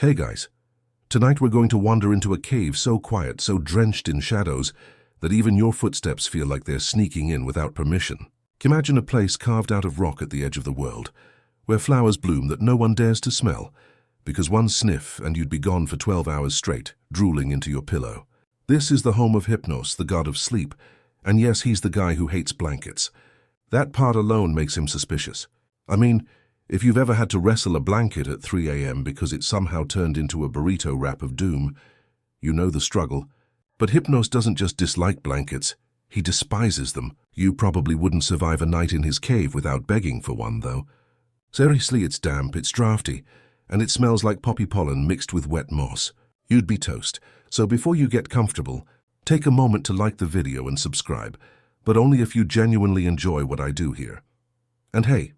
Hey guys, tonight we're going to wander into a cave so quiet, so drenched in shadows, that even your footsteps feel like they're sneaking in without permission. Imagine a place carved out of rock at the edge of the world, where flowers bloom that no one dares to smell, because one sniff and you'd be gone for 12 hours straight, drooling into your pillow. This is the home of Hypnos, the god of sleep, and yes, he's the guy who hates blankets. That part alone makes him suspicious. I mean, if you've ever had to wrestle a blanket at 3 a.m. because it somehow turned into a burrito wrap of doom, you know the struggle. But Hypnos doesn't just dislike blankets, he despises them. You probably wouldn't survive a night in his cave without begging for one, though. Seriously, it's damp, it's drafty, and it smells like poppy pollen mixed with wet moss. You'd be toast. So before you get comfortable, take a moment to like the video and subscribe, but only if you genuinely enjoy what I do here. And hey,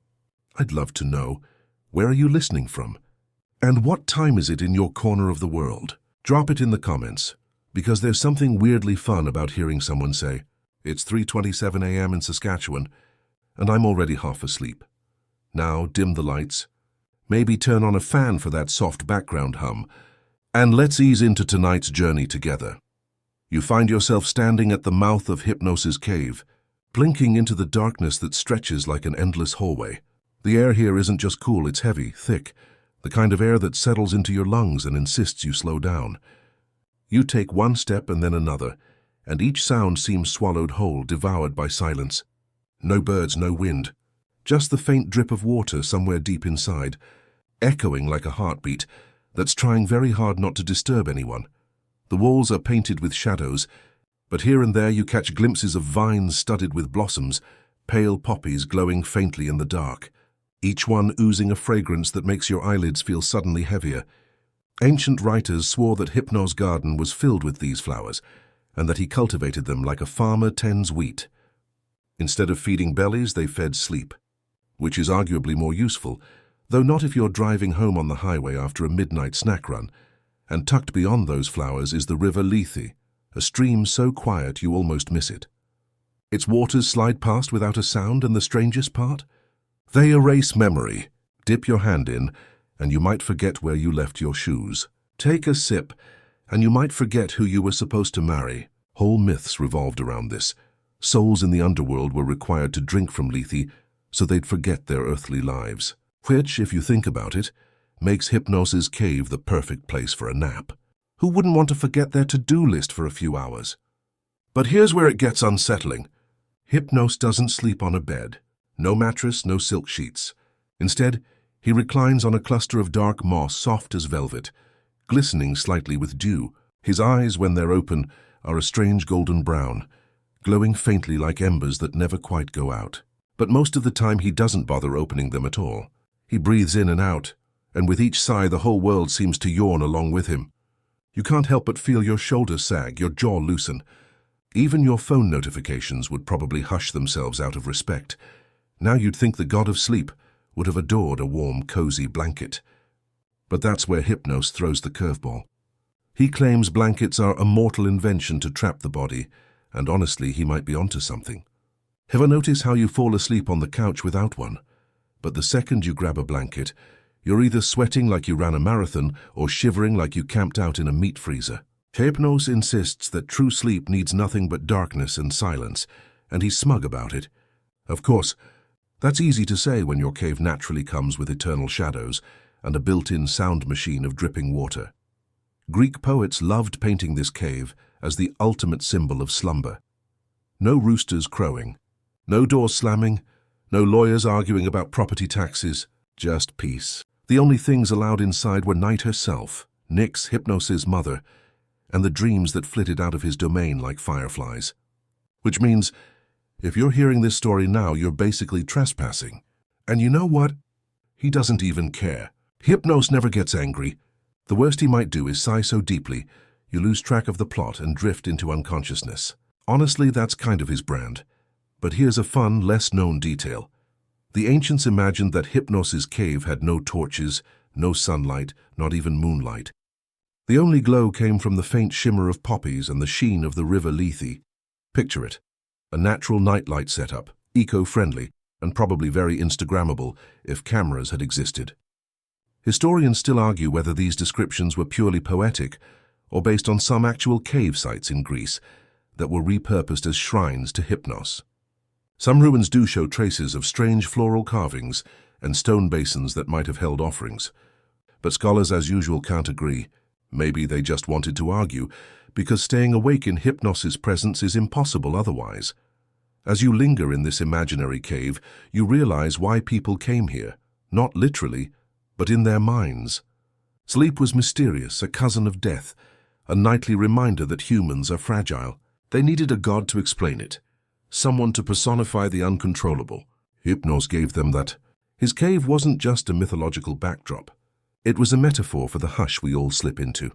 I'd love to know, where are you listening from? And what time is it in your corner of the world? Drop it in the comments, because there's something weirdly fun about hearing someone say, "It's 3:27 a.m. in Saskatchewan, and I'm already half asleep." Now dim the lights, maybe turn on a fan for that soft background hum, and let's ease into tonight's journey together. You find yourself standing at the mouth of Hypnos' cave, blinking into the darkness that stretches like an endless hallway. The air here isn't just cool, it's heavy, thick, the kind of air that settles into your lungs and insists you slow down. You take one step and then another, and each sound seems swallowed whole, devoured by silence. No birds, no wind, just the faint drip of water somewhere deep inside, echoing like a heartbeat that's trying very hard not to disturb anyone. The walls are painted with shadows, but here and there you catch glimpses of vines studded with blossoms, pale poppies glowing faintly in the dark, each one oozing a fragrance that makes your eyelids feel suddenly heavier. Ancient writers swore that Hypnos' garden was filled with these flowers, and that he cultivated them like a farmer tends wheat. Instead of feeding bellies, they fed sleep, which is arguably more useful, though not if you're driving home on the highway after a midnight snack run. And tucked beyond those flowers is the river Lethe, a stream so quiet you almost miss it. Its waters slide past without a sound, and the strangest part? They erase memory. Dip your hand in, and you might forget where you left your shoes. Take a sip, and you might forget who you were supposed to marry. Whole myths revolved around this. Souls in the underworld were required to drink from Lethe so they'd forget their earthly lives, which, if you think about it, makes Hypnos' cave the perfect place for a nap. Who wouldn't want to forget their to-do list for a few hours? But here's where it gets unsettling. Hypnos doesn't sleep on a bed. No mattress, no silk sheets. Instead, he reclines on a cluster of dark moss soft as velvet, glistening slightly with dew. His eyes, when they're open, are a strange golden brown, glowing faintly like embers that never quite go out. But most of the time he doesn't bother opening them at all. He breathes in and out, and with each sigh the whole world seems to yawn along with him. You can't help but feel your shoulders sag, your jaw loosen. Even your phone notifications would probably hush themselves out of respect. Now you'd think the god of sleep would have adored a warm, cozy blanket. But that's where Hypnos throws the curveball. He claims blankets are a mortal invention to trap the body, and honestly, he might be onto something. Ever notice how you fall asleep on the couch without one? But the second you grab a blanket, you're either sweating like you ran a marathon or shivering like you camped out in a meat freezer. Hypnos insists that true sleep needs nothing but darkness and silence, and he's smug about it. Of course, that's easy to say when your cave naturally comes with eternal shadows and a built-in sound machine of dripping water. Greek poets loved painting this cave as the ultimate symbol of slumber. No roosters crowing, no doors slamming, no lawyers arguing about property taxes, just peace. The only things allowed inside were Night herself, Nyx, Hypnos' mother, and the dreams that flitted out of his domain like fireflies. Which means, if you're hearing this story now, you're basically trespassing. And you know what? He doesn't even care. Hypnos never gets angry. The worst he might do is sigh so deeply, you lose track of the plot and drift into unconsciousness. Honestly, that's kind of his brand. But here's a fun, less-known detail. The ancients imagined that Hypnos' cave had no torches, no sunlight, not even moonlight. The only glow came from the faint shimmer of poppies and the sheen of the river Lethe. Picture it. A natural nightlight setup, eco-friendly, and probably very Instagrammable if cameras had existed. Historians still argue whether these descriptions were purely poetic or based on some actual cave sites in Greece that were repurposed as shrines to Hypnos. Some ruins do show traces of strange floral carvings and stone basins that might have held offerings. But scholars, as usual, can't agree. Maybe they just wanted to argue, because staying awake in Hypnos' presence is impossible otherwise. As you linger in this imaginary cave, you realize why people came here, not literally, but in their minds. Sleep was mysterious, a cousin of death, a nightly reminder that humans are fragile. They needed a god to explain it, someone to personify the uncontrollable. Hypnos gave them that. His cave wasn't just a mythological backdrop. It was a metaphor for the hush we all slip into.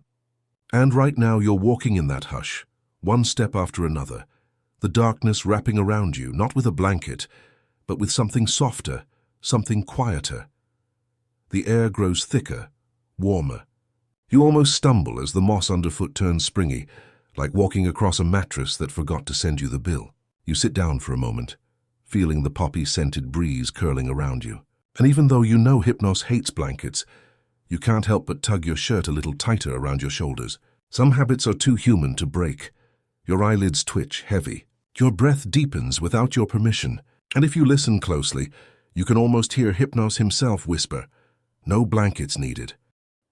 And right now you're walking in that hush, one step after another, the darkness wrapping around you, not with a blanket, but with something softer, something quieter. The air grows thicker, warmer. You almost stumble as the moss underfoot turns springy, like walking across a mattress that forgot to send you the bill. You sit down for a moment, feeling the poppy-scented breeze curling around you. And even though you know Hypnos hates blankets, you can't help but tug your shirt a little tighter around your shoulders. Some habits are too human to break. Your eyelids twitch, heavy. Your breath deepens without your permission. And if you listen closely, you can almost hear Hypnos himself whisper, "No blankets needed."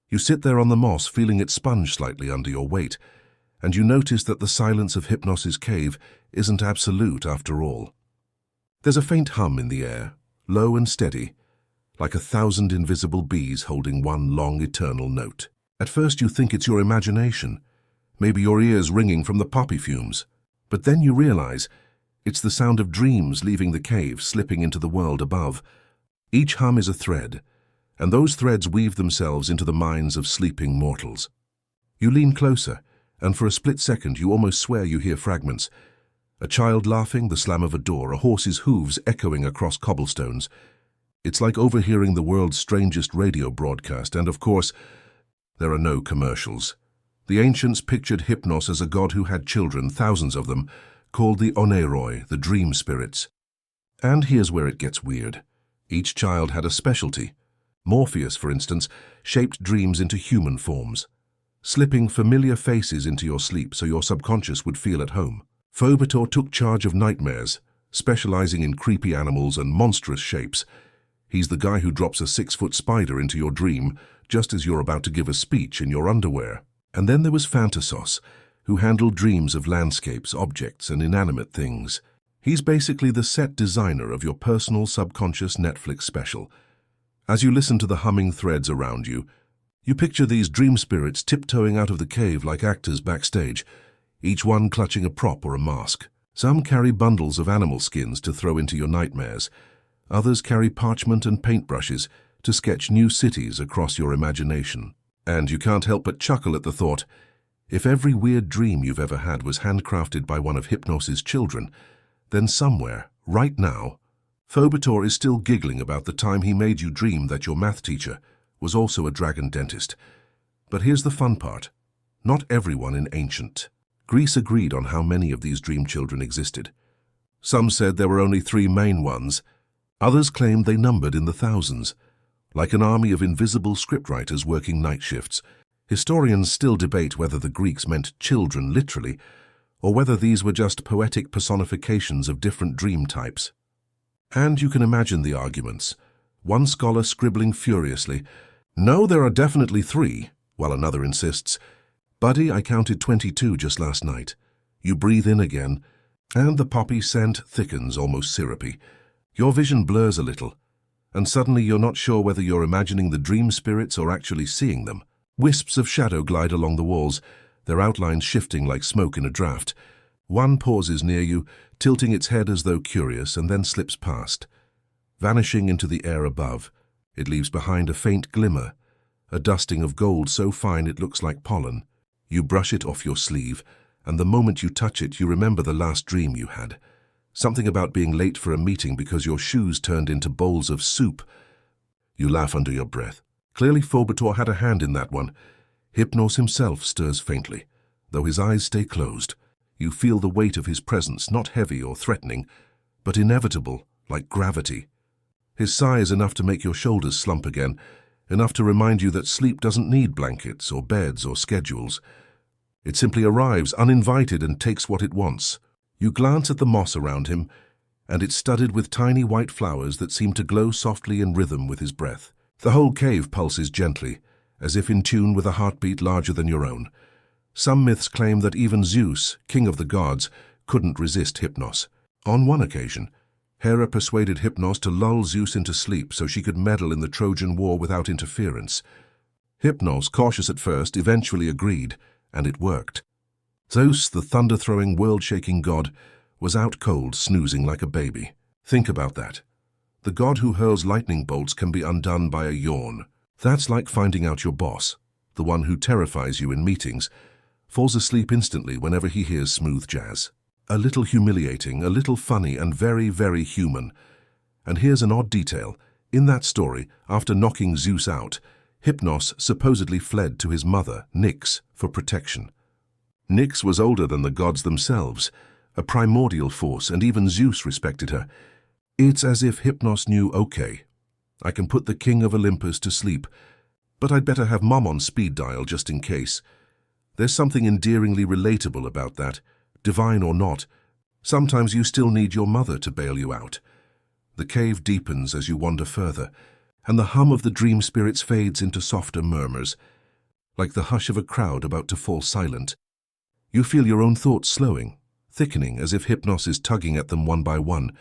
You sit there on the moss, feeling it sponge slightly under your weight, and you notice that the silence of Hypnos' cave isn't absolute after all. There's a faint hum in the air, low and steady, like 1,000 invisible bees holding one long eternal note. At first you think it's your imagination, maybe your ears ringing from the poppy fumes. But then you realize it's the sound of dreams leaving the cave, slipping into the world above. Each hum is a thread, and those threads weave themselves into the minds of sleeping mortals. You lean closer, and for a split second you almost swear you hear fragments. A child laughing, the slam of a door, a horse's hooves echoing across cobblestones. It's like overhearing the world's strangest radio broadcast, and of course, there are no commercials. The ancients pictured Hypnos as a god who had children, thousands of them, called the oneiroi, the dream spirits. And here's where it gets weird. Each child had a specialty. Morpheus, for instance, shaped dreams into human forms, slipping familiar faces into your sleep so your subconscious would feel at home. Phobetor took charge of nightmares, specializing in creepy animals and monstrous shapes. He's the guy who drops a 6-foot spider into your dream just as you're about to give a speech in your underwear. And then there was Phantasos, who handled dreams of landscapes, objects, and inanimate things. He's basically the set designer of your personal subconscious Netflix special. As you listen to the humming threads around you, you picture these dream spirits tiptoeing out of the cave like actors backstage, each one clutching a prop or a mask. Some carry bundles of animal skins to throw into your nightmares. Others carry parchment and paintbrushes to sketch new cities across your imagination. And you can't help but chuckle at the thought, if every weird dream you've ever had was handcrafted by one of Hypnos' children, then somewhere, right now, Phobetor is still giggling about the time he made you dream that your math teacher was also a dragon dentist. But here's the fun part. Not everyone in ancient Greece agreed on how many of these dream children existed. Some said there were only 3 main ones. Others claimed they numbered in the thousands. Like an army of invisible scriptwriters working night shifts, historians still debate whether the Greeks meant children literally, or whether these were just poetic personifications of different dream types. And you can imagine the arguments. One scholar scribbling furiously, "No, there are definitely 3, while another insists, "Buddy, I counted 22 just last night." You breathe in again, and the poppy scent thickens, almost syrupy. Your vision blurs a little, and suddenly you're not sure whether you're imagining the dream spirits or actually seeing them. Wisps of shadow glide along the walls, their outlines shifting like smoke in a draught. One pauses near you, tilting its head as though curious, and then slips past. Vanishing into the air above, it leaves behind a faint glimmer, a dusting of gold so fine it looks like pollen. You brush it off your sleeve, and the moment you touch it, you remember the last dream you had. Something about being late for a meeting because your shoes turned into bowls of soup. You laugh under your breath. Clearly Phobetor had a hand in that one. Hypnos himself stirs faintly, though his eyes stay closed. You feel the weight of his presence, not heavy or threatening, but inevitable, like gravity. His sigh is enough to make your shoulders slump again, enough to remind you that sleep doesn't need blankets or beds or schedules. It simply arrives uninvited and takes what it wants. You glance at the moss around him, and it's studded with tiny white flowers that seem to glow softly in rhythm with his breath. The whole cave pulses gently, as if in tune with a heartbeat larger than your own. Some myths claim that even Zeus, king of the gods, couldn't resist Hypnos. On one occasion, Hera persuaded Hypnos to lull Zeus into sleep so she could meddle in the Trojan War without interference. Hypnos, cautious at first, eventually agreed, and it worked. Zeus, the thunder-throwing, world-shaking god, was out cold, snoozing like a baby. Think about that. The god who hurls lightning bolts can be undone by a yawn. That's like finding out your boss, the one who terrifies you in meetings, falls asleep instantly whenever he hears smooth jazz. A little humiliating, a little funny, and very, very human. And here's an odd detail. In that story, after knocking Zeus out, Hypnos supposedly fled to his mother, Nyx, for protection. Nyx was older than the gods themselves, a primordial force, and even Zeus respected her. It's as if Hypnos knew, okay, I can put the king of Olympus to sleep, but I'd better have Mom on speed dial just in case. There's something endearingly relatable about that, divine or not. Sometimes you still need your mother to bail you out. The cave deepens as you wander further, and the hum of the dream spirits fades into softer murmurs, like the hush of a crowd about to fall silent. You feel your own thoughts slowing, thickening as if Hypnos is tugging at them one by one,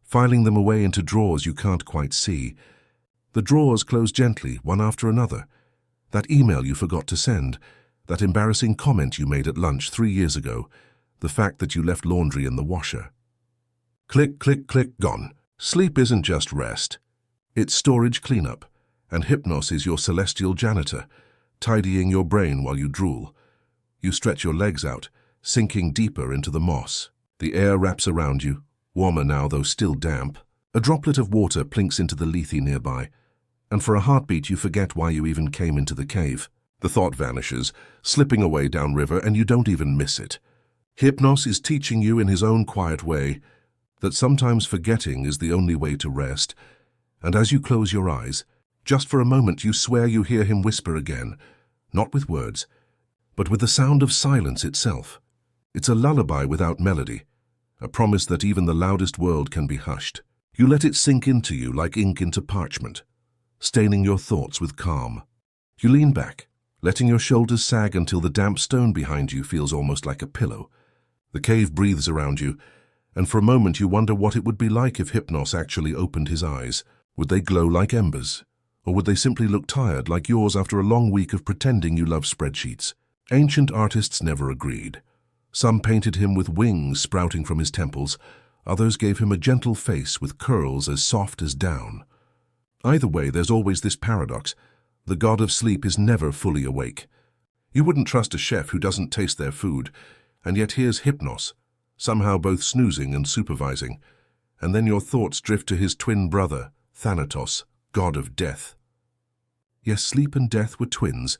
filing them away into drawers you can't quite see. The drawers close gently, one after another. That email you forgot to send, that embarrassing comment you made at lunch 3 years ago, the fact that you left laundry in the washer. Click, click, click, gone. Sleep isn't just rest. It's storage cleanup, and Hypnos is your celestial janitor, tidying your brain while you drool. You stretch your legs out, sinking deeper into the moss. The air wraps around you, warmer now though still damp. A droplet of water plinks into the lethe nearby, and for a heartbeat you forget why you even came into the cave. The thought vanishes, slipping away downriver, and you don't even miss it. Hypnos is teaching you in his own quiet way that sometimes forgetting is the only way to rest, and as you close your eyes, just for a moment you swear you hear him whisper again, not with words, but with the sound of silence itself. It's a lullaby without melody, a promise that even the loudest world can be hushed. You let it sink into you like ink into parchment, staining your thoughts with calm. You lean back, letting your shoulders sag until the damp stone behind you feels almost like a pillow. The cave breathes around you, and for a moment you wonder what it would be like if Hypnos actually opened his eyes. Would they glow like embers? Or would they simply look tired like yours after a long week of pretending you love spreadsheets? Ancient artists never agreed. Some painted him with wings sprouting from his temples, others gave him a gentle face with curls as soft as down. Either way, there's always this paradox. The god of sleep is never fully awake. You wouldn't trust a chef who doesn't taste their food, and yet here's Hypnos, somehow both snoozing and supervising, and then your thoughts drift to his twin brother, Thanatos, god of death. Yes, sleep and death were twins,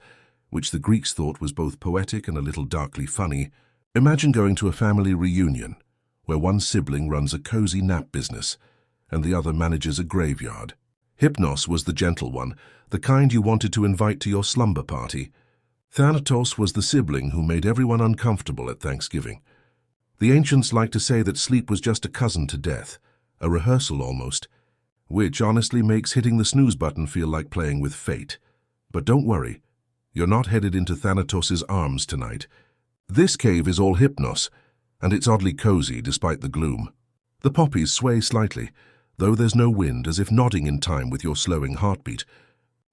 which the Greeks thought was both poetic and a little darkly funny. Imagine going to a family reunion, where one sibling runs a cozy nap business, and the other manages a graveyard. Hypnos was the gentle one, the kind you wanted to invite to your slumber party. Thanatos was the sibling who made everyone uncomfortable at Thanksgiving. The ancients liked to say that sleep was just a cousin to death, a rehearsal almost, which honestly makes hitting the snooze button feel like playing with fate. But don't worry, you're not headed into Thanatos's arms tonight. This cave is all Hypnos, and it's oddly cozy despite the gloom. The poppies sway slightly, though there's no wind, as if nodding in time with your slowing heartbeat.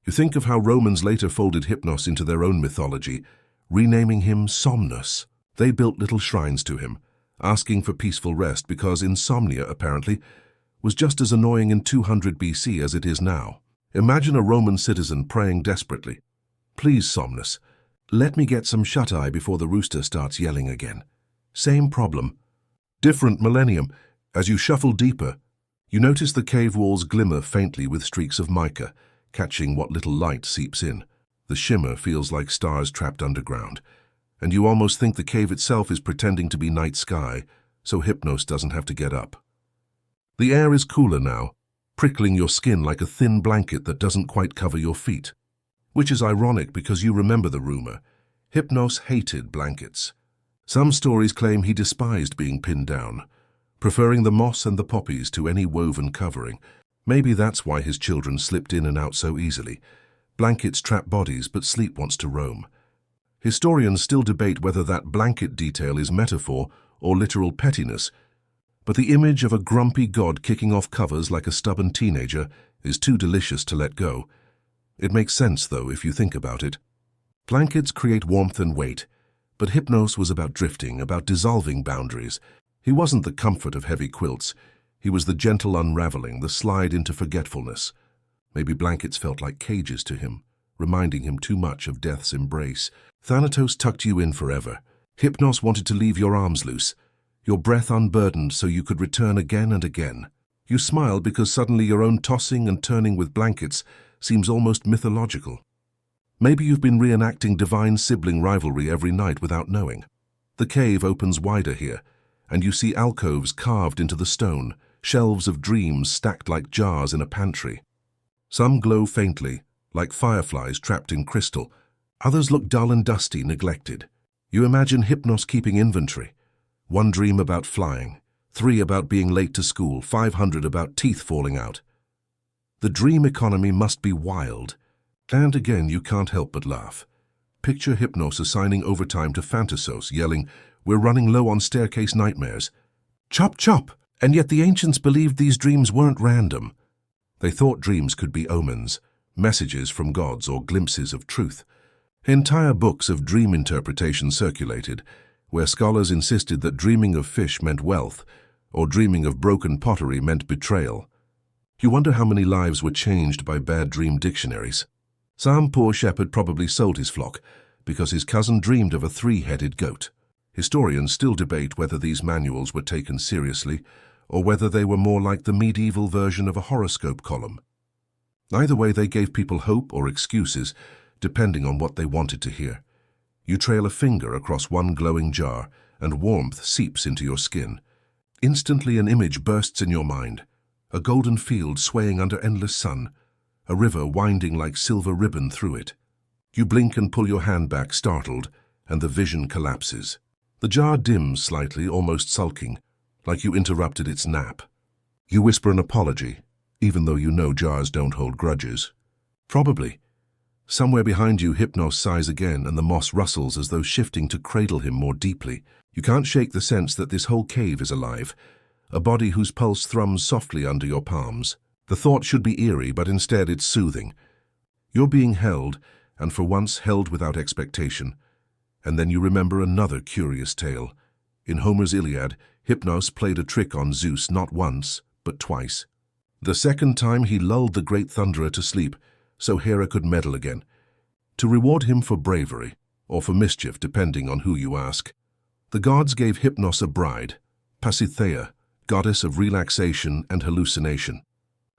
You think of how Romans later folded Hypnos into their own mythology, renaming him Somnus. They built little shrines to him, asking for peaceful rest because insomnia, apparently, was just as annoying in 200 BC as it is now. Imagine a Roman citizen praying desperately, "Please, Somnus, let me get some shut-eye before the rooster starts yelling again." Same problem. Different millennium. As you shuffle deeper, you notice the cave walls glimmer faintly with streaks of mica, catching what little light seeps in. The shimmer feels like stars trapped underground, and you almost think the cave itself is pretending to be night sky, so Hypnos doesn't have to get up. The air is cooler now, prickling your skin like a thin blanket that doesn't quite cover your feet. Which is ironic because you remember the rumor. Hypnos hated blankets. Some stories claim he despised being pinned down, preferring the moss and the poppies to any woven covering. Maybe that's why his children slipped in and out so easily. Blankets trap bodies, but sleep wants to roam. Historians still debate whether that blanket detail is metaphor or literal pettiness, but the image of a grumpy god kicking off covers like a stubborn teenager is too delicious to let go. It makes sense, though, if you think about it. Blankets create warmth and weight, but Hypnos was about drifting, about dissolving boundaries. He wasn't the comfort of heavy quilts. He was the gentle unraveling, the slide into forgetfulness. Maybe blankets felt like cages to him, reminding him too much of death's embrace. Thanatos tucked you in forever. Hypnos wanted to leave your arms loose, your breath unburdened so you could return again and again. You smiled because suddenly your own tossing and turning with blankets seems almost mythological. Maybe you've been reenacting divine sibling rivalry every night without knowing. The cave opens wider here, and you see alcoves carved into the stone, shelves of dreams stacked like jars in a pantry. Some glow faintly, like fireflies trapped in crystal. Others look dull and dusty, neglected. You imagine Hypnos keeping inventory. 1 dream about flying, 3 about being late to school, 500 about teeth falling out. The dream economy must be wild. And again, you can't help but laugh. Picture Hypnos assigning overtime to Phantasos, yelling, "We're running low on staircase nightmares." Chop, chop! And yet the ancients believed these dreams weren't random. They thought dreams could be omens, messages from gods or glimpses of truth. Entire books of dream interpretation circulated, where scholars insisted that dreaming of fish meant wealth, or dreaming of broken pottery meant betrayal. You wonder how many lives were changed by bad dream dictionaries. Some poor shepherd probably sold his flock because his cousin dreamed of a 3-headed goat. Historians still debate whether these manuals were taken seriously or whether they were more like the medieval version of a horoscope column. Either way, they gave people hope or excuses, depending on what they wanted to hear. You trail a finger across one glowing jar, and warmth seeps into your skin. Instantly an image bursts in your mind. A golden field swaying under endless sun, a river winding like silver ribbon through it. You blink and pull your hand back, startled, and the vision collapses. The jar dims slightly, almost sulking, like you interrupted its nap. You whisper an apology, even though you know jars don't hold grudges. Probably. Somewhere behind you, Hypnos sighs again, and the moss rustles as though shifting to cradle him more deeply. You can't shake the sense that this whole cave is alive, a body whose pulse thrums softly under your palms. The thought should be eerie, but instead it's soothing. You're being held, and for once held without expectation. And then you remember another curious tale. In Homer's Iliad, Hypnos played a trick on Zeus not once, but twice. The second time he lulled the great thunderer to sleep, so Hera could meddle again, to reward him for bravery, or for mischief, depending on who you ask. The gods gave Hypnos a bride, Pasithea, goddess of relaxation and hallucination.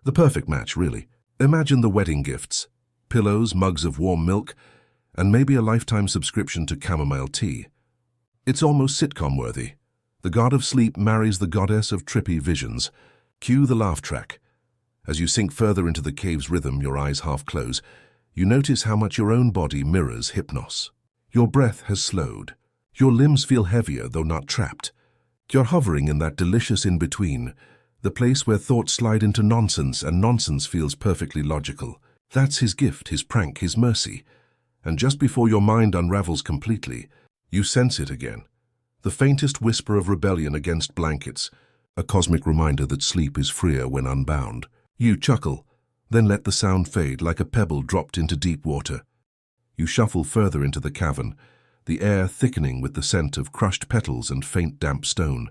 The perfect match, really. Imagine the wedding gifts: pillows, mugs of warm milk, and maybe a lifetime subscription to chamomile tea. It's almost sitcom-worthy. The god of sleep marries the goddess of trippy visions. Cue the laugh track. As you sink further into the cave's rhythm, your eyes half close, you notice how much your own body mirrors Hypnos. Your breath has slowed. Your limbs feel heavier, though not trapped. You're hovering in that delicious in-between, the place where thoughts slide into nonsense and nonsense feels perfectly logical. That's his gift, his prank, his mercy. And just before your mind unravels completely, you sense it again. The faintest whisper of rebellion against blankets, a cosmic reminder that sleep is freer when unbound. You chuckle, then let the sound fade like a pebble dropped into deep water. You shuffle further into the cavern, the air thickening with the scent of crushed petals and faint damp stone.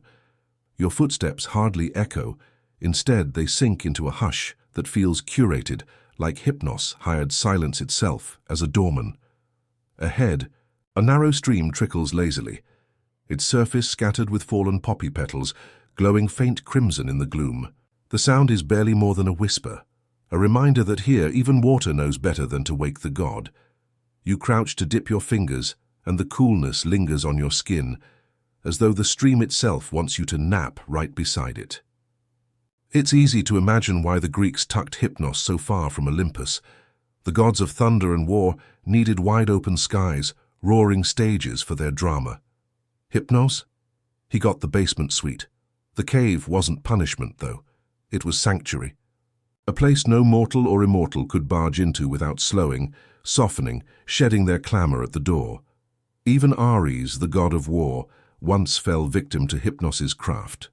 Your footsteps hardly echo. Instead, they sink into a hush that feels curated, like Hypnos hired silence itself as a doorman. Ahead, a narrow stream trickles lazily, its surface scattered with fallen poppy petals, glowing faint crimson in the gloom. The sound is barely more than a whisper, a reminder that here even water knows better than to wake the god. You crouch to dip your fingers, and the coolness lingers on your skin, as though the stream itself wants you to nap right beside it. It's easy to imagine why the Greeks tucked Hypnos so far from Olympus. The gods of thunder and war needed wide-open skies, roaring stages for their drama. Hypnos? He got the basement suite. The cave wasn't punishment, though. It was sanctuary. A place no mortal or immortal could barge into without slowing, softening, shedding their clamor at the door. Even Ares, the god of war, once fell victim to Hypnos's craft.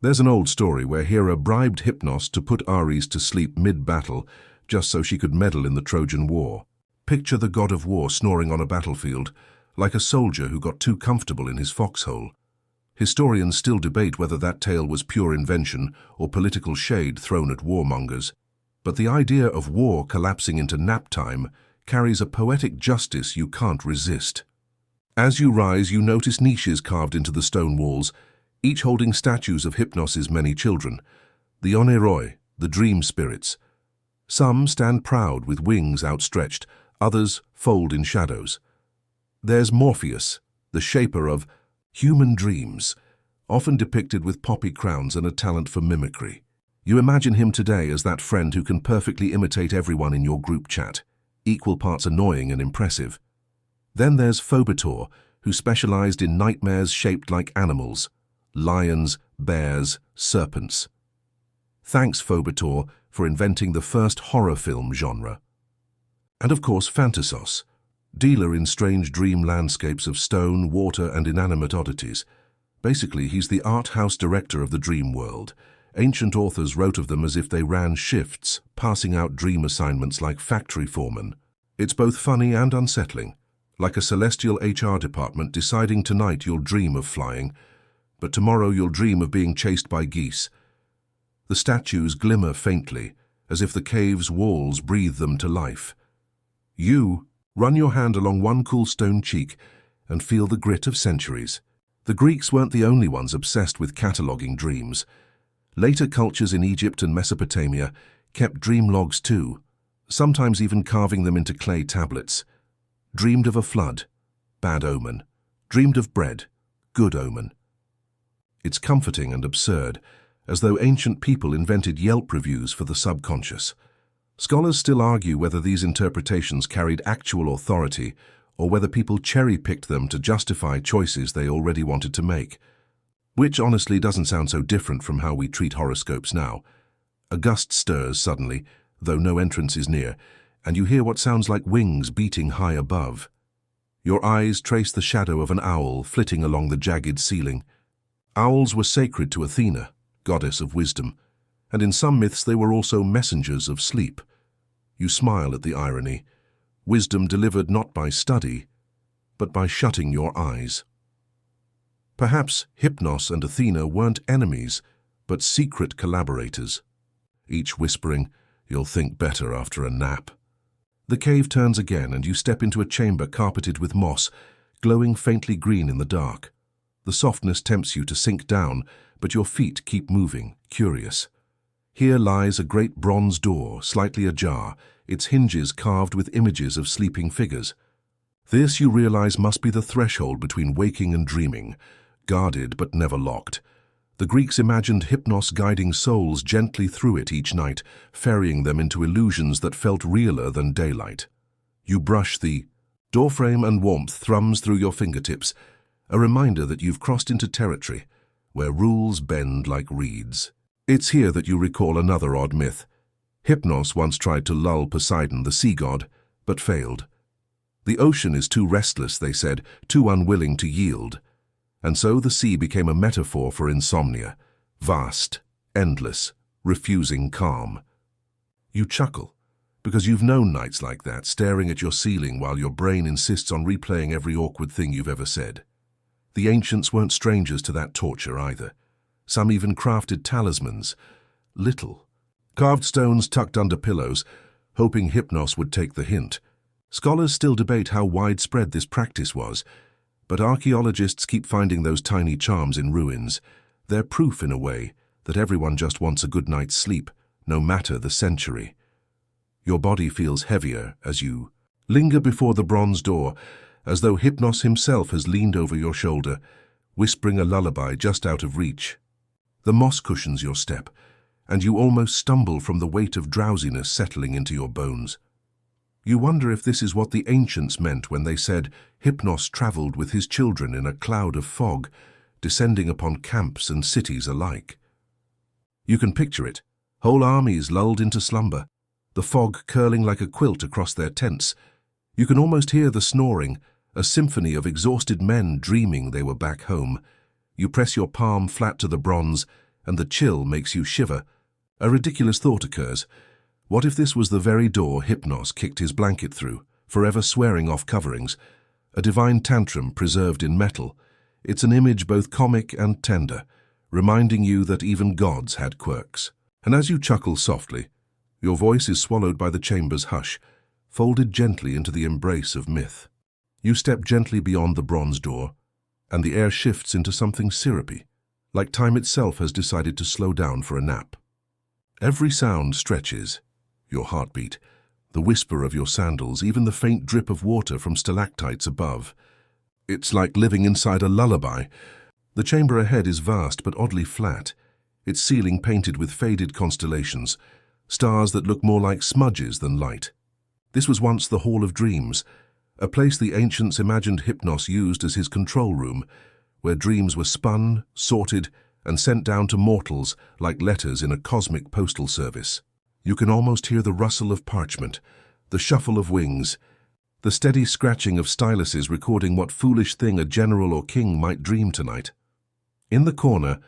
There's an old story where Hera bribed Hypnos to put Ares to sleep mid-battle just so she could meddle in the Trojan War. Picture the god of war snoring on a battlefield, like a soldier who got too comfortable in his foxhole. Historians still debate whether that tale was pure invention or political shade thrown at warmongers. But the idea of war collapsing into nap time carries a poetic justice you can't resist. As you rise, you notice niches carved into the stone walls, each holding statues of Hypnos's many children, the oneiroi, the dream spirits. Some stand proud with wings outstretched, others fold in shadows. There's Morpheus, the shaper of human dreams, often depicted with poppy crowns and a talent for mimicry. You imagine him today as that friend who can perfectly imitate everyone in your group chat, equal parts annoying and impressive. Then there's Phobetor, who specialized in nightmares shaped like animals, lions, bears, serpents. Thanks, Phobetor, for inventing the first horror film genre. And of course, Phantasos, dealer in strange dream landscapes of stone, water, and inanimate oddities. Basically, he's the art house director of the dream world. Ancient authors wrote of them as if they ran shifts, passing out dream assignments like factory foremen. It's both funny and unsettling, like a celestial HR department deciding tonight you'll dream of flying, but tomorrow you'll dream of being chased by geese. The statues glimmer faintly, as if the cave's walls breathe them to life. You run your hand along one cool stone cheek and feel the grit of centuries. The Greeks weren't the only ones obsessed with cataloguing dreams. Later cultures in Egypt and Mesopotamia kept dream logs too, sometimes even carving them into clay tablets. Dreamed of a flood, bad omen. Dreamed of bread, good omen. It's comforting and absurd, as though ancient people invented Yelp reviews for the subconscious. Scholars still argue whether these interpretations carried actual authority or whether people cherry-picked them to justify choices they already wanted to make. Which honestly doesn't sound so different from how we treat horoscopes now. A gust stirs suddenly, though no entrance is near, and you hear what sounds like wings beating high above. Your eyes trace the shadow of an owl flitting along the jagged ceiling. Owls were sacred to Athena, goddess of wisdom, and in some myths they were also messengers of sleep. You smile at the irony. Wisdom delivered not by study, but by shutting your eyes. Perhaps Hypnos and Athena weren't enemies, but secret collaborators, each whispering, "You'll think better after a nap." The cave turns again, and you step into a chamber carpeted with moss, glowing faintly green in the dark. The softness tempts you to sink down, but your feet keep moving, curious. Here lies a great bronze door, slightly ajar, its hinges carved with images of sleeping figures. This, you realize, must be the threshold between waking and dreaming, guarded but never locked. The Greeks imagined Hypnos guiding souls gently through it each night, ferrying them into illusions that felt realer than daylight. You brush the doorframe and warmth thrums through your fingertips, a reminder that you've crossed into territory where rules bend like reeds. It's here that you recall another odd myth. Hypnos once tried to lull Poseidon, the sea god, but failed. The ocean is too restless, they said, too unwilling to yield. And so the sea became a metaphor for insomnia, vast, endless, refusing calm. You chuckle, because you've known nights like that, staring at your ceiling while your brain insists on replaying every awkward thing you've ever said. The ancients weren't strangers to that torture either. Some even crafted talismans, little, carved stones tucked under pillows, hoping Hypnos would take the hint. Scholars still debate how widespread this practice was, but archaeologists keep finding those tiny charms in ruins. They're proof, in a way, that everyone just wants a good night's sleep, no matter the century. Your body feels heavier as you linger before the bronze door, as though Hypnos himself has leaned over your shoulder, whispering a lullaby just out of reach. The moss cushions your step, and you almost stumble from the weight of drowsiness settling into your bones. You wonder if this is what the ancients meant when they said Hypnos traveled with his children in a cloud of fog, descending upon camps and cities alike. You can picture it, whole armies lulled into slumber, the fog curling like a quilt across their tents. You can almost hear the snoring, a symphony of exhausted men dreaming they were back home. You press your palm flat to the bronze, and the chill makes you shiver. A ridiculous thought occurs. What if this was the very door Hypnos kicked his blanket through, forever swearing off coverings? A divine tantrum preserved in metal. It's an image both comic and tender, reminding you that even gods had quirks. And as you chuckle softly, your voice is swallowed by the chamber's hush, folded gently into the embrace of myth. You step gently beyond the bronze door, and the air shifts into something syrupy, like time itself has decided to slow down for a nap. Every sound stretches. Your heartbeat, the whisper of your sandals, even the faint drip of water from stalactites above. It's like living inside a lullaby. The chamber ahead is vast but oddly flat, its ceiling painted with faded constellations, stars that look more like smudges than light. This was once the Hall of Dreams, a place the ancients imagined Hypnos used as his control room, where dreams were spun, sorted, and sent down to mortals like letters in a cosmic postal service. You can almost hear the rustle of parchment, the shuffle of wings, the steady scratching of styluses recording what foolish thing a general or king might dream tonight. In the corner,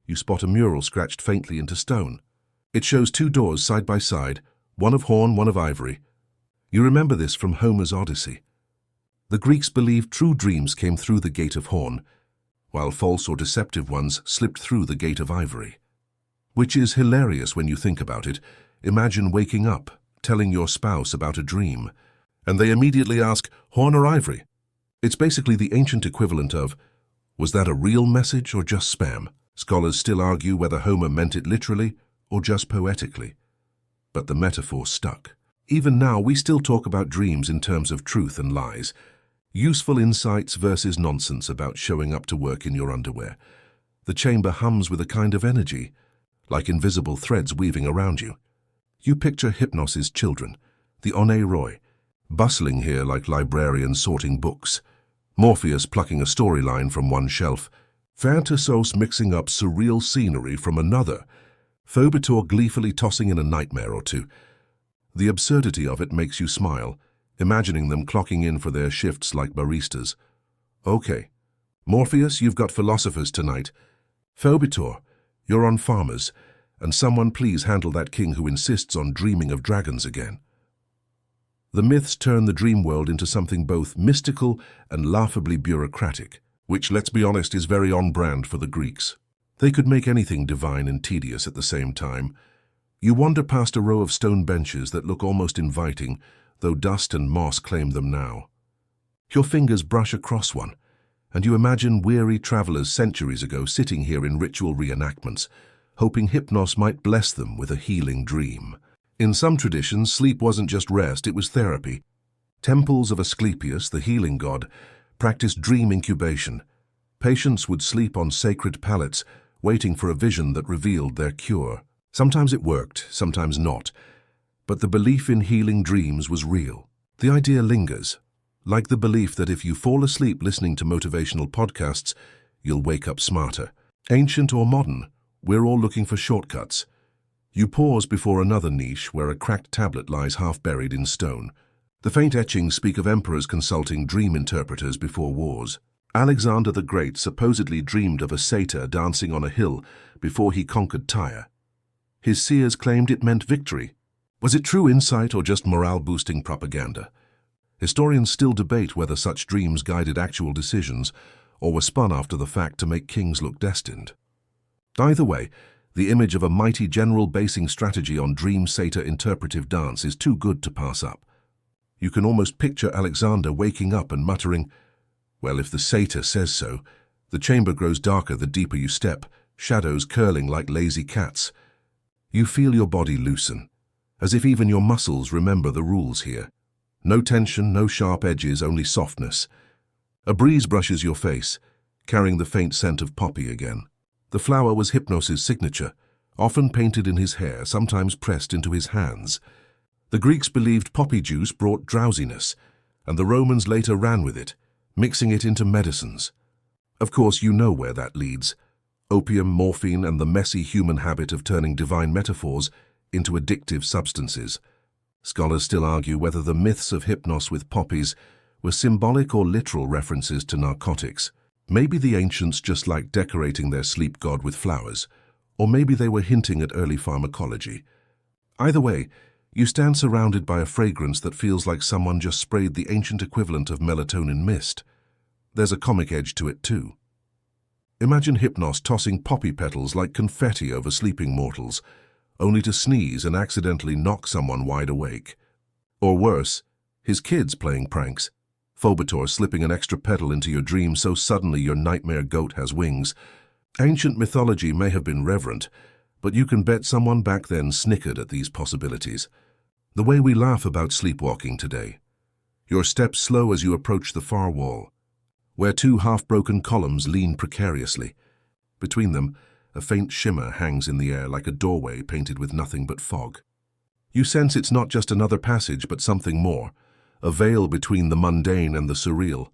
you spot a mural scratched faintly into stone. It shows two doors side by side, one of horn, one of ivory. You remember this from Homer's Odyssey. The Greeks believed true dreams came through the gate of horn, while false or deceptive ones slipped through the gate of ivory. Which is hilarious when you think about it. Imagine waking up, telling your spouse about a dream, and they immediately ask, horn or ivory? It's basically the ancient equivalent of, was that a real message or just spam? Scholars still argue whether Homer meant it literally or just poetically. But the metaphor stuck. Even now, we still talk about dreams in terms of truth and lies, useful insights versus nonsense about showing up to work in your underwear. The chamber hums with a kind of energy, like invisible threads weaving around you. You picture Hypnos's children, the One Roy, bustling here like librarians sorting books, Morpheus plucking a storyline from one shelf, Phantasos mixing up surreal scenery from another, Phobetor gleefully tossing in a nightmare or two. The absurdity of it makes you smile, imagining them clocking in for their shifts like baristas. Okay, Morpheus, you've got philosophers tonight. Phobetor, you're on farmers, and someone please handle that king who insists on dreaming of dragons again. The myths turn the dream world into something both mystical and laughably bureaucratic, which, let's be honest, is very on-brand for the Greeks. They could make anything divine and tedious at the same time. You wander past a row of stone benches that look almost inviting, though dust and moss claim them now. Your fingers brush across one, and you imagine weary travelers centuries ago sitting here in ritual reenactments, hoping Hypnos might bless them with a healing dream. In some traditions, sleep wasn't just rest, it was therapy. Temples of Asclepius, the healing god, practiced dream incubation. Patients would sleep on sacred pallets, waiting for a vision that revealed their cure. Sometimes it worked, sometimes not, but the belief in healing dreams was real. The idea lingers, like the belief that if you fall asleep listening to motivational podcasts, you'll wake up smarter. Ancient or modern, we're all looking for shortcuts. You pause before another niche where a cracked tablet lies half buried in stone. The faint etchings speak of emperors consulting dream interpreters before wars. Alexander the Great supposedly dreamed of a satyr dancing on a hill before he conquered Tyre. His seers claimed it meant victory. Was it true insight or just morale-boosting propaganda? Historians still debate whether such dreams guided actual decisions or were spun after the fact to make kings look destined. Either way, the image of a mighty general basing strategy on dream satyr interpretive dance is too good to pass up. You can almost picture Alexander waking up and muttering, well, if the satyr says so. The chamber grows darker the deeper you step, shadows curling like lazy cats. You feel your body loosen, as if even your muscles remember the rules here. No tension, no sharp edges, only softness. A breeze brushes your face, carrying the faint scent of poppy again. The flower was Hypnos' signature, often painted in his hair, sometimes pressed into his hands. The Greeks believed poppy juice brought drowsiness, and the Romans later ran with it, mixing it into medicines. Of course, you know where that leads. Opium, morphine, and the messy human habit of turning divine metaphors into addictive substances. Scholars still argue whether the myths of Hypnos with poppies were symbolic or literal references to narcotics. Maybe the ancients just liked decorating their sleep god with flowers, or maybe they were hinting at early pharmacology. Either way, you stand surrounded by a fragrance that feels like someone just sprayed the ancient equivalent of melatonin mist. There's a comic edge to it too. Imagine Hypnos tossing poppy petals like confetti over sleeping mortals, only to sneeze and accidentally knock someone wide awake. Or worse, his kids playing pranks. Phobator slipping an extra petal into your dream so suddenly your nightmare goat has wings. Ancient mythology may have been reverent, but you can bet someone back then snickered at these possibilities. The way we laugh about sleepwalking today. Your steps slow as you approach the far wall, where two half-broken columns lean precariously. Between them, a faint shimmer hangs in the air like a doorway painted with nothing but fog. You sense it's not just another passage, but something more, a veil between the mundane and the surreal.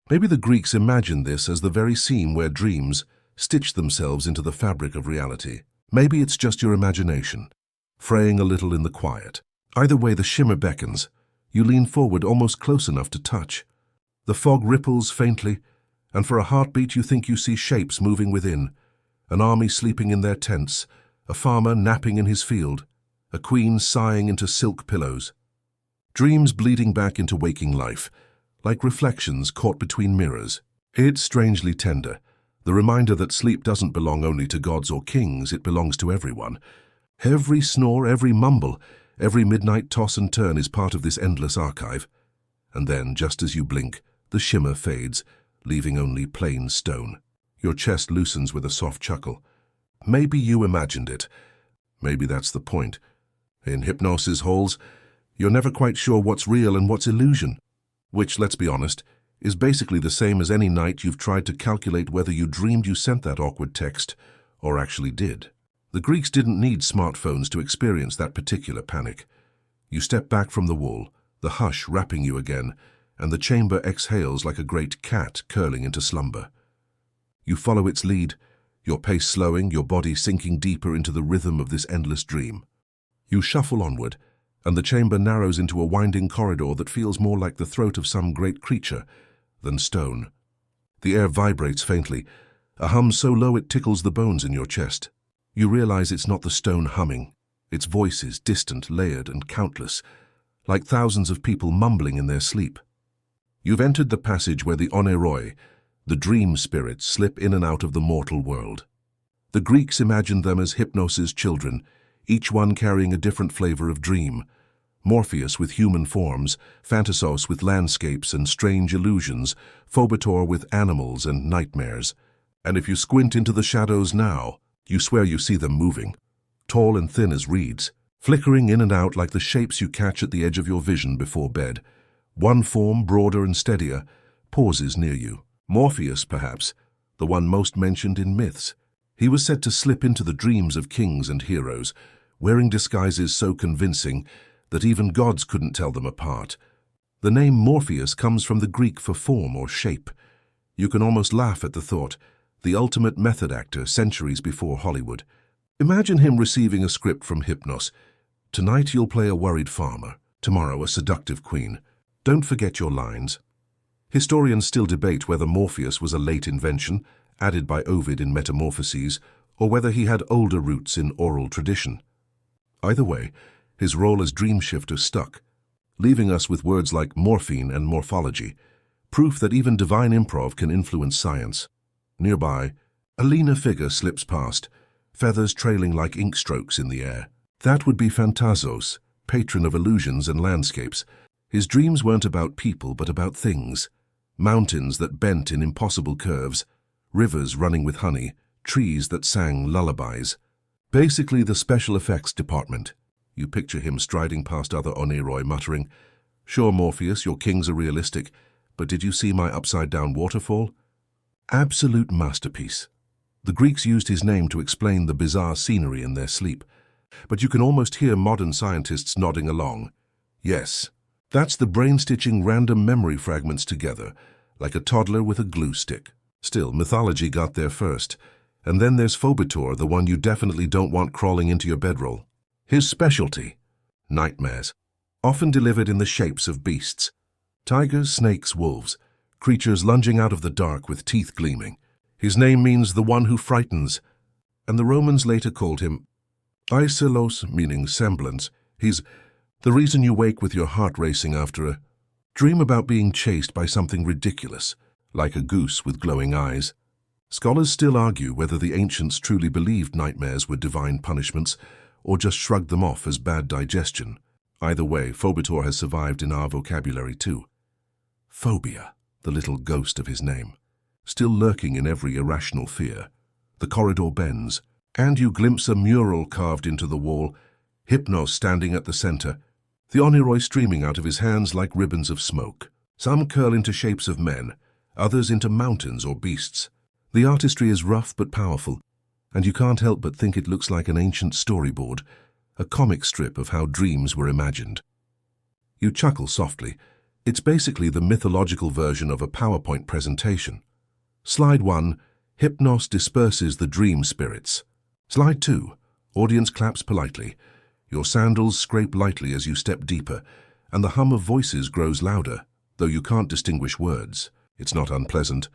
Maybe the Greeks imagined this as the very seam where dreams stitch themselves into the fabric of reality. Maybe it's just your imagination, fraying a little in the quiet. Either way, the shimmer beckons. You lean forward almost close enough to touch. The fog ripples faintly, and for a heartbeat you think you see shapes moving within. An army sleeping in their tents, a farmer napping in his field, a queen sighing into silk pillows. Dreams bleeding back into waking life, like reflections caught between mirrors. It's strangely tender, the reminder that sleep doesn't belong only to gods or kings, it belongs to everyone. Every snore, every mumble, every midnight toss and turn is part of this endless archive. And then, just as you blink, the shimmer fades, leaving only plain stone. Your chest loosens with a soft chuckle. Maybe you imagined it. Maybe that's the point. In Hypnos' halls, you're never quite sure what's real and what's illusion. Which, let's be honest, is basically the same as any night you've tried to calculate whether you dreamed you sent that awkward text or actually did. The Greeks didn't need smartphones to experience that particular panic. You step back from the wall, the hush wrapping you again, and the chamber exhales like a great cat curling into slumber. You follow its lead, your pace slowing, your body sinking deeper into the rhythm of this endless dream. You shuffle onward, and the chamber narrows into a winding corridor that feels more like the throat of some great creature than stone. The air vibrates faintly, a hum so low it tickles the bones in your chest. You realize it's not the stone humming. Its voices, distant, layered, and countless, like thousands of people mumbling in their sleep. You've entered the passage where the oneiroi, the dream spirits, slip in and out of the mortal world. The Greeks imagined them as Hypnos' children, each one carrying a different flavor of dream. Morpheus with human forms, Phantasos with landscapes and strange illusions, Phobator with animals and nightmares. And if you squint into the shadows now, you swear you see them moving, tall and thin as reeds, flickering in and out like the shapes you catch at the edge of your vision before bed. One form, broader and steadier, pauses near you. Morpheus, perhaps, the one most mentioned in myths. He was said to slip into the dreams of kings and heroes, wearing disguises so convincing that even gods couldn't tell them apart. The name Morpheus comes from the Greek for form or shape. You can almost laugh at the thought, the ultimate method actor centuries before Hollywood. Imagine him receiving a script from Hypnos. Tonight you'll play a worried farmer, tomorrow a seductive queen. Don't forget your lines. Historians still debate whether Morpheus was a late invention, added by Ovid in Metamorphoses, or whether he had older roots in oral tradition. Either way, his role as dream shifter stuck, leaving us with words like morphine and morphology, proof that even divine improv can influence science. Nearby, a leaner figure slips past, feathers trailing like ink strokes in the air. That would be Phantasos, patron of illusions and landscapes. His dreams weren't about people, but about things. Mountains that bent in impossible curves, rivers running with honey, trees that sang lullabies. Basically the special effects department. You picture him striding past other oneiroi muttering, "Sure, Morpheus, your kings are realistic, but did you see my upside-down waterfall?" Absolute masterpiece. The Greeks used his name to explain the bizarre scenery in their sleep, but you can almost hear modern scientists nodding along. Yes, that's the brain stitching random memory fragments together, like a toddler with a glue stick. Still, mythology got there first. And then there's Phobitor, the one you definitely don't want crawling into your bedroll. His specialty: nightmares, often delivered in the shapes of beasts. Tigers, snakes, wolves, creatures lunging out of the dark with teeth gleaming. His name means the one who frightens, and the Romans later called him Iselos, meaning semblance. He's the reason you wake with your heart racing after a dream about being chased by something ridiculous, like a goose with glowing eyes. Scholars still argue whether the ancients truly believed nightmares were divine punishments or just shrugged them off as bad digestion. Either way, Phobitor has survived in our vocabulary too. Phobia, the little ghost of his name, still lurking in every irrational fear. The corridor bends, and you glimpse a mural carved into the wall, Hypnos standing at the center, the oniroi streaming out of his hands like ribbons of smoke. Some curl into shapes of men, others into mountains or beasts. The artistry is rough but powerful, and you can't help but think it looks like an ancient storyboard, a comic strip of how dreams were imagined. You chuckle softly. It's basically the mythological version of a PowerPoint presentation. Slide 1, Hypnos disperses the dream spirits. Slide 2, audience claps politely. Your sandals scrape lightly as you step deeper, and the hum of voices grows louder, though you can't distinguish words. It's not unpleasant.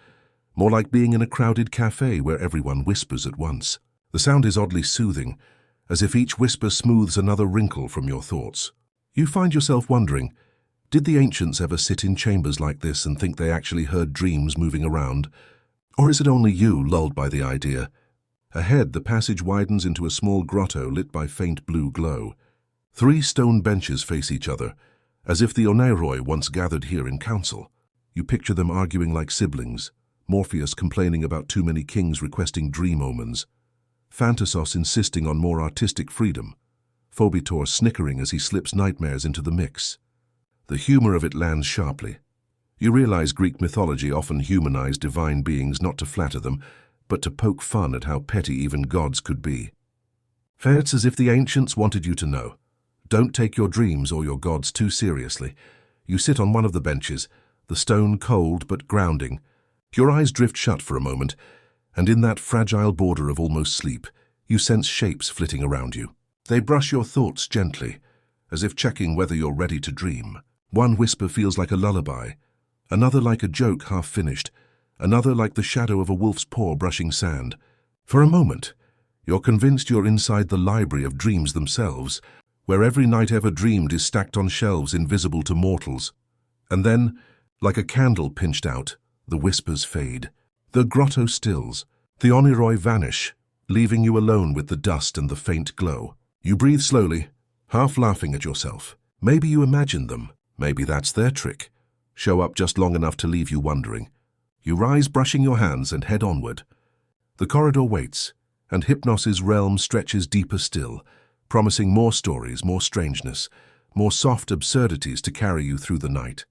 More like being in a crowded cafe where everyone whispers at once. The sound is oddly soothing, as if each whisper smooths another wrinkle from your thoughts. You find yourself wondering, did the ancients ever sit in chambers like this and think they actually heard dreams moving around? Or is it only you lulled by the idea? Ahead, the passage widens into a small grotto lit by faint blue glow. 3 stone benches face each other, as if the Oneiroi once gathered here in council. You picture them arguing like siblings, Morpheus complaining about too many kings requesting dream omens, Phantasos insisting on more artistic freedom, Phobitor snickering as he slips nightmares into the mix. The humor of it lands sharply. You realize Greek mythology often humanized divine beings not to flatter them, but to poke fun at how petty even gods could be. It's as if the ancients wanted you to know. Don't take your dreams or your gods too seriously. You sit on one of the benches, the stone cold but grounding. Your eyes drift shut for a moment, and in that fragile border of almost sleep, you sense shapes flitting around you. They brush your thoughts gently, as if checking whether you're ready to dream. One whisper feels like a lullaby, another like a joke half-finished, another like the shadow of a wolf's paw brushing sand. For a moment, you're convinced you're inside the library of dreams themselves, where every night ever dreamed is stacked on shelves invisible to mortals. And then, like a candle pinched out, the whispers fade. The grotto stills. The oniroi vanish, leaving you alone with the dust and the faint glow. You breathe slowly, half laughing at yourself. Maybe you imagined them. Maybe that's their trick. Show up just long enough to leave you wondering. You rise, brushing your hands, and head onward. The corridor waits, and Hypnos's realm stretches deeper still, promising more stories, more strangeness, more soft absurdities to carry you through the night.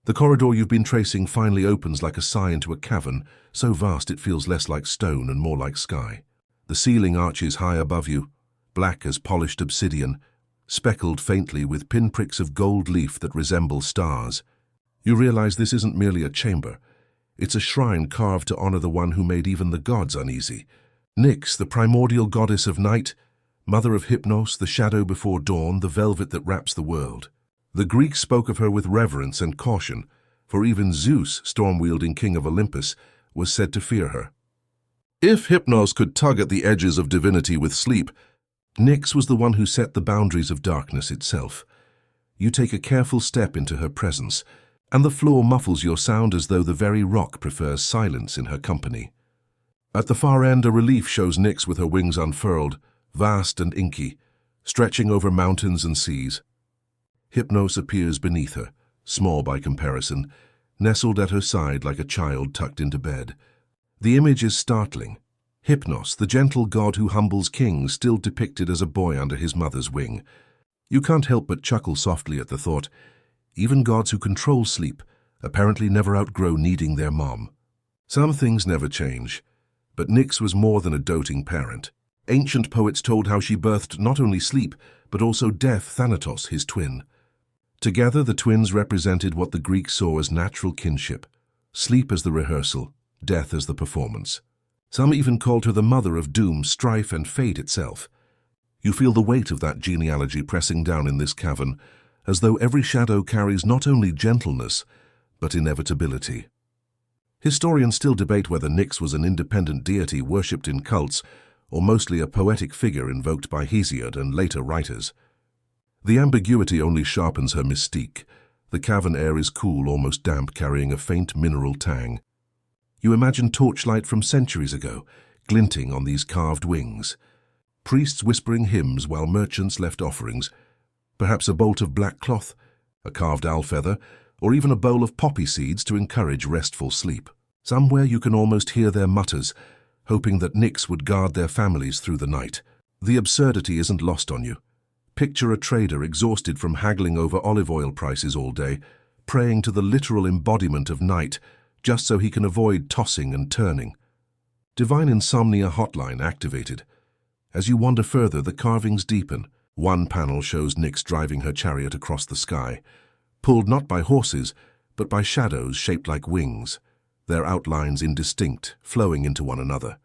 The corridor you've been tracing finally opens like a sigh into a cavern, so vast it feels less like stone and more like sky. The ceiling arches high above you, black as polished obsidian, speckled faintly with pinpricks of gold leaf that resemble stars. You realize this isn't merely a chamber. It's a shrine carved to honor the one who made even the gods uneasy. Nyx, the primordial goddess of night, mother of Hypnos, the shadow before dawn, the velvet that wraps the world. The Greeks spoke of her with reverence and caution, for even Zeus, storm-wielding king of Olympus, was said to fear her. If Hypnos could tug at the edges of divinity with sleep, Nyx was the one who set the boundaries of darkness itself. You take a careful step into her presence, and the floor muffles your sound as though the very rock prefers silence in her company. At the far end, a relief shows Nyx with her wings unfurled, vast and inky, stretching over mountains and seas. Hypnos appears beneath her, small by comparison, nestled at her side like a child tucked into bed. The image is startling. Hypnos, the gentle god who humbles kings, still depicted as a boy under his mother's wing. You can't help but chuckle softly at the thought. Even gods who control sleep apparently never outgrow needing their mom. Some things never change, But Nyx was more than a doting parent. Ancient poets told how she birthed not only sleep, but also death, Thanatos, his twin. Together, the twins represented what the Greeks saw as natural kinship, sleep as the rehearsal, death as the performance. Some even called her the mother of doom, strife, and fate itself. You feel the weight of that genealogy pressing down in this cavern, as though every shadow carries not only gentleness, but inevitability. Historians still debate whether Nyx was an independent deity worshipped in cults, or mostly a poetic figure invoked by Hesiod and later writers. The ambiguity only sharpens her mystique. The cavern air is cool, almost damp, carrying a faint mineral tang. You imagine torchlight from centuries ago, glinting on these carved wings. Priests whispering hymns while merchants left offerings. Perhaps a bolt of black cloth, a carved owl feather, or even a bowl of poppy seeds to encourage restful sleep. Somewhere you can almost hear their mutters, hoping that Nyx would guard their families through the night. The absurdity isn't lost on you. Picture a trader exhausted from haggling over olive oil prices all day, praying to the literal embodiment of night, just so he can avoid tossing and turning. Divine Insomnia Hotline activated. As you wander further, the carvings deepen. One panel shows Nyx driving her chariot across the sky, pulled not by horses, but by shadows shaped like wings, their outlines indistinct, flowing into one another.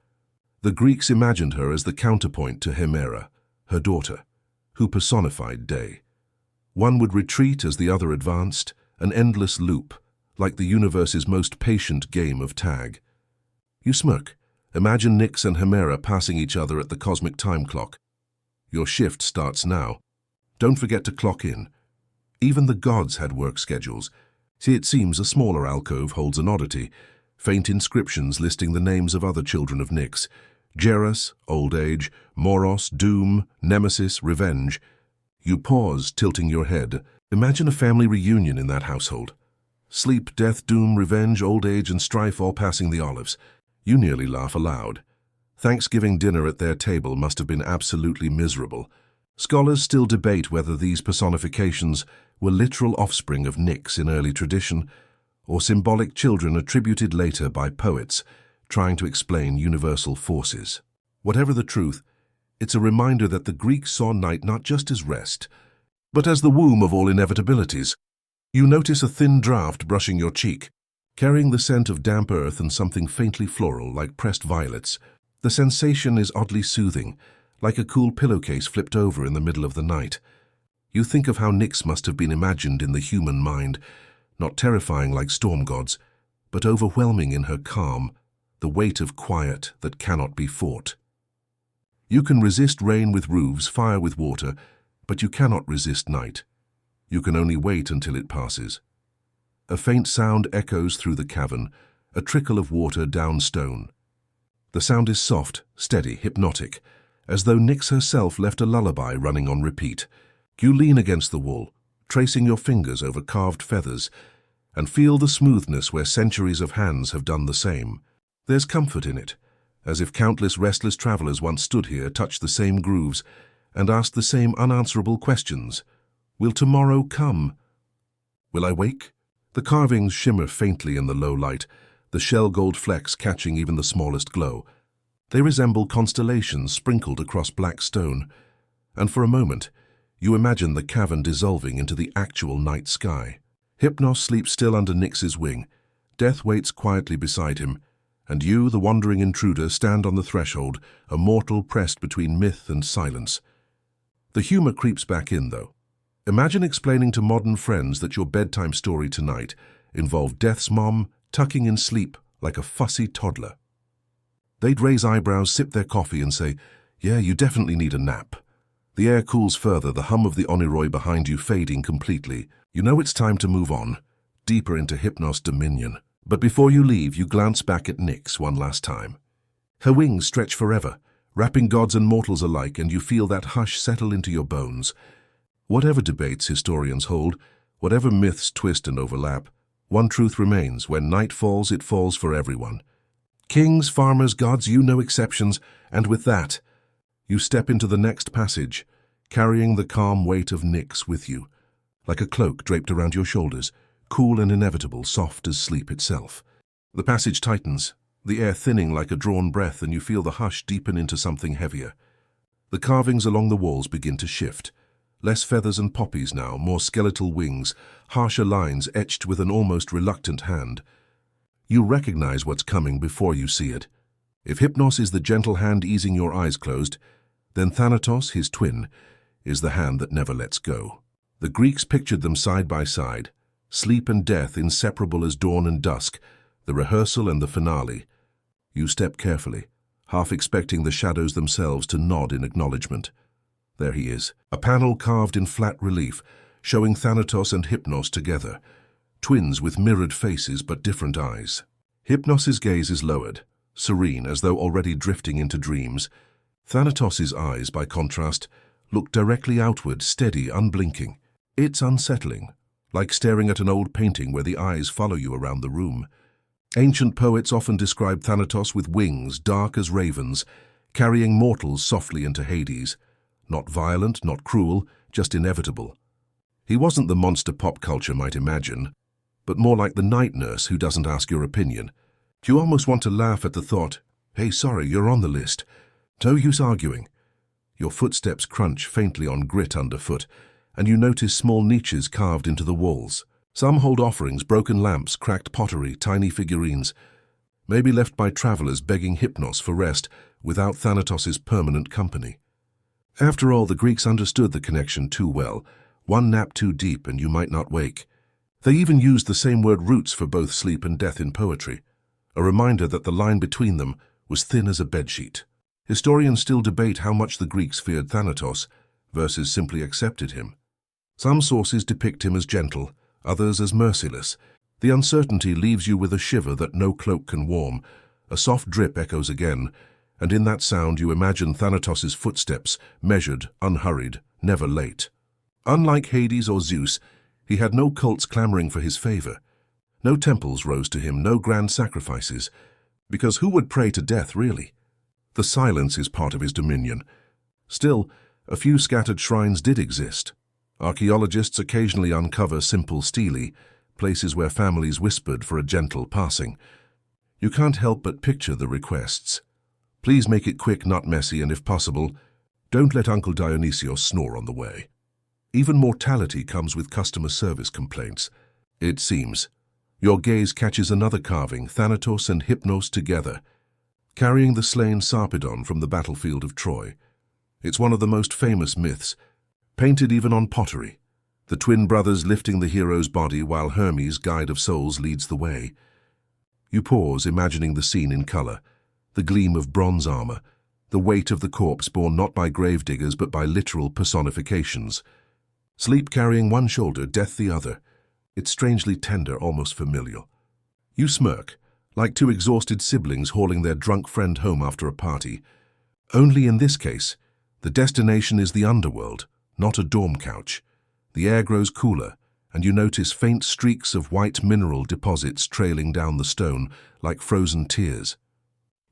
The Greeks imagined her as the counterpoint to Hemera, her daughter, who personified day. One would retreat as the other advanced, an endless loop, like the universe's most patient game of tag. You smirk. Imagine Nyx and Hemera passing each other at the cosmic time clock. Your shift starts now. Don't forget to clock in. Even the gods had work schedules. See, it seems a smaller alcove holds an oddity, faint inscriptions listing the names of other children of Nyx. Geras, old age, Moros, doom, nemesis, revenge. You pause, tilting your head. Imagine a family reunion in that household. Sleep, death, doom, revenge, old age, and strife all passing the olives. You nearly laugh aloud. Thanksgiving dinner at their table must have been absolutely miserable. Scholars still debate whether these personifications were literal offspring of Nyx in early tradition, or symbolic children attributed later by poets trying to explain universal forces. Whatever the truth, it's a reminder that the Greeks saw night not just as rest, but as the womb of all inevitabilities. You notice a thin draught brushing your cheek, carrying the scent of damp earth and something faintly floral like pressed violets. The sensation is oddly soothing, like a cool pillowcase flipped over in the middle of the night. You think of how Nyx must have been imagined in the human mind, not terrifying like storm gods, but overwhelming in her calm, the weight of quiet that cannot be fought. You can resist rain with roofs, fire with water, but you cannot resist night. You can only wait until it passes. A faint sound echoes through the cavern, a trickle of water down stone. The sound is soft, steady, hypnotic, as though Nyx herself left a lullaby running on repeat. You lean against the wall, tracing your fingers over carved feathers, and feel the smoothness where centuries of hands have done the same. There's comfort in it, as if countless restless travelers once stood here, touched the same grooves, and asked the same unanswerable questions. Will tomorrow come? Will I wake? The carvings shimmer faintly in the low light, the shell-gold flecks catching even the smallest glow. They resemble constellations sprinkled across black stone, and for a moment, you imagine the cavern dissolving into the actual night sky. Hypnos sleeps still under Nyx's wing. Death waits quietly beside him, and you, the wandering intruder, stand on the threshold, a mortal pressed between myth and silence. The humor creeps back in, though. Imagine explaining to modern friends that your bedtime story tonight involved Death's mom tucking in sleep like a fussy toddler. They'd raise eyebrows, sip their coffee, and say, "Yeah, you definitely need a nap." The air cools further, the hum of the Oniroi behind you fading completely. You know it's time to move on, deeper into Hypnos' dominion. But before you leave, you glance back at Nyx one last time. Her wings stretch forever, wrapping gods and mortals alike, and you feel that hush settle into your bones. Whatever debates historians hold, whatever myths twist and overlap, one truth remains: when night falls, it falls for everyone. Kings, farmers, gods, you no exceptions, and with that, you step into the next passage, carrying the calm weight of Nyx with you, like a cloak draped around your shoulders, cool and inevitable, soft as sleep itself. The passage tightens, the air thinning like a drawn breath, and you feel the hush deepen into something heavier. The carvings along the walls begin to shift. Less feathers and poppies now, more skeletal wings, harsher lines etched with an almost reluctant hand. You recognize what's coming before you see it. If Hypnos is the gentle hand easing your eyes closed, then Thanatos, his twin, is the hand that never lets go. The Greeks pictured them side by side, sleep and death inseparable as dawn and dusk, the rehearsal and the finale. You step carefully, half expecting the shadows themselves to nod in acknowledgement. There he is, a panel carved in flat relief, showing Thanatos and Hypnos together, twins with mirrored faces but different eyes. Hypnos's gaze is lowered, serene as though already drifting into dreams. Thanatos's eyes, by contrast, look directly outward, steady, unblinking. It's unsettling, like staring at an old painting where the eyes follow you around the room. Ancient poets often describe Thanatos with wings dark as ravens, carrying mortals softly into Hades. Not violent, not cruel, just inevitable. He wasn't the monster pop culture might imagine, but more like the night nurse who doesn't ask your opinion. You almost want to laugh at the thought, "Hey, sorry, you're on the list." No use arguing. Your footsteps crunch faintly on grit underfoot, and you notice small niches carved into the walls. Some hold offerings, broken lamps, cracked pottery, tiny figurines, maybe left by travelers begging Hypnos for rest without Thanatos's permanent company. After all, the Greeks understood the connection too well. One nap too deep and you might not wake. They even used the same word roots for both sleep and death in poetry, a reminder that the line between them was thin as a bedsheet. Historians still debate how much the Greeks feared Thanatos versus simply accepted him. Some sources depict him as gentle, others as merciless. The uncertainty leaves you with a shiver that no cloak can warm. A soft drip echoes again, and in that sound you imagine Thanatos's footsteps, measured, unhurried, never late. Unlike Hades or Zeus, he had no cults clamoring for his favor. No temples rose to him, no grand sacrifices. Because who would pray to death, really? The silence is part of his dominion. Still, a few scattered shrines did exist. Archaeologists occasionally uncover simple stelae, places where families whispered for a gentle passing. You can't help but picture the requests. Please make it quick, not messy, and if possible, don't let Uncle Dionysios snore on the way. Even mortality comes with customer service complaints. It seems. Your gaze catches another carving, Thanatos and Hypnos together, carrying the slain Sarpedon from the battlefield of Troy. It's one of the most famous myths, painted even on pottery, the twin brothers lifting the hero's body while Hermes, guide of souls, leads the way. You pause, imagining the scene in color, the gleam of bronze armor, the weight of the corpse borne not by gravediggers but by literal personifications. Sleep carrying one shoulder, death the other. It's strangely tender, almost familial. You smirk, like two exhausted siblings hauling their drunk friend home after a party. Only in this case, the destination is the underworld, not a dorm couch. The air grows cooler, and you notice faint streaks of white mineral deposits trailing down the stone like frozen tears.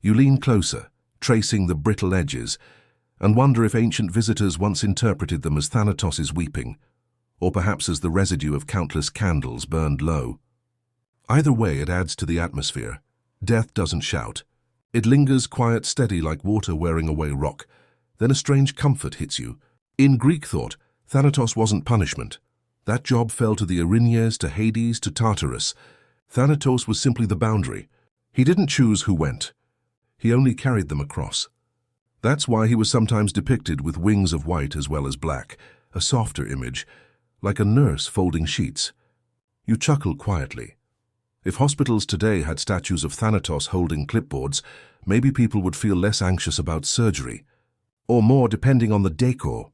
You lean closer, tracing the brittle edges, and wonder if ancient visitors once interpreted them as Thanatos's weeping, or perhaps as the residue of countless candles burned low. Either way, it adds to the atmosphere. Death doesn't shout. It lingers quiet, steady like water wearing away rock. Then a strange comfort hits you. In Greek thought, Thanatos wasn't punishment. That job fell to the Erinyes, to Hades, to Tartarus. Thanatos was simply the boundary. He didn't choose who went. He only carried them across. That's why he was sometimes depicted with wings of white as well as black, a softer image, like a nurse folding sheets. You chuckle quietly. If hospitals today had statues of Thanatos holding clipboards, maybe people would feel less anxious about surgery, or more depending on the decor.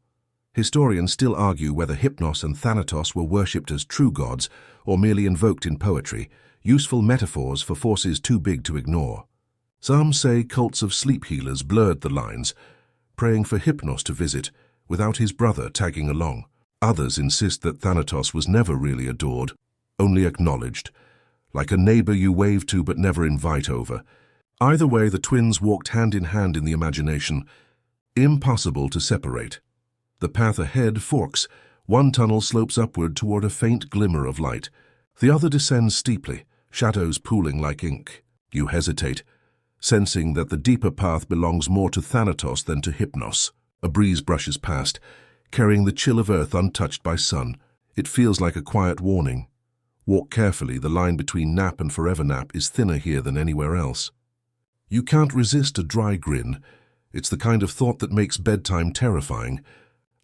Historians still argue whether Hypnos and Thanatos were worshipped as true gods or merely invoked in poetry, useful metaphors for forces too big to ignore. Some say cults of sleep healers blurred the lines, praying for Hypnos to visit, without his brother tagging along. Others insist that Thanatos was never really adored, only acknowledged, like a neighbor you wave to but never invite over. Either way, the twins walked hand in hand in the imagination, impossible to separate. The path ahead forks. One tunnel slopes upward toward a faint glimmer of light. The other descends steeply, shadows pooling like ink. You hesitate. sensing that the deeper path belongs more to Thanatos than to Hypnos. A breeze brushes past, carrying the chill of earth untouched by sun. It feels like a quiet warning. Walk carefully, the line between nap and forever nap is thinner here than anywhere else. You can't resist a dry grin. It's the kind of thought that makes bedtime terrifying,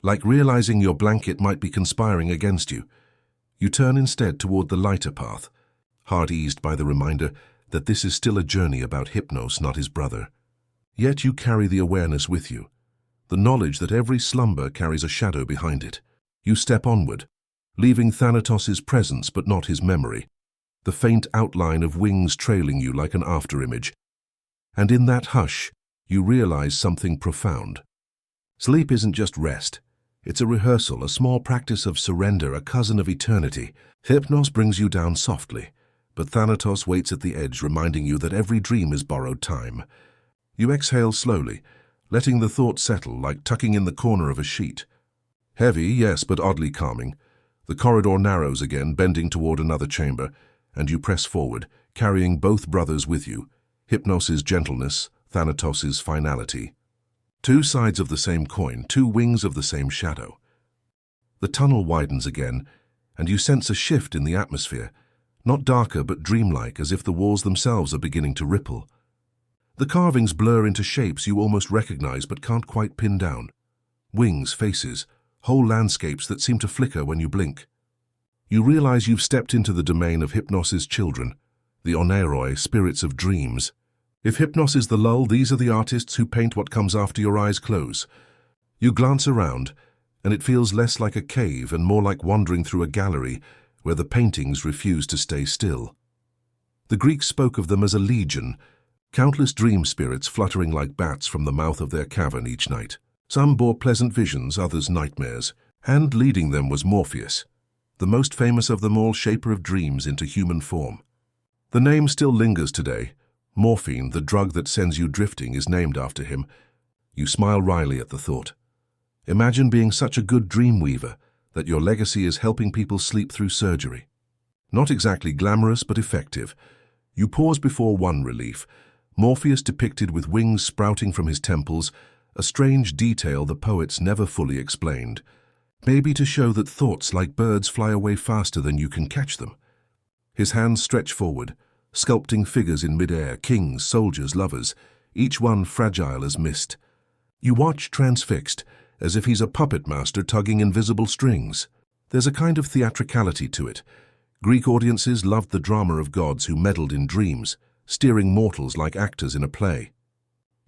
like realizing your blanket might be conspiring against you. You turn instead toward the lighter path, heart eased by the reminder that this is still a journey about Hypnos, not his brother. Yet you carry the awareness with you, the knowledge that every slumber carries a shadow behind it. You step onward, leaving Thanatos' presence but not his memory, the faint outline of wings trailing you like an afterimage. And in that hush, you realize something profound. Sleep isn't just rest. It's a rehearsal, a small practice of surrender, a cousin of eternity. Hypnos brings you down softly, but Thanatos waits at the edge, reminding you that every dream is borrowed time. You exhale slowly, letting the thought settle like tucking in the corner of a sheet. Heavy, yes, but oddly calming. The corridor narrows again, bending toward another chamber, and you press forward, carrying both brothers with you, Hypnos' gentleness, Thanatos' finality. Two sides of the same coin, two wings of the same shadow. The tunnel widens again, and you sense a shift in the atmosphere, not darker but dreamlike, as if the walls themselves are beginning to ripple. The carvings blur into shapes you almost recognize but can't quite pin down. Wings, faces, whole landscapes that seem to flicker when you blink. You realize you've stepped into the domain of Hypnos' children, the oneiroi, spirits of dreams. If Hypnos is the lull, these are the artists who paint what comes after your eyes close. You glance around, and it feels less like a cave and more like wandering through a gallery where the paintings refuse to stay still. The Greeks spoke of them as a legion, countless dream spirits fluttering like bats from the mouth of their cavern each night. Some bore pleasant visions, others nightmares, and leading them was Morpheus, the most famous of them all, shaper of dreams into human form. The name still lingers today. Morphine, the drug that sends you drifting, is named after him. You smile wryly at the thought. Imagine being such a good dream weaver that your legacy is helping people sleep through surgery. Not exactly glamorous, but effective. You pause before one relief. Morpheus depicted with wings sprouting from his temples, a strange detail the poets never fully explained. Maybe to show that thoughts like birds fly away faster than you can catch them. His hands stretch forward, sculpting figures in midair, kings, soldiers, lovers, each one fragile as mist. You watch transfixed, as if he's a puppet master tugging invisible strings. There's a kind of theatricality to it. Greek audiences loved the drama of gods who meddled in dreams, steering mortals like actors in a play.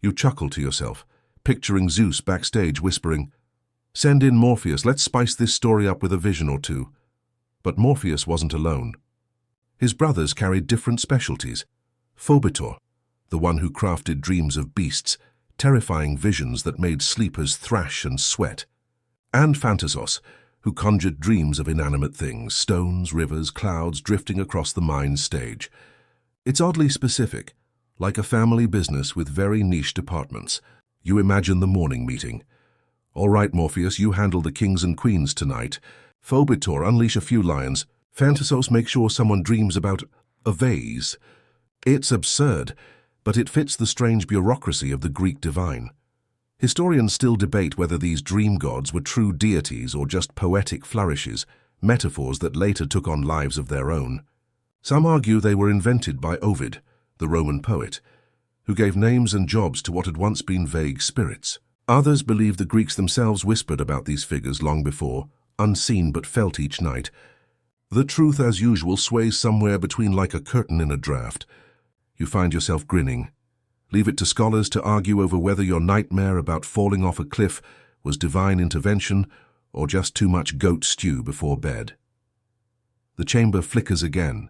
You chuckle to yourself, picturing Zeus backstage whispering, "Send in Morpheus, let's spice this story up with a vision or two." But Morpheus wasn't alone. His brothers carried different specialties. Phobetor, the one who crafted dreams of beasts, terrifying visions that made sleepers thrash and sweat. And Phantasos, who conjured dreams of inanimate things, stones, rivers, clouds drifting across the mind's stage. It's oddly specific, like a family business with very niche departments. You imagine the morning meeting. "All right, Morpheus, you handle the kings and queens tonight. Phobetor, unleash a few lions. Phantasos, make sure someone dreams about a vase." It's absurd, but it fits the strange bureaucracy of the Greek divine. Historians still debate whether these dream gods were true deities or just poetic flourishes, metaphors that later took on lives of their own. Some argue they were invented by Ovid, the Roman poet, who gave names and jobs to what had once been vague spirits. Others believe the Greeks themselves whispered about these figures long before, unseen but felt each night. The truth, as usual, sways somewhere between like a curtain in a draft. You find yourself grinning. Leave it to scholars to argue over whether your nightmare about falling off a cliff was divine intervention or just too much goat stew before bed. The chamber flickers again,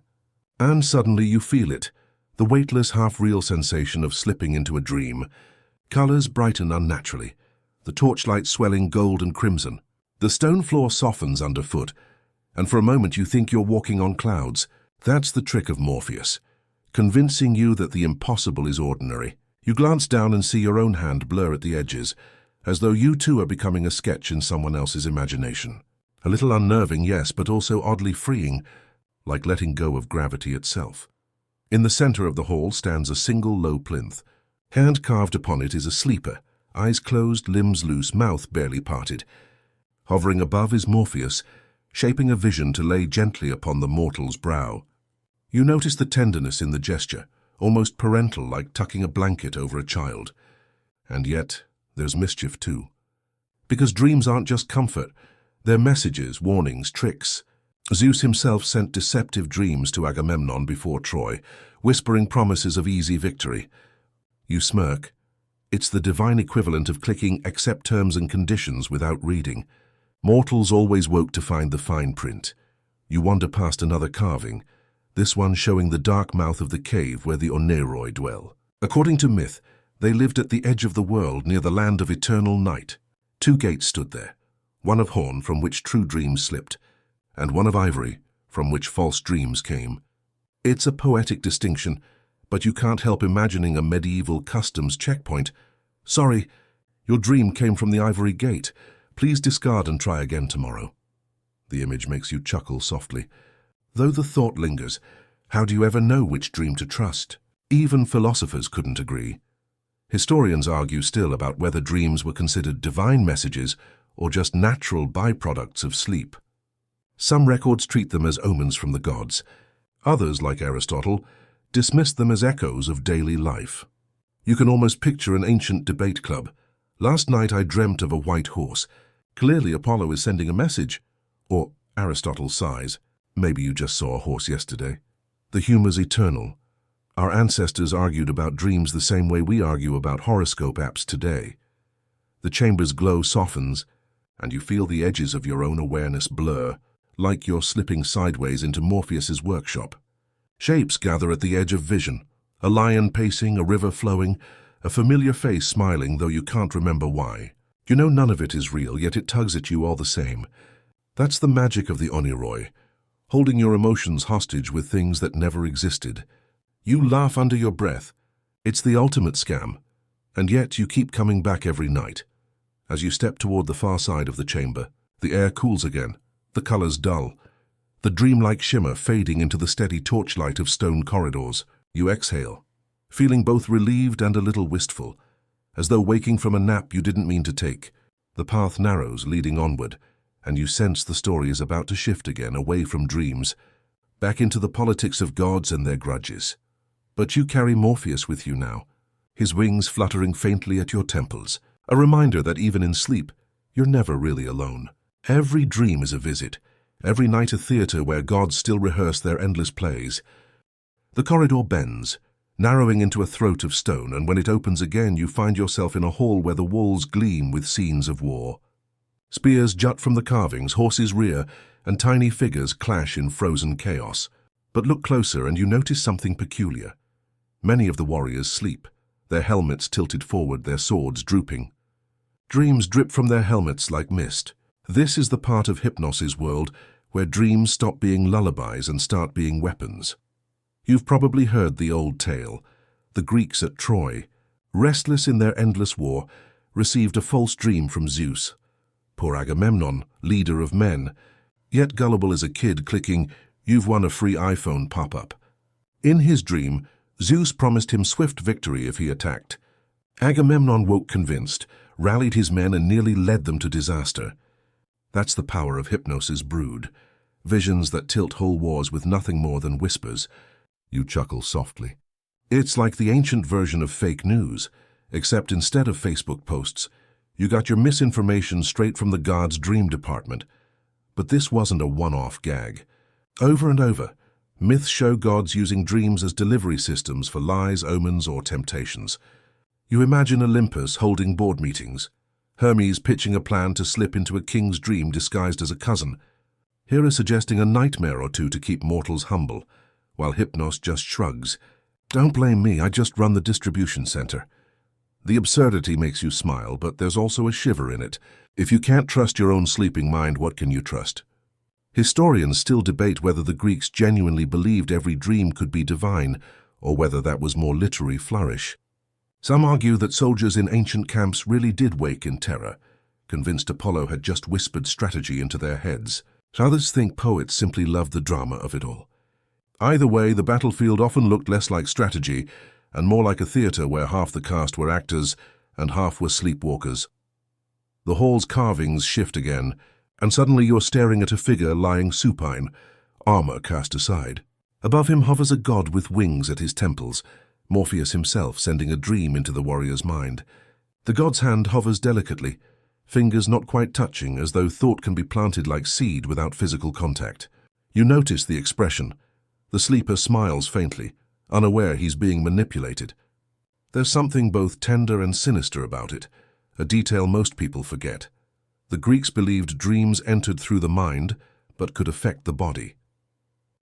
and suddenly you feel it, the weightless, half-real sensation of slipping into a dream. Colors brighten unnaturally, the torchlight swelling gold and crimson. The stone floor softens underfoot, and for a moment you think you're walking on clouds. That's the trick of Morpheus, convincing you that the impossible is ordinary. You glance down and see your own hand blur at the edges, as though you too are becoming a sketch in someone else's imagination. A little unnerving, yes, but also oddly freeing, like letting go of gravity itself. In the center of the hall stands a single low plinth. Hand carved upon it is a sleeper, eyes closed, limbs loose, mouth barely parted. Hovering above is Morpheus, shaping a vision to lay gently upon the mortal's brow. You notice the tenderness in the gesture, almost parental, like tucking a blanket over a child. And yet, there's mischief too. Because dreams aren't just comfort, they're messages, warnings, tricks. Zeus himself sent deceptive dreams to Agamemnon before Troy, whispering promises of easy victory. You smirk. It's the divine equivalent of clicking accept terms and conditions without reading. Mortals always woke to find the fine print. You wander past another carving, this one showing the dark mouth of the cave where the Oneiroi dwell. According to myth, they lived at the edge of the world near the land of eternal night. 2 gates stood there, one of horn from which true dreams slipped, and one of ivory from which false dreams came. It's a poetic distinction, but you can't help imagining a medieval customs checkpoint. Sorry, your dream came from the ivory gate. Please discard and try again tomorrow. The image makes you chuckle softly. Though the thought lingers, how do you ever know which dream to trust? Even philosophers couldn't agree. Historians argue still about whether dreams were considered divine messages or just natural byproducts of sleep. Some records treat them as omens from the gods. Others, like Aristotle, dismiss them as echoes of daily life. You can almost picture an ancient debate club. Last night I dreamt of a white horse. Clearly Apollo is sending a message. Or Aristotle sighs. Maybe you just saw a horse yesterday. The humor's eternal. Our ancestors argued about dreams the same way we argue about horoscope apps today. The chamber's glow softens, and you feel the edges of your own awareness blur, like you're slipping sideways into Morpheus's workshop. Shapes gather at the edge of vision. A lion pacing, a river flowing, a familiar face smiling, though you can't remember why. You know none of it is real, yet it tugs at you all the same. That's the magic of the Oneiroi, holding your emotions hostage with things that never existed. You laugh under your breath. It's the ultimate scam, and yet you keep coming back every night. As you step toward the far side of the chamber, the air cools again, the colors dull, the dreamlike shimmer fading into the steady torchlight of stone corridors. You exhale, feeling both relieved and a little wistful, as though waking from a nap you didn't mean to take. The path narrows, leading onward, and you sense the story is about to shift again, away from dreams, back into the politics of gods and their grudges. But you carry Morpheus with you now, his wings fluttering faintly at your temples, a reminder that even in sleep, you're never really alone. Every dream is a visit, every night a theater where gods still rehearse their endless plays. The corridor bends, narrowing into a throat of stone, and when it opens again, you find yourself in a hall where the walls gleam with scenes of war. Spears jut from the carvings, horses rear, and tiny figures clash in frozen chaos. But look closer and you notice something peculiar. Many of the warriors sleep, their helmets tilted forward, their swords drooping. Dreams drip from their helmets like mist. This is the part of Hypnos' world where dreams stop being lullabies and start being weapons. You've probably heard the old tale. The Greeks at Troy, restless in their endless war, received a false dream from Zeus. Poor Agamemnon, leader of men, yet gullible as a kid, clicking, "You've won a free iPhone" pop-up. In his dream, Zeus promised him swift victory if he attacked. Agamemnon woke convinced, rallied his men and nearly led them to disaster. That's the power of Hypnos' brood. Visions that tilt whole wars with nothing more than whispers. You chuckle softly. It's like the ancient version of fake news, except instead of Facebook posts, you got your misinformation straight from the gods' dream department. But this wasn't a one-off gag. Over and over, myths show gods using dreams as delivery systems for lies, omens, or temptations. You imagine Olympus holding board meetings, Hermes pitching a plan to slip into a king's dream disguised as a cousin, Hera suggesting a nightmare or two to keep mortals humble, while Hypnos just shrugs. Don't blame me, I just run the distribution center. The absurdity makes you smile, but there's also a shiver in it. If you can't trust your own sleeping mind, what can you trust? Historians still debate whether the Greeks genuinely believed every dream could be divine, or whether that was more literary flourish. Some argue that soldiers in ancient camps really did wake in terror, convinced Apollo had just whispered strategy into their heads. Others think poets simply loved the drama of it all. Either way, the battlefield often looked less like strategy and more like a theatre where half the cast were actors and half were sleepwalkers. The hall's carvings shift again, and suddenly you're staring at a figure lying supine, armor cast aside. Above him hovers a god with wings at his temples, Morpheus himself sending a dream into the warrior's mind. The god's hand hovers delicately, fingers not quite touching, as though thought can be planted like seed without physical contact. You notice the expression. The sleeper smiles faintly, unaware he's being manipulated. There's something both tender and sinister about it, a detail most people forget. The Greeks believed dreams entered through the mind, but could affect the body.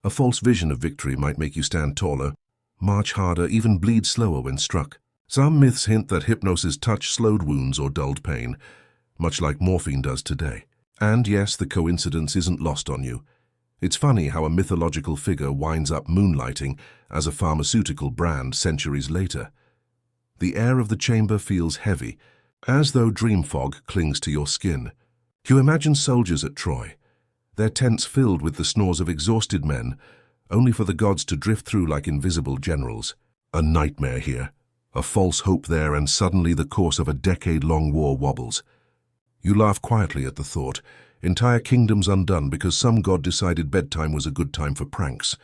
A false vision of victory might make you stand taller, march harder, even bleed slower when struck. Some myths hint that Hypnos' touch slowed wounds or dulled pain, much like morphine does today. And yes, the coincidence isn't lost on you. It's funny how a mythological figure winds up moonlighting as a pharmaceutical brand centuries later. The air of the chamber feels heavy, as though dream fog clings to your skin. You imagine soldiers at Troy, their tents filled with the snores of exhausted men, only for the gods to drift through like invisible generals. A nightmare here, a false hope there, and suddenly the course of a decade-long war wobbles. You laugh quietly at the thought, entire kingdoms undone because some god decided bedtime was a good time for pranks.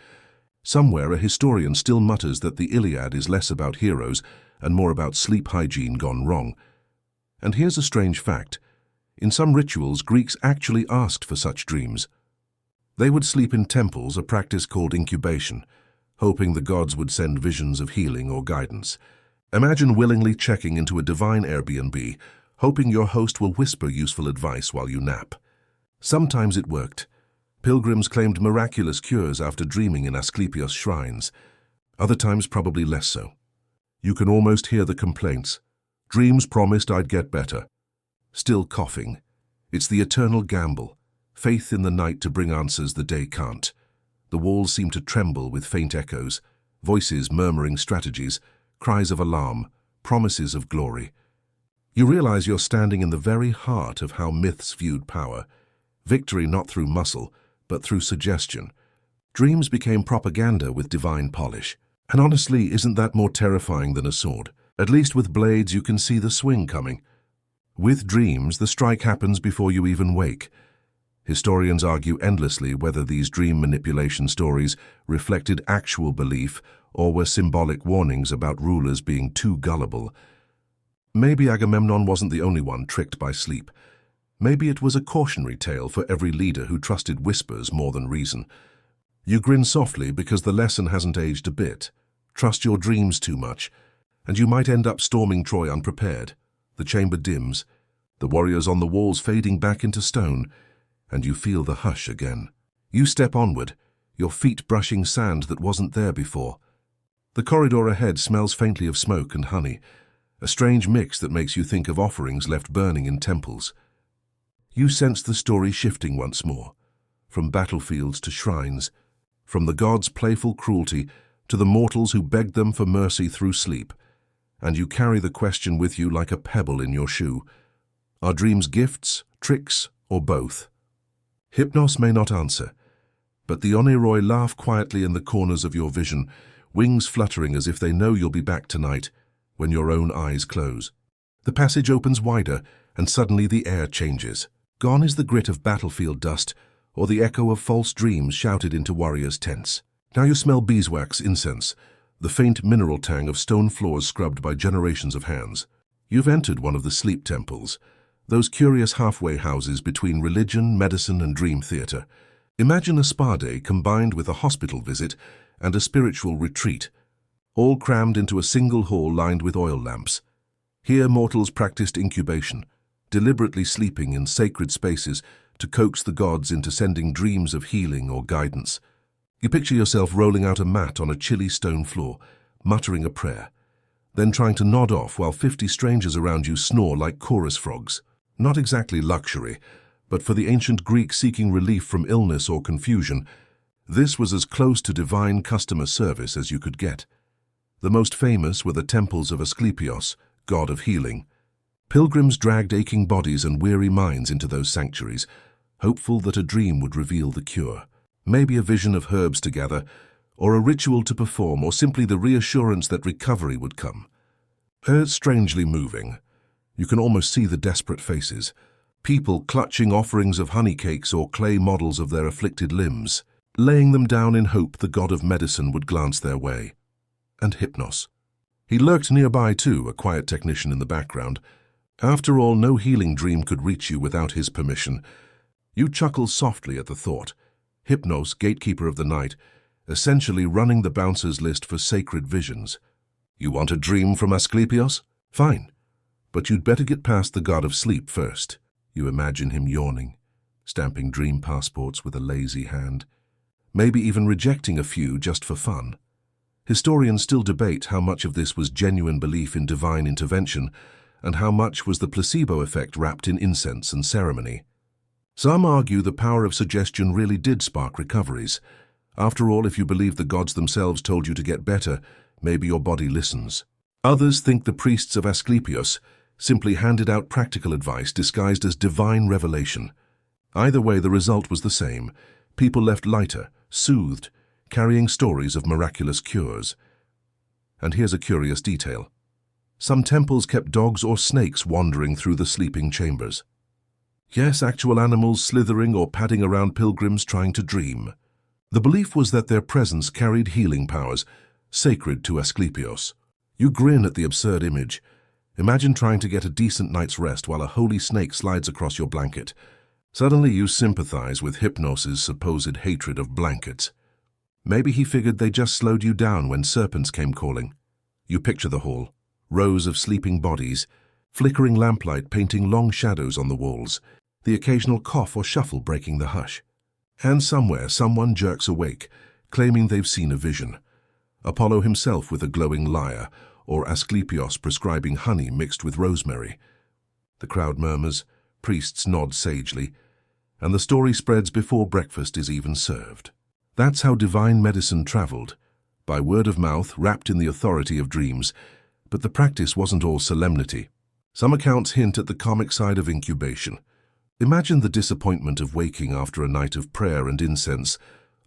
Somewhere a historian still mutters that the Iliad is less about heroes and more about sleep hygiene gone wrong. And here's a strange fact. In some rituals, Greeks actually asked for such dreams. They would sleep in temples, a practice called incubation, hoping the gods would send visions of healing or guidance. Imagine willingly checking into a divine Airbnb, hoping your host will whisper useful advice while you nap. Sometimes it worked. Pilgrims claimed miraculous cures after dreaming in Asclepios shrines. Other times probably less so. You can almost hear the complaints. Dreams promised I'd get better. Still coughing. It's the eternal gamble. Faith in the night to bring answers the day can't. The walls seem to tremble with faint echoes, voices murmuring strategies, cries of alarm, promises of glory. You realize you're standing in the very heart of how myths viewed power. Victory not through muscle, but through suggestion. Dreams became propaganda with divine polish. And honestly, isn't that more terrifying than a sword? At least with blades you can see the swing coming. With dreams, the strike happens before you even wake. Historians argue endlessly whether these dream manipulation stories reflected actual belief or were symbolic warnings about rulers being too gullible. Maybe Agamemnon wasn't the only one tricked by sleep. Maybe it was a cautionary tale for every leader who trusted whispers more than reason. You grin softly because the lesson hasn't aged a bit. Trust your dreams too much, and you might end up storming Troy unprepared. The chamber dims, the warriors on the walls fading back into stone, and you feel the hush again. You step onward, your feet brushing sand that wasn't there before. The corridor ahead smells faintly of smoke and honey, a strange mix that makes you think of offerings left burning in temples. You sense the story shifting once more, from battlefields to shrines, from the gods' playful cruelty to the mortals who begged them for mercy through sleep, and you carry the question with you like a pebble in your shoe. Are dreams gifts, tricks, or both? Hypnos may not answer, but the Oneiroi laugh quietly in the corners of your vision, wings fluttering as if they know you'll be back tonight when your own eyes close. The passage opens wider, and suddenly the air changes. Gone is the grit of battlefield dust or the echo of false dreams shouted into warriors' tents. Now you smell beeswax incense, the faint mineral tang of stone floors scrubbed by generations of hands. You've entered one of the sleep temples, those curious halfway houses between religion, medicine, and dream theater. Imagine a spa day combined with a hospital visit and a spiritual retreat, all crammed into a single hall lined with oil lamps. Here mortals practiced incubation, deliberately sleeping in sacred spaces to coax the gods into sending dreams of healing or guidance. You picture yourself rolling out a mat on a chilly stone floor, muttering a prayer, then trying to nod off while 50 strangers around you snore like chorus frogs. Not exactly luxury, but for the ancient Greek seeking relief from illness or confusion, this was as close to divine customer service as you could get. The most famous were the temples of Asclepios, god of healing. Pilgrims dragged aching bodies and weary minds into those sanctuaries, hopeful that a dream would reveal the cure. Maybe a vision of herbs to gather, or a ritual to perform, or simply the reassurance that recovery would come. It's strangely moving. You can almost see the desperate faces. People clutching offerings of honey cakes or clay models of their afflicted limbs, laying them down in hope the god of medicine would glance their way. And Hypnos. He lurked nearby too, a quiet technician in the background. After all, no healing dream could reach you without his permission. You chuckle softly at the thought. Hypnos, gatekeeper of the night, essentially running the bouncer's list for sacred visions. You want a dream from Asclepios? Fine. But you'd better get past the god of sleep first. You imagine him yawning, stamping dream passports with a lazy hand, maybe even rejecting a few just for fun. Historians still debate how much of this was genuine belief in divine intervention and how much was the placebo effect wrapped in incense and ceremony. Some argue the power of suggestion really did spark recoveries. After all, if you believe the gods themselves told you to get better, maybe your body listens. Others think the priests of Asclepios simply handed out practical advice disguised as divine revelation. Either way, the result was the same. People left lighter, soothed, carrying stories of miraculous cures. And here's a curious detail. Some temples kept dogs or snakes wandering through the sleeping chambers. Yes, actual animals slithering or padding around pilgrims trying to dream. The belief was that their presence carried healing powers, sacred to Asclepios. You grin at the absurd image. Imagine trying to get a decent night's rest while a holy snake slides across your blanket. Suddenly you sympathize with Hypnos' supposed hatred of blankets. Maybe he figured they just slowed you down when serpents came calling. You picture the hall, rows of sleeping bodies, flickering lamplight painting long shadows on the walls, the occasional cough or shuffle breaking the hush. And somewhere someone jerks awake, claiming they've seen a vision. Apollo himself with a glowing lyre, or Asclepios prescribing honey mixed with rosemary. The crowd murmurs, priests nod sagely, and the story spreads before breakfast is even served. That's how divine medicine traveled, by word of mouth, wrapped in the authority of dreams. But the practice wasn't all solemnity. Some accounts hint at the comic side of incubation. Imagine the disappointment of waking after a night of prayer and incense,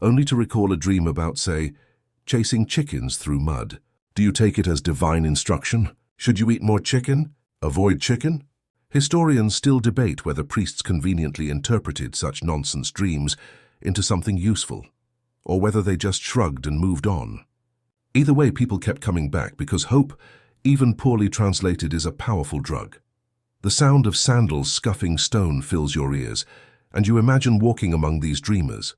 only to recall a dream about, say, chasing chickens through mud. Do you take it as divine instruction? Should you eat more chicken? Avoid chicken? Historians still debate whether priests conveniently interpreted such nonsense dreams into something useful, or whether they just shrugged and moved on. Either way, people kept coming back because hope, even poorly translated, is a powerful drug. The sound of sandals scuffing stone fills your ears, and you imagine walking among these dreamers.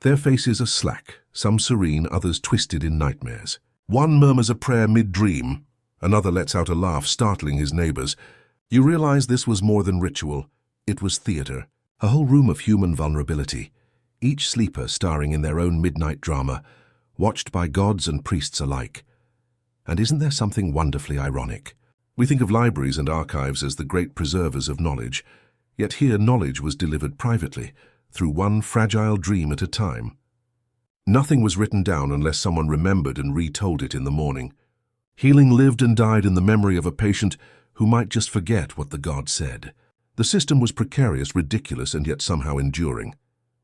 Their faces are slack, some serene, others twisted in nightmares. One murmurs a prayer mid-dream, another lets out a laugh, startling his neighbors. You realize this was more than ritual. It was theater, a whole room of human vulnerability, each sleeper starring in their own midnight drama, watched by gods and priests alike. And isn't there something wonderfully ironic? We think of libraries and archives as the great preservers of knowledge, yet here knowledge was delivered privately, through one fragile dream at a time. Nothing was written down unless someone remembered and retold it in the morning. Healing lived and died in the memory of a patient who might just forget what the god said. The system was precarious, ridiculous, and yet somehow enduring.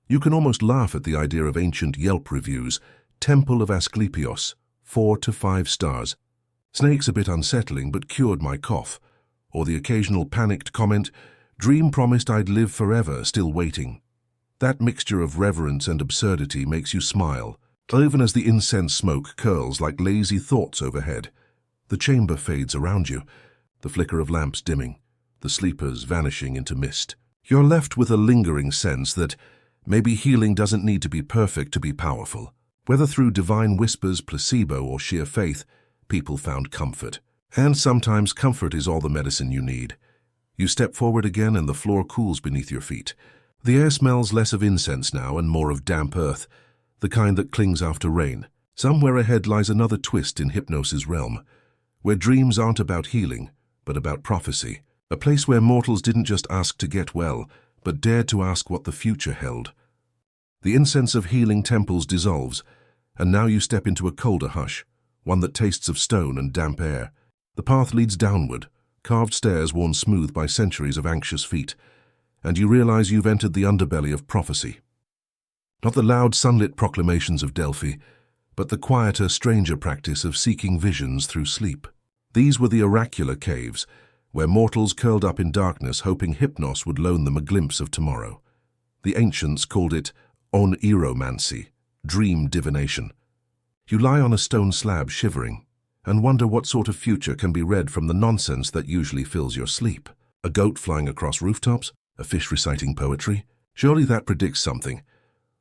You can almost laugh at the idea of ancient Yelp reviews. Temple of Asclepios, 4 to 5 stars. Snakes a bit unsettling, but cured my cough. Or the occasional panicked comment, dream promised I'd live forever, still waiting. That mixture of reverence and absurdity makes you smile, even as the incense smoke curls like lazy thoughts overhead. The chamber fades around you, the flicker of lamps dimming, the sleepers vanishing into mist. You're left with a lingering sense that maybe healing doesn't need to be perfect to be powerful. Whether through divine whispers, placebo, or sheer faith, people found comfort. And sometimes comfort is all the medicine you need. You step forward again and the floor cools beneath your feet. The air smells less of incense now and more of damp earth, the kind that clings after rain. Somewhere ahead lies another twist in Hypnos' realm, where dreams aren't about healing, but about prophecy. A place where mortals didn't just ask to get well, but dared to ask what the future held. The incense of healing temples dissolves, and now you step into a colder hush, one that tastes of stone and damp air. The path leads downward, carved stairs worn smooth by centuries of anxious feet, and you realize you've entered the underbelly of prophecy. Not the loud sunlit proclamations of Delphi, but the quieter, stranger practice of seeking visions through sleep. These were the oracular caves, where mortals curled up in darkness hoping Hypnos would loan them a glimpse of tomorrow. The ancients called it oniromancy, dream divination. You lie on a stone slab shivering and wonder what sort of future can be read from the nonsense that usually fills your sleep. A goat flying across rooftops? A fish reciting poetry? Surely that predicts something,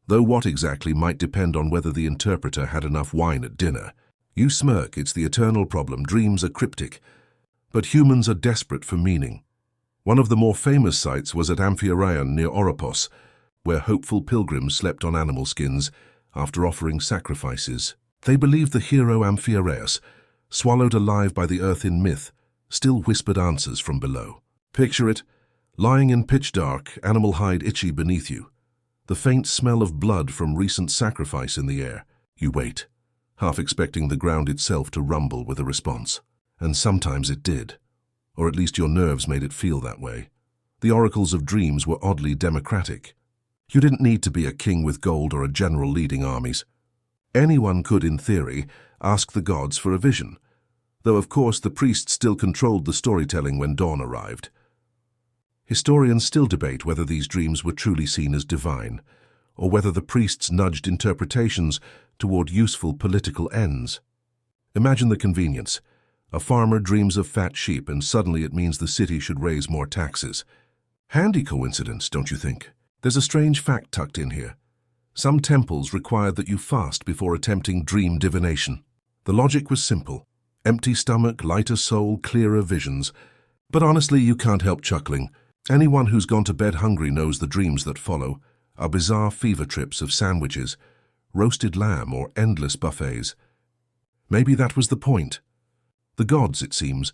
though what exactly might depend on whether the interpreter had enough wine at dinner. You smirk, it's the eternal problem. Dreams are cryptic, but humans are desperate for meaning. One of the more famous sites was at Amphiaraon near Oropos, where hopeful pilgrims slept on animal skins after offering sacrifices. They believed the hero Amphiaraos, swallowed alive by the earth in myth, still whispered answers from below. Picture it, lying in pitch dark, animal hide itchy beneath you, the faint smell of blood from recent sacrifice in the air. You wait, half expecting the ground itself to rumble with a response. And sometimes it did, or at least your nerves made it feel that way. The oracles of dreams were oddly democratic. You didn't need to be a king with gold or a general leading armies. Anyone could, in theory, ask the gods for a vision, though of course the priests still controlled the storytelling when dawn arrived. Historians still debate whether these dreams were truly seen as divine, or whether the priests nudged interpretations toward useful political ends. Imagine the convenience. A farmer dreams of fat sheep and suddenly it means the city should raise more taxes. Handy coincidence, don't you think? There's a strange fact tucked in here. Some temples required that you fast before attempting dream divination. The logic was simple. Empty stomach, lighter soul, clearer visions. But honestly, you can't help chuckling. Anyone who's gone to bed hungry knows the dreams that follow are bizarre fever trips of sandwiches, roasted lamb, or endless buffets. Maybe that was the point. The gods, it seems,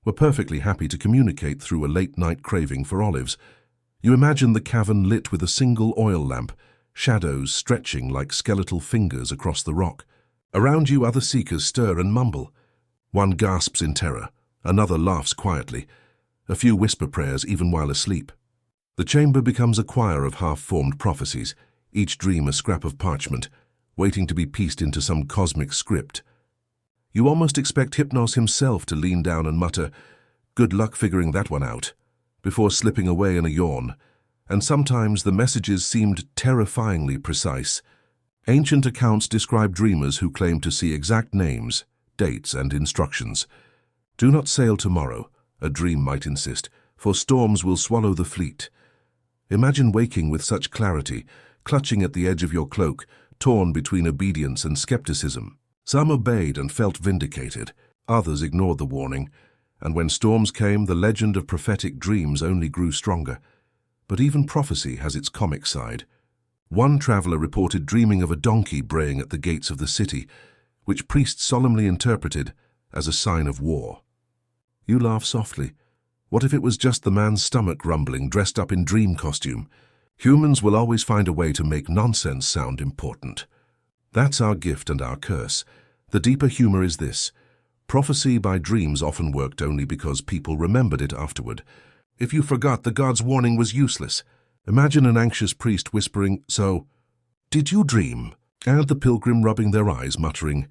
were perfectly happy to communicate through a late-night craving for olives. You imagine the cavern lit with a single oil lamp, shadows stretching like skeletal fingers across the rock. Around you, other seekers stir and mumble. One gasps in terror, another laughs quietly. A few whisper prayers even while asleep. The chamber becomes a choir of half-formed prophecies, each dream a scrap of parchment, waiting to be pieced into some cosmic script. You almost expect Hypnos himself to lean down and mutter, "Good luck figuring that one out," before slipping away in a yawn, and sometimes the messages seemed terrifyingly precise. Ancient accounts describe dreamers who claimed to see exact names, dates, and instructions. "Do not sail tomorrow," a dream might insist, "for storms will swallow the fleet." Imagine waking with such clarity, clutching at the edge of your cloak, torn between obedience and skepticism. Some obeyed and felt vindicated, others ignored the warning, and when storms came, the legend of prophetic dreams only grew stronger. But even prophecy has its comic side. One traveler reported dreaming of a donkey braying at the gates of the city, which priests solemnly interpreted as a sign of war. You laugh softly. What if it was just the man's stomach rumbling, dressed up in dream costume? Humans will always find a way to make nonsense sound important. That's our gift and our curse. The deeper humor is this. Prophecy by dreams often worked only because people remembered it afterward. If you forgot, the god's warning was useless. Imagine an anxious priest whispering, "So, did you dream?" And the pilgrim rubbing their eyes, muttering,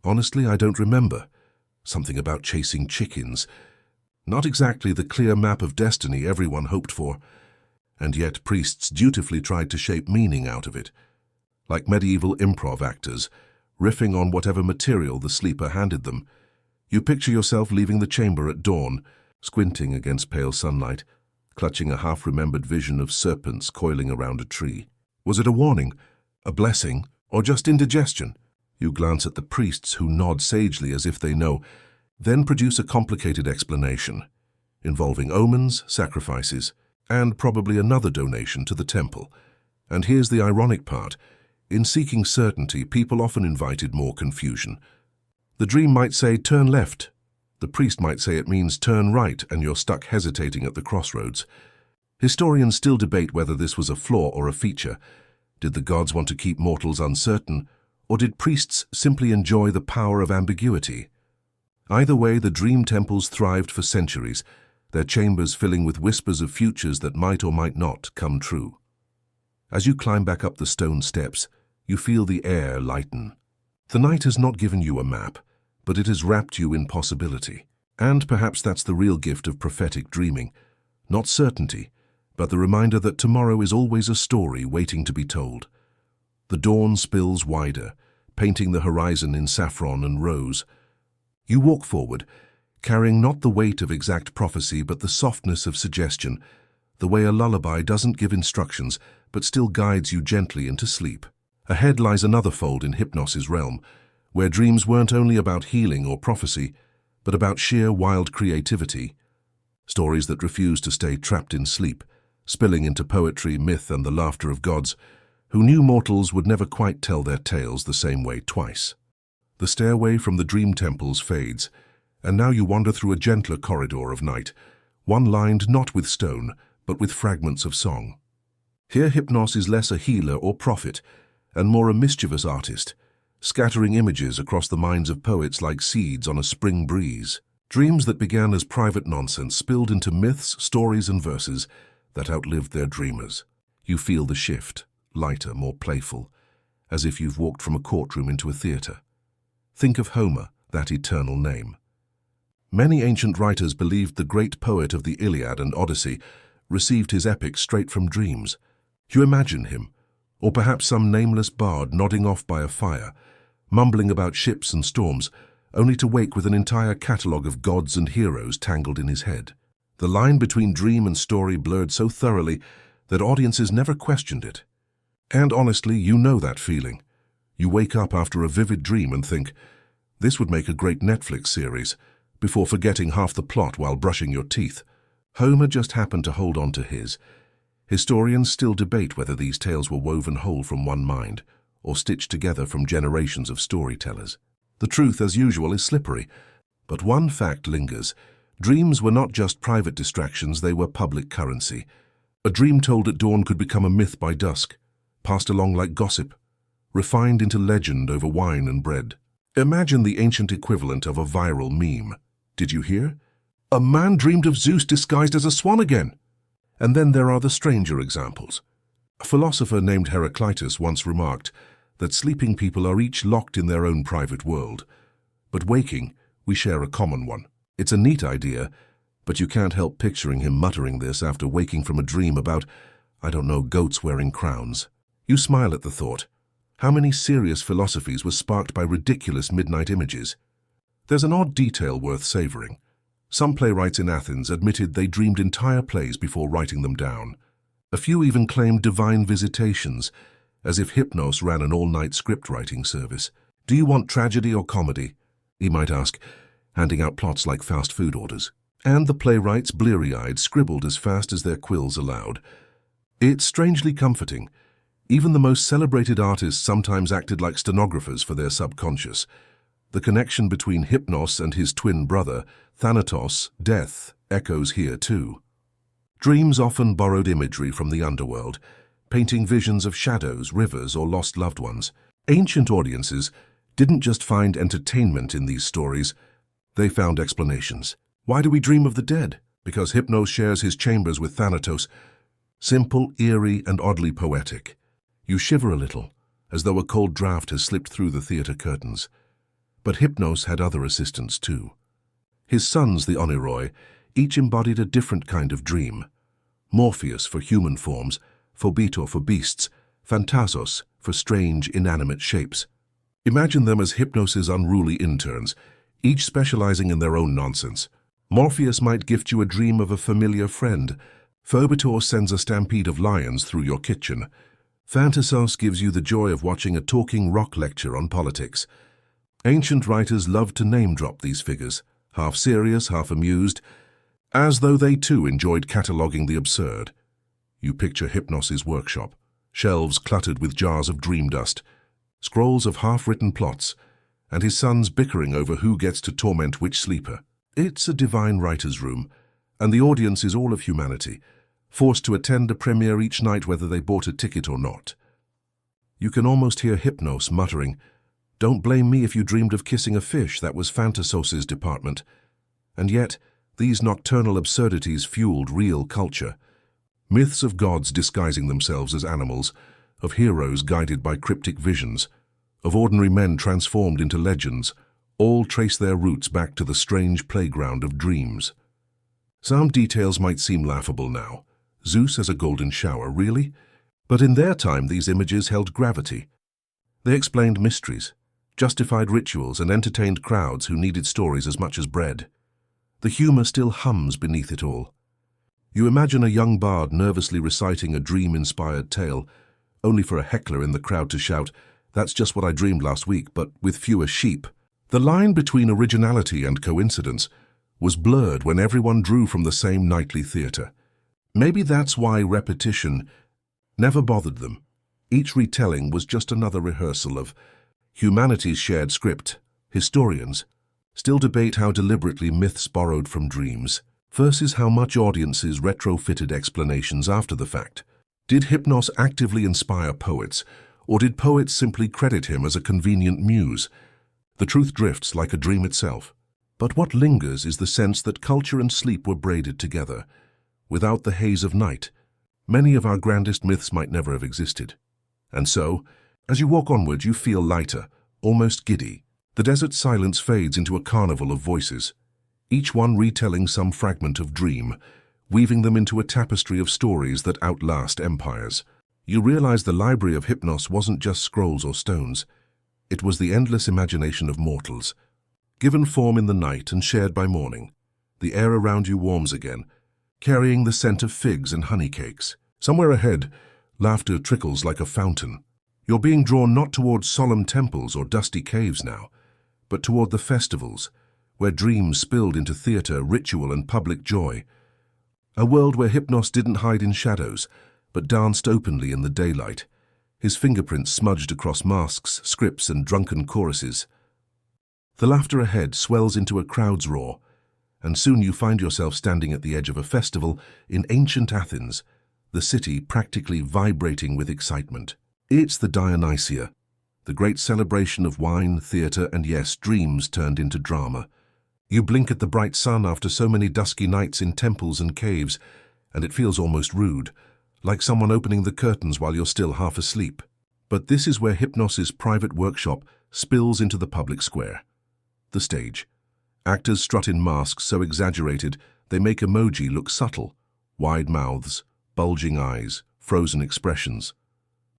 "Honestly, I don't remember. Something about chasing chickens." Not exactly the clear map of destiny everyone hoped for. And yet priests dutifully tried to shape meaning out of it. Like medieval improv actors, riffing on whatever material the sleeper handed them. You picture yourself leaving the chamber at dawn, squinting against pale sunlight, clutching a half-remembered vision of serpents coiling around a tree. Was it a warning, a blessing, or just indigestion? You glance at the priests who nod sagely as if they know, then produce a complicated explanation, involving omens, sacrifices, and probably another donation to the temple. And here's the ironic part. In seeking certainty, people often invited more confusion. The dream might say, "Turn left." The priest might say it means "turn right," and you're stuck hesitating at the crossroads. Historians still debate whether this was a flaw or a feature. Did the gods want to keep mortals uncertain, or did priests simply enjoy the power of ambiguity? Either way, the dream temples thrived for centuries, their chambers filling with whispers of futures that might or might not come true. As you climb back up the stone steps, you feel the air lighten. The night has not given you a map, but it has wrapped you in possibility. And perhaps that's the real gift of prophetic dreaming. Not certainty, but the reminder that tomorrow is always a story waiting to be told. The dawn spills wider, painting the horizon in saffron and rose. You walk forward, carrying not the weight of exact prophecy but the softness of suggestion, the way a lullaby doesn't give instructions but still guides you gently into sleep. Ahead lies another fold in Hypnos' realm, where dreams weren't only about healing or prophecy, but about sheer wild creativity. Stories that refuse to stay trapped in sleep, spilling into poetry, myth, and the laughter of gods, who knew mortals would never quite tell their tales the same way twice. The stairway from the dream temples fades, and now you wander through a gentler corridor of night, one lined not with stone, but with fragments of song. Here Hypnos is less a healer or prophet, and more a mischievous artist, scattering images across the minds of poets like seeds on a spring breeze. Dreams that began as private nonsense spilled into myths, stories, and verses that outlived their dreamers. You feel the shift, lighter, more playful, as if you've walked from a courtroom into a theatre. Think of Homer, that eternal name. Many ancient writers believed the great poet of the Iliad and Odyssey received his epic straight from dreams. You imagine him, or perhaps some nameless bard nodding off by a fire, mumbling about ships and storms, only to wake with an entire catalogue of gods and heroes tangled in his head. The line between dream and story blurred so thoroughly that audiences never questioned it. And honestly, you know that feeling. You wake up after a vivid dream and think, this would make a great Netflix series, before forgetting half the plot while brushing your teeth. Homer just happened to hold on to his. Historians still debate whether these tales were woven whole from one mind, or stitched together from generations of storytellers. The truth, as usual, is slippery, but one fact lingers. Dreams were not just private distractions, they were public currency. A dream told at dawn could become a myth by dusk, passed along like gossip, refined into legend over wine and bread. Imagine the ancient equivalent of a viral meme. Did you hear? A man dreamed of Zeus disguised as a swan again. And then there are the stranger examples. A philosopher named Heraclitus once remarked that sleeping people are each locked in their own private world, but waking, we share a common one. It's a neat idea, but you can't help picturing him muttering this after waking from a dream about, I don't know, goats wearing crowns. You smile at the thought. How many serious philosophies were sparked by ridiculous midnight images? There's an odd detail worth savoring. Some playwrights in Athens admitted they dreamed entire plays before writing them down. A few even claimed divine visitations, as if Hypnos ran an all-night script-writing service. Do you want tragedy or comedy? He might ask, handing out plots like fast food orders. And the playwrights, bleary-eyed, scribbled as fast as their quills allowed. It's strangely comforting. Even the most celebrated artists sometimes acted like stenographers for their subconscious. The connection between Hypnos and his twin brother, Thanatos, death, echoes here too. Dreams often borrowed imagery from the underworld, painting visions of shadows, rivers, or lost loved ones. Ancient audiences didn't just find entertainment in these stories, they found explanations. Why do we dream of the dead? Because Hypnos shares his chambers with Thanatos. Simple, eerie, and oddly poetic. You shiver a little, as though a cold draft has slipped through the theatre curtains. But Hypnos had other assistants too. His sons, the Oneiroi, each embodied a different kind of dream. Morpheus for human forms, Phobetor for beasts, Phantasos for strange, inanimate shapes. Imagine them as Hypnos' unruly interns, each specializing in their own nonsense. Morpheus might gift you a dream of a familiar friend. Phobetor sends a stampede of lions through your kitchen. Phantasos gives you the joy of watching a talking rock lecture on politics. Ancient writers loved to name-drop these figures, half serious, half amused, as though they too enjoyed cataloguing the absurd. You picture Hypnos' workshop, shelves cluttered with jars of dream dust, scrolls of half-written plots, and his sons bickering over who gets to torment which sleeper. It's a divine writer's room, and the audience is all of humanity, forced to attend a premiere each night whether they bought a ticket or not. You can almost hear Hypnos muttering, "Don't blame me if you dreamed of kissing a fish, that was Phantasos' department." And yet, these nocturnal absurdities fueled real culture. Myths of gods disguising themselves as animals, of heroes guided by cryptic visions, of ordinary men transformed into legends, all trace their roots back to the strange playground of dreams. Some details might seem laughable now. Zeus as a golden shower, really? But in their time these images held gravity. They explained mysteries, justified rituals, and entertained crowds who needed stories as much as bread. The humor still hums beneath it all. You imagine a young bard nervously reciting a dream-inspired tale, only for a heckler in the crowd to shout, "That's just what I dreamed last week, but with fewer sheep." The line between originality and coincidence was blurred when everyone drew from the same nightly theater. Maybe that's why repetition never bothered them. Each retelling was just another rehearsal of humanity's shared script. Historians still debate how deliberately myths borrowed from dreams versus how much audiences retrofitted explanations after the fact. Did Hypnos actively inspire poets, or did poets simply credit him as a convenient muse? The truth drifts like a dream itself. But what lingers is the sense that culture and sleep were braided together. Without the haze of night, many of our grandest myths might never have existed. And so, as you walk onward, you feel lighter, almost giddy. The desert silence fades into a carnival of voices, each one retelling some fragment of dream, weaving them into a tapestry of stories that outlast empires. You realize the library of Hypnos wasn't just scrolls or stones. It was the endless imagination of mortals. Given form in the night and shared by morning, the air around you warms again, carrying the scent of figs and honey cakes. Somewhere ahead, laughter trickles like a fountain. You're being drawn not towards solemn temples or dusty caves now, but toward the festivals, where dreams spilled into theater, ritual, and public joy. A world where Hypnos didn't hide in shadows, but danced openly in the daylight, his fingerprints smudged across masks, scripts, and drunken choruses. The laughter ahead swells into a crowd's roar, and soon you find yourself standing at the edge of a festival in ancient Athens, the city practically vibrating with excitement. It's the Dionysia, the great celebration of wine, theater, and yes, dreams turned into drama. You blink at the bright sun after so many dusky nights in temples and caves, and it feels almost rude, like someone opening the curtains while you're still half asleep. But this is where Hypnos's private workshop spills into the public square. The stage. Actors strut in masks so exaggerated they make emoji look subtle. Wide mouths, bulging eyes, frozen expressions.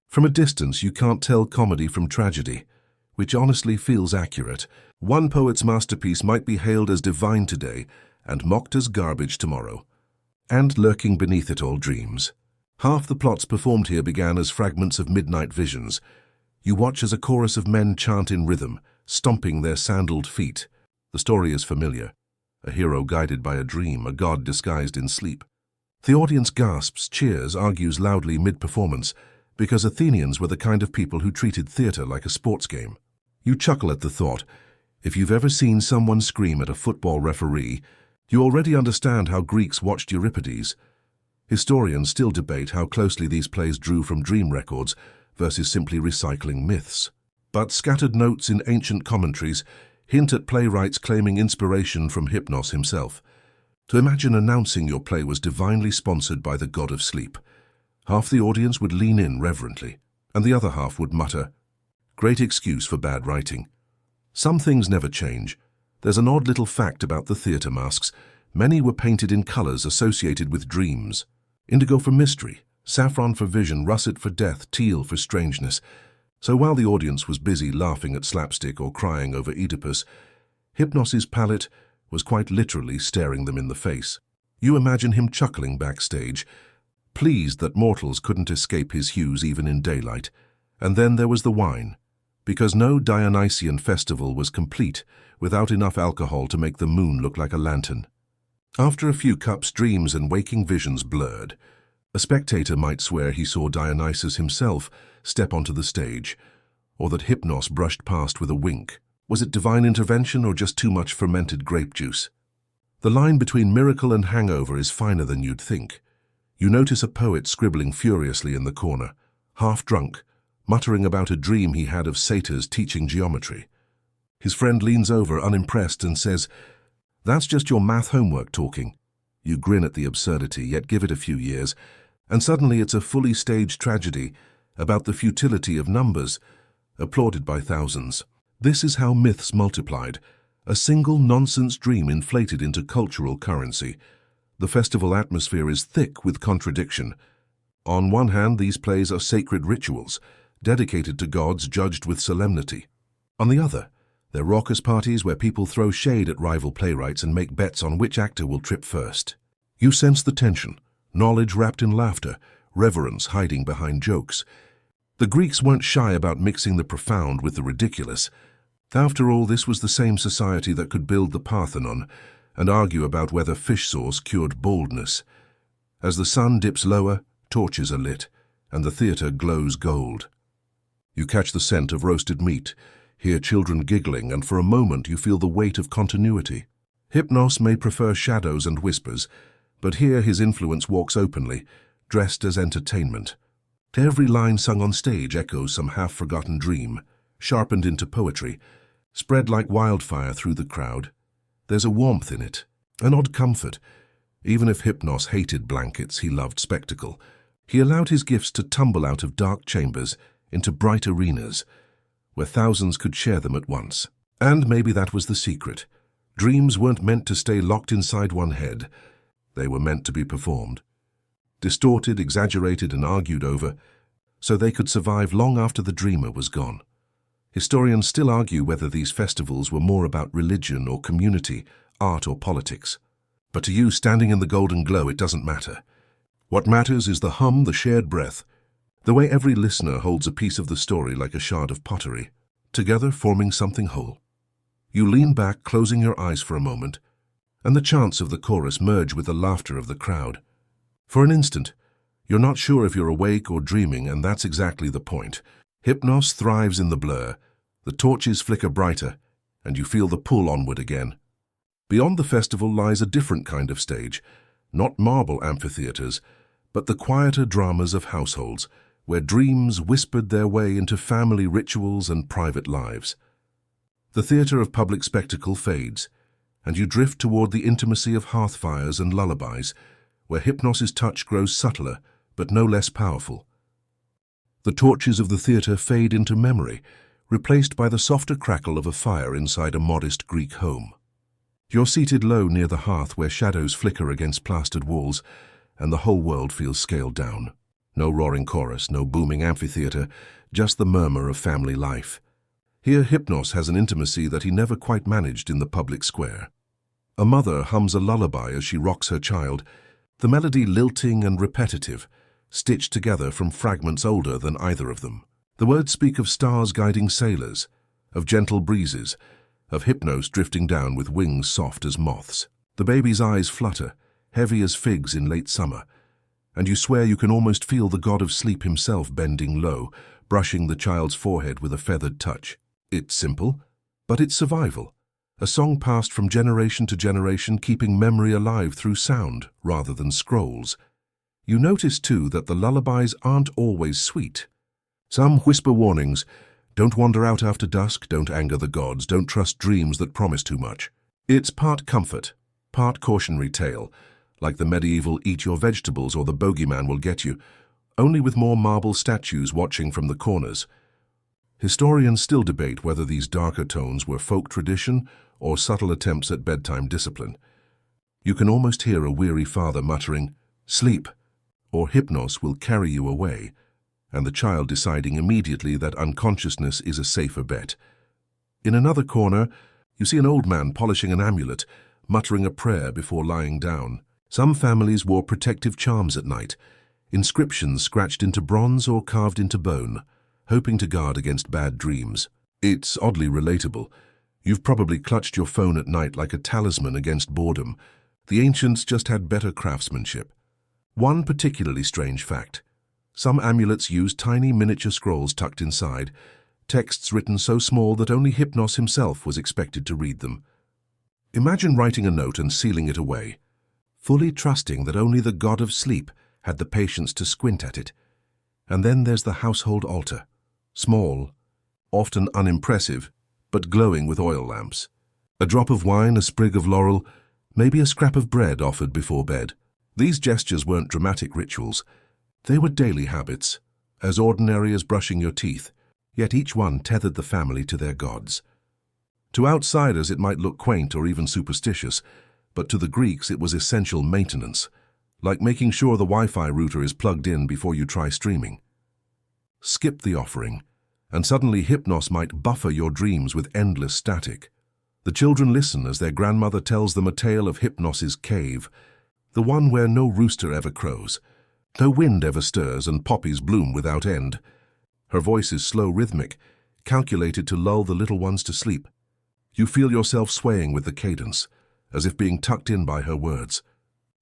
From a distance you can't tell comedy from tragedy, which honestly feels accurate. One poet's masterpiece might be hailed as divine today and mocked as garbage tomorrow. And lurking beneath it all, dreams. Half the plots performed here began as fragments of midnight visions. You watch as a chorus of men chant in rhythm, stomping their sandaled feet. The story is familiar. A hero guided by a dream, a god disguised in sleep. The audience gasps, cheers, argues loudly mid-performance, because Athenians were the kind of people who treated theater like a sports game. You chuckle at the thought. If you've ever seen someone scream at a football referee, you already understand how Greeks watched Euripides. Historians still debate how closely these plays drew from dream records versus simply recycling myths. But scattered notes in ancient commentaries hint at playwrights claiming inspiration from Hypnos himself. To imagine announcing your play was divinely sponsored by the god of sleep. Half the audience would lean in reverently, and the other half would mutter, "Great excuse for bad writing." Some things never change. There's an odd little fact about the theatre masks. Many were painted in colours associated with dreams. Indigo for mystery, saffron for vision, russet for death, teal for strangeness. So while the audience was busy laughing at slapstick or crying over Oedipus, Hypnos's palette was quite literally staring them in the face. You imagine him chuckling backstage, pleased that mortals couldn't escape his hues even in daylight. And then there was the wine, because no Dionysian festival was complete without enough alcohol to make the moon look like a lantern. After a few cups, dreams and waking visions blurred. A spectator might swear he saw Dionysus himself step onto the stage, or that Hypnos brushed past with a wink. Was it divine intervention or just too much fermented grape juice? The line between miracle and hangover is finer than you'd think. You notice a poet scribbling furiously in the corner, half drunk, muttering about a dream he had of satyrs teaching geometry. His friend leans over, unimpressed, and says, "That's just your math homework talking." You grin at the absurdity, yet give it a few years, and suddenly it's a fully staged tragedy about the futility of numbers, applauded by thousands. This is how myths multiplied, a single nonsense dream inflated into cultural currency. The festival atmosphere is thick with contradiction. On one hand, these plays are sacred rituals, dedicated to gods judged with solemnity. On the other, they're raucous parties where people throw shade at rival playwrights and make bets on which actor will trip first. You sense the tension, knowledge wrapped in laughter, reverence hiding behind jokes. The Greeks weren't shy about mixing the profound with the ridiculous. After all, this was the same society that could build the Parthenon and argue about whether fish sauce cured baldness. As the sun dips lower, torches are lit, and the theatre glows gold. You catch the scent of roasted meat, hear children giggling, and for a moment you feel the weight of continuity. Hypnos may prefer shadows and whispers, but here his influence walks openly, dressed as entertainment. Every line sung on stage echoes some half-forgotten dream, sharpened into poetry, spread like wildfire through the crowd. There's a warmth in it, an odd comfort. Even if Hypnos hated blankets, he loved spectacle. He allowed his gifts to tumble out of dark chambers into bright arenas, where thousands could share them at once. And maybe that was the secret. Dreams weren't meant to stay locked inside one head. They were meant to be performed. Distorted, exaggerated, and argued over, so they could survive long after the dreamer was gone. Historians still argue whether these festivals were more about religion or community, art or politics. But to you, standing in the golden glow, it doesn't matter. What matters is the hum, the shared breath, the way every listener holds a piece of the story like a shard of pottery, together forming something whole. You lean back, closing your eyes for a moment, and the chants of the chorus merge with the laughter of the crowd. For an instant, you're not sure if you're awake or dreaming, and that's exactly the point. Hypnos thrives in the blur, the torches flicker brighter, and you feel the pull onward again. Beyond the festival lies a different kind of stage, not marble amphitheaters, but the quieter dramas of households, where dreams whispered their way into family rituals and private lives. The theatre of public spectacle fades, and you drift toward the intimacy of hearthfires and lullabies, where Hypnos's touch grows subtler but no less powerful. The torches of the theatre fade into memory, replaced by the softer crackle of a fire inside a modest Greek home. You're seated low near the hearth where shadows flicker against plastered walls, and the whole world feels scaled down. No roaring chorus, no booming amphitheatre, just the murmur of family life. Here Hypnos has an intimacy that he never quite managed in the public square. A mother hums a lullaby as she rocks her child, the melody lilting and repetitive, stitched together from fragments older than either of them. The words speak of stars guiding sailors, of gentle breezes, of Hypnos drifting down with wings soft as moths. The baby's eyes flutter, heavy as figs in late summer, and you swear you can almost feel the god of sleep himself bending low, brushing the child's forehead with a feathered touch. It's simple, but it's survival. A song passed from generation to generation, keeping memory alive through sound rather than scrolls. You notice, too, that the lullabies aren't always sweet. Some whisper warnings: don't wander out after dusk, don't anger the gods, don't trust dreams that promise too much. It's part comfort, part cautionary tale, like the medieval eat your vegetables or the bogeyman will get you, only with more marble statues watching from the corners. Historians still debate whether these darker tones were folk tradition or subtle attempts at bedtime discipline. You can almost hear a weary father muttering, "Sleep, or Hypnos will carry you away," and the child deciding immediately that unconsciousness is a safer bet. In another corner, you see an old man polishing an amulet, muttering a prayer before lying down. Some families wore protective charms at night, inscriptions scratched into bronze or carved into bone, hoping to guard against bad dreams. It's oddly relatable. You've probably clutched your phone at night like a talisman against boredom. The ancients just had better craftsmanship. One particularly strange fact: some amulets used tiny miniature scrolls tucked inside, texts written so small that only Hypnos himself was expected to read them. Imagine writing a note and sealing it away, fully trusting that only the god of sleep had the patience to squint at it. And then there's the household altar, small, often unimpressive, but glowing with oil lamps. A drop of wine, a sprig of laurel, maybe a scrap of bread offered before bed. These gestures weren't dramatic rituals. They were daily habits, as ordinary as brushing your teeth. yet each one tethered the family to their gods. To outsiders it might look quaint or even superstitious, but to the Greeks it was essential maintenance, like making sure the Wi-Fi router is plugged in before you try streaming. Skip the offering, and suddenly Hypnos might buffer your dreams with endless static. The children listen as their grandmother tells them a tale of Hypnos's cave, the one where no rooster ever crows, no wind ever stirs, and poppies bloom without end. Her voice is slow, rhythmic, calculated to lull the little ones to sleep. You feel yourself swaying with the cadence, as if being tucked in by her words.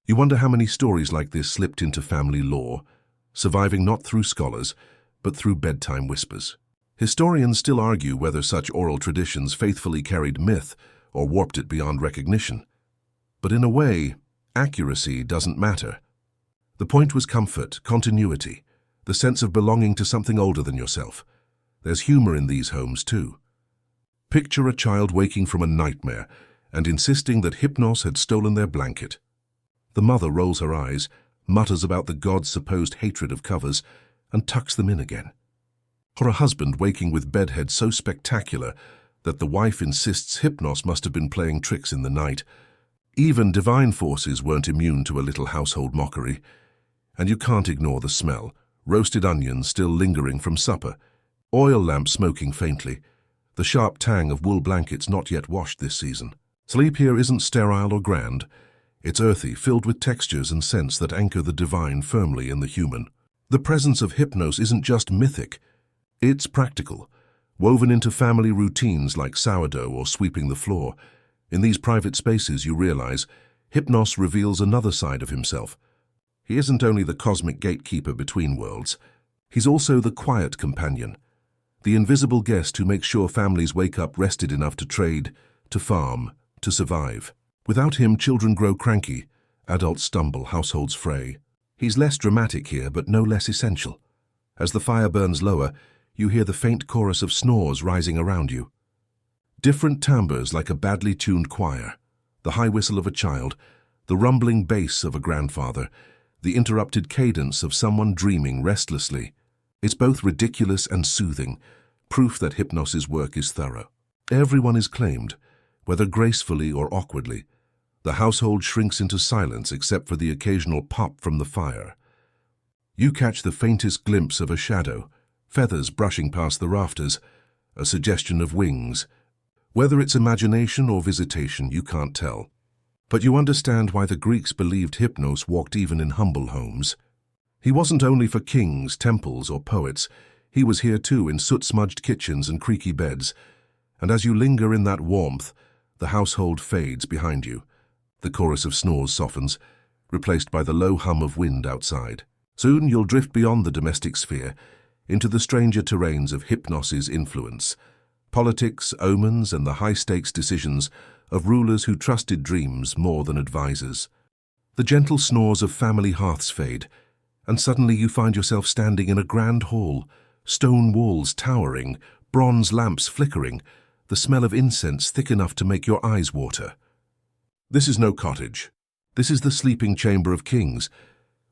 You wonder how many stories like this slipped into family lore, surviving not through scholars, but through bedtime whispers. Historians still argue whether such oral traditions faithfully carried myth or warped it beyond recognition. But in a way, accuracy doesn't matter. The point was comfort, continuity, the sense of belonging to something older than yourself. There's humor in these homes too. Picture a child waking from a nightmare and insisting that Hypnos had stolen their blanket. The mother rolls her eyes, mutters about the god's supposed hatred of covers, and tucks them in again. Or a husband waking with bedhead so spectacular that the wife insists Hypnos must have been playing tricks in the night. Even divine forces weren't immune to a little household mockery. And you can't ignore the smell, roasted onions still lingering from supper, oil lamps smoking faintly, the sharp tang of wool blankets not yet washed this season. Sleep here isn't sterile or grand. It's earthy, filled with textures and scents that anchor the divine firmly in the human. The presence of Hypnos isn't just mythic. It's practical, woven into family routines like sourdough or sweeping the floor. In these private spaces, you realize Hypnos reveals another side of himself. He isn't only the cosmic gatekeeper between worlds. He's also the quiet companion, the invisible guest who makes sure families wake up rested enough to trade, to farm, to survive. Without him, children grow cranky, adults stumble, households fray. He's less dramatic here, but no less essential. As the fire burns lower, you hear the faint chorus of snores rising around you. Different timbres like a badly tuned choir, the high whistle of a child, the rumbling bass of a grandfather, the interrupted cadence of someone dreaming restlessly. It's both ridiculous and soothing, proof that Hypnos's work is thorough. Everyone is claimed, whether gracefully or awkwardly. The household shrinks into silence except for the occasional pop from the fire. You catch the faintest glimpse of a shadow, feathers brushing past the rafters, a suggestion of wings. Whether it's imagination or visitation, you can't tell. But you understand why the Greeks believed Hypnos walked even in humble homes. He wasn't only for kings, temples, or poets. He was here too, in soot-smudged kitchens and creaky beds. And as you linger in that warmth, the household fades behind you. The chorus of snores softens, replaced by the low hum of wind outside. Soon you'll drift beyond the domestic sphere, into the stranger terrains of Hypnos's influence. Politics, omens, and the high-stakes decisions of rulers who trusted dreams more than advisors. The gentle snores of family hearths fade, and suddenly you find yourself standing in a grand hall, stone walls towering, bronze lamps flickering, the smell of incense thick enough to make your eyes water. This is no cottage. This is the sleeping chamber of kings,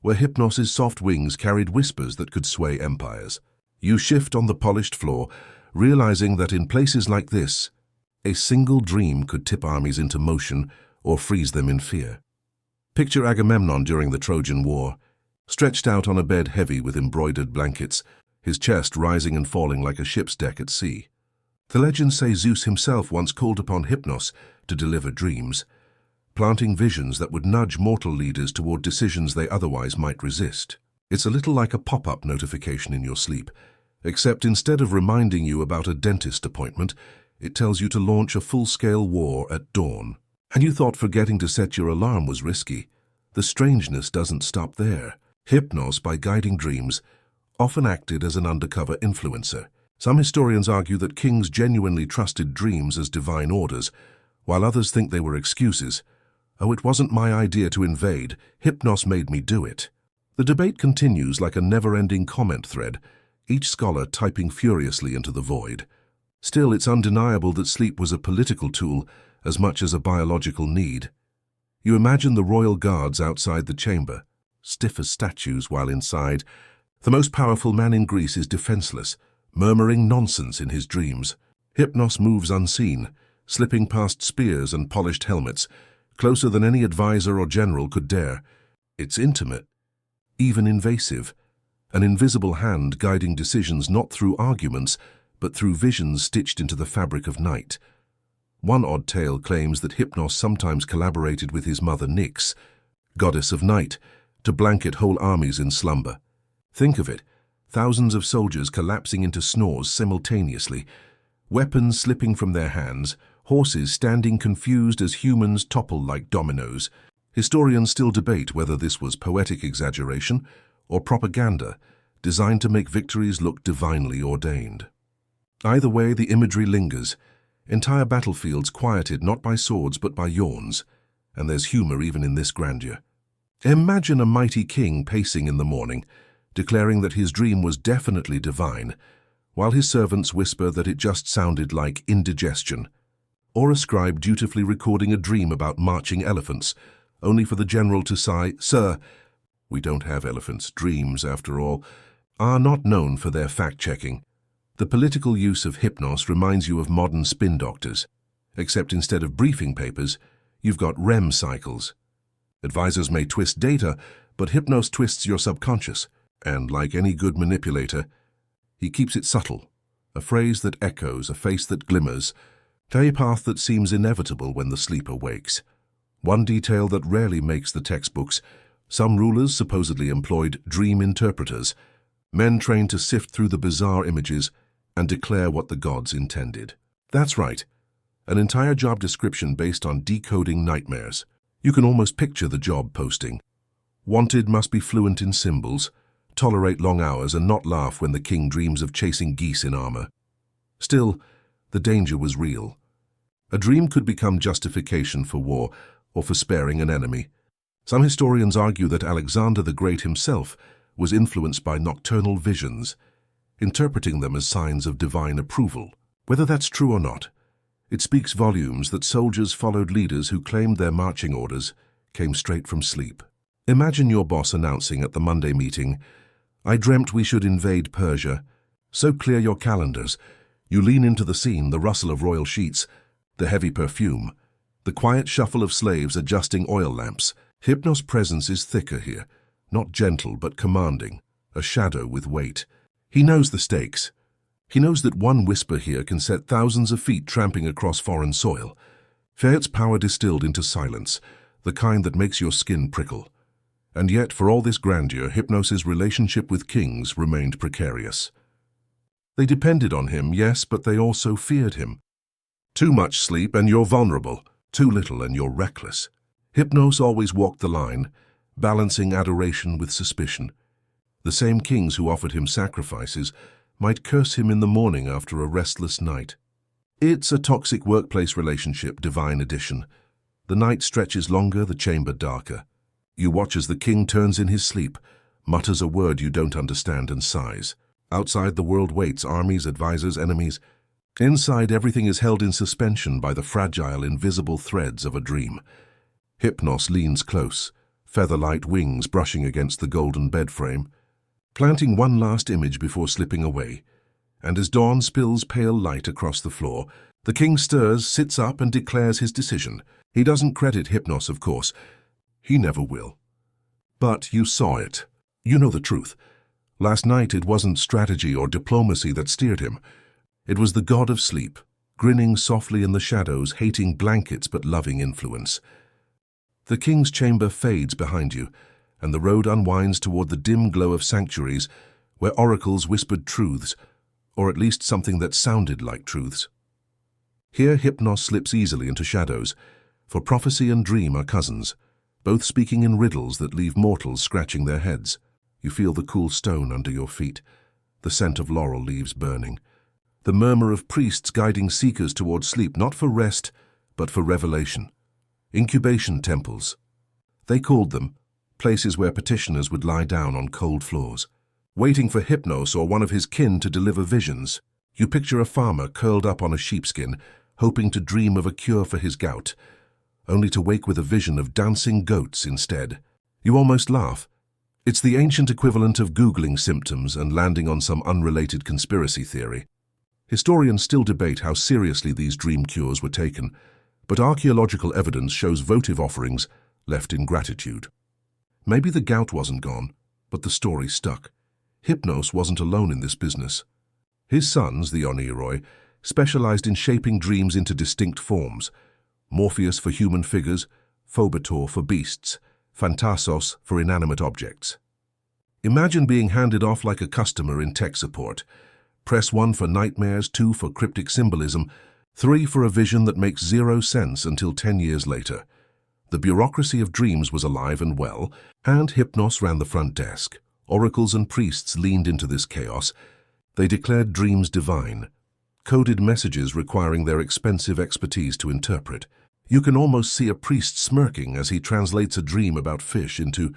where Hypnos's soft wings carried whispers that could sway empires. You shift on the polished floor, realizing that in places like this, a single dream could tip armies into motion or freeze them in fear. Picture Agamemnon during the Trojan War, stretched out on a bed heavy with embroidered blankets, his chest rising and falling like a ship's deck at sea. The legends say Zeus himself once called upon Hypnos to deliver dreams, planting visions that would nudge mortal leaders toward decisions they otherwise might resist. It's a little like a pop-up notification in your sleep, except instead of reminding you about a dentist appointment, it tells you to launch a full-scale war at dawn. And you thought forgetting to set your alarm was risky. The strangeness doesn't stop there. Hypnos, by guiding dreams, often acted as an undercover influencer. Some historians argue that kings genuinely trusted dreams as divine orders, while others think they were excuses. Oh, it wasn't my idea to invade. Hypnos made me do it. The debate continues like a never-ending comment thread, each scholar typing furiously into the void. Still, it's undeniable that sleep was a political tool as much as a biological need. You imagine the royal guards outside the chamber, stiff as statues while inside. The most powerful man in Greece is defenseless, murmuring nonsense in his dreams. Hypnos moves unseen, slipping past spears and polished helmets, closer than any advisor or general could dare. It's intimate, even invasive, an invisible hand guiding decisions not through arguments, but through visions stitched into the fabric of night. One odd tale claims that Hypnos sometimes collaborated with his mother Nyx, goddess of night, to blanket whole armies in slumber. Think of it, thousands of soldiers collapsing into snores simultaneously, weapons slipping from their hands, horses standing confused as humans topple like dominoes. Historians still debate whether this was poetic exaggeration or propaganda designed to make victories look divinely ordained. Either way, the imagery lingers, entire battlefields quieted not by swords but by yawns, and there's humor even in this grandeur. Imagine a mighty king pacing in the morning, declaring that his dream was definitely divine, while his servants whisper that it just sounded like indigestion, or a scribe dutifully recording a dream about marching elephants, only for the general to sigh, "Sir, we don't have elephants. Dreams, after all, are not known for their fact-checking." The political use of Hypnos reminds you of modern spin doctors, except instead of briefing papers, you've got REM cycles. Advisors may twist data, but Hypnos twists your subconscious, and like any good manipulator, he keeps it subtle, a phrase that echoes, a face that glimmers, a path that seems inevitable when the sleeper wakes. One detail that rarely makes the textbooks: some rulers supposedly employed dream interpreters, men trained to sift through the bizarre images and declare what the gods intended. That's right, an entire job description based on decoding nightmares. You can almost picture the job posting. Wanted must be fluent in symbols, tolerate long hours and not laugh when the king dreams of chasing geese in armor. Still, the danger was real. A dream could become justification for war or for sparing an enemy. Some historians argue that Alexander the Great himself was influenced by nocturnal visions, interpreting them as signs of divine approval. Whether that's true or not, it speaks volumes that soldiers followed leaders who claimed their marching orders came straight from sleep. Imagine your boss announcing at the Monday meeting, "I dreamt we should invade Persia. So clear your calendars." You lean into the scene, the rustle of royal sheets, the heavy perfume, the quiet shuffle of slaves adjusting oil lamps. Hypnos' presence is thicker here, not gentle but commanding, a shadow with weight. He knows the stakes. He knows that one whisper here can set thousands of feet tramping across foreign soil. Fayette's power distilled into silence, the kind that makes your skin prickle. And yet, for all this grandeur, Hypnos' relationship with kings remained precarious. They depended on him, yes, but they also feared him. Too much sleep and you're vulnerable, too little and you're reckless. Hypnos always walked the line, balancing adoration with suspicion. The same kings who offered him sacrifices might curse him in the morning after a restless night. It's a toxic workplace relationship, divine edition. The night stretches longer, the chamber darker. You watch as the king turns in his sleep, mutters a word you don't understand and sighs. Outside, the world waits, armies, advisors, enemies. Inside, everything is held in suspension by the fragile, invisible threads of a dream. Hypnos leans close, feather-light wings brushing against the golden bed frame, planting one last image before slipping away. And as dawn spills pale light across the floor, the king stirs, sits up, and declares his decision. He doesn't credit Hypnos, of course. He never will. But you saw it. You know the truth. Last night it wasn't strategy or diplomacy that steered him. It was the god of sleep, grinning softly in the shadows, hating blankets but loving influence. The king's chamber fades behind you, and the road unwinds toward the dim glow of sanctuaries where oracles whispered truths, or at least something that sounded like truths. Here Hypnos slips easily into shadows, for prophecy and dream are cousins, both speaking in riddles that leave mortals scratching their heads. You feel the cool stone under your feet, the scent of laurel leaves burning, the murmur of priests guiding seekers toward sleep, not for rest, but for revelation. Incubation temples. They called them, places where petitioners would lie down on cold floors, waiting for Hypnos or one of his kin to deliver visions. You picture a farmer curled up on a sheepskin, hoping to dream of a cure for his gout, only to wake with a vision of dancing goats instead. You almost laugh. It's the ancient equivalent of Googling symptoms and landing on some unrelated conspiracy theory. Historians still debate how seriously these dream cures were taken, but archaeological evidence shows votive offerings left in gratitude. Maybe the gout wasn't gone, but the story stuck. Hypnos wasn't alone in this business. His sons, the Oneiroi, specialized in shaping dreams into distinct forms: Morpheus for human figures, Phobator for beasts, Phantasos for inanimate objects. Imagine being handed off like a customer in tech support. Press 1 for nightmares, 2 for cryptic symbolism, 3 for a vision that makes zero sense until 10 years later. The bureaucracy of dreams was alive and well, and Hypnos ran the front desk. Oracles and priests leaned into this chaos. They declared dreams divine, coded messages requiring their expensive expertise to interpret. You can almost see a priest smirking as he translates a dream about fish into,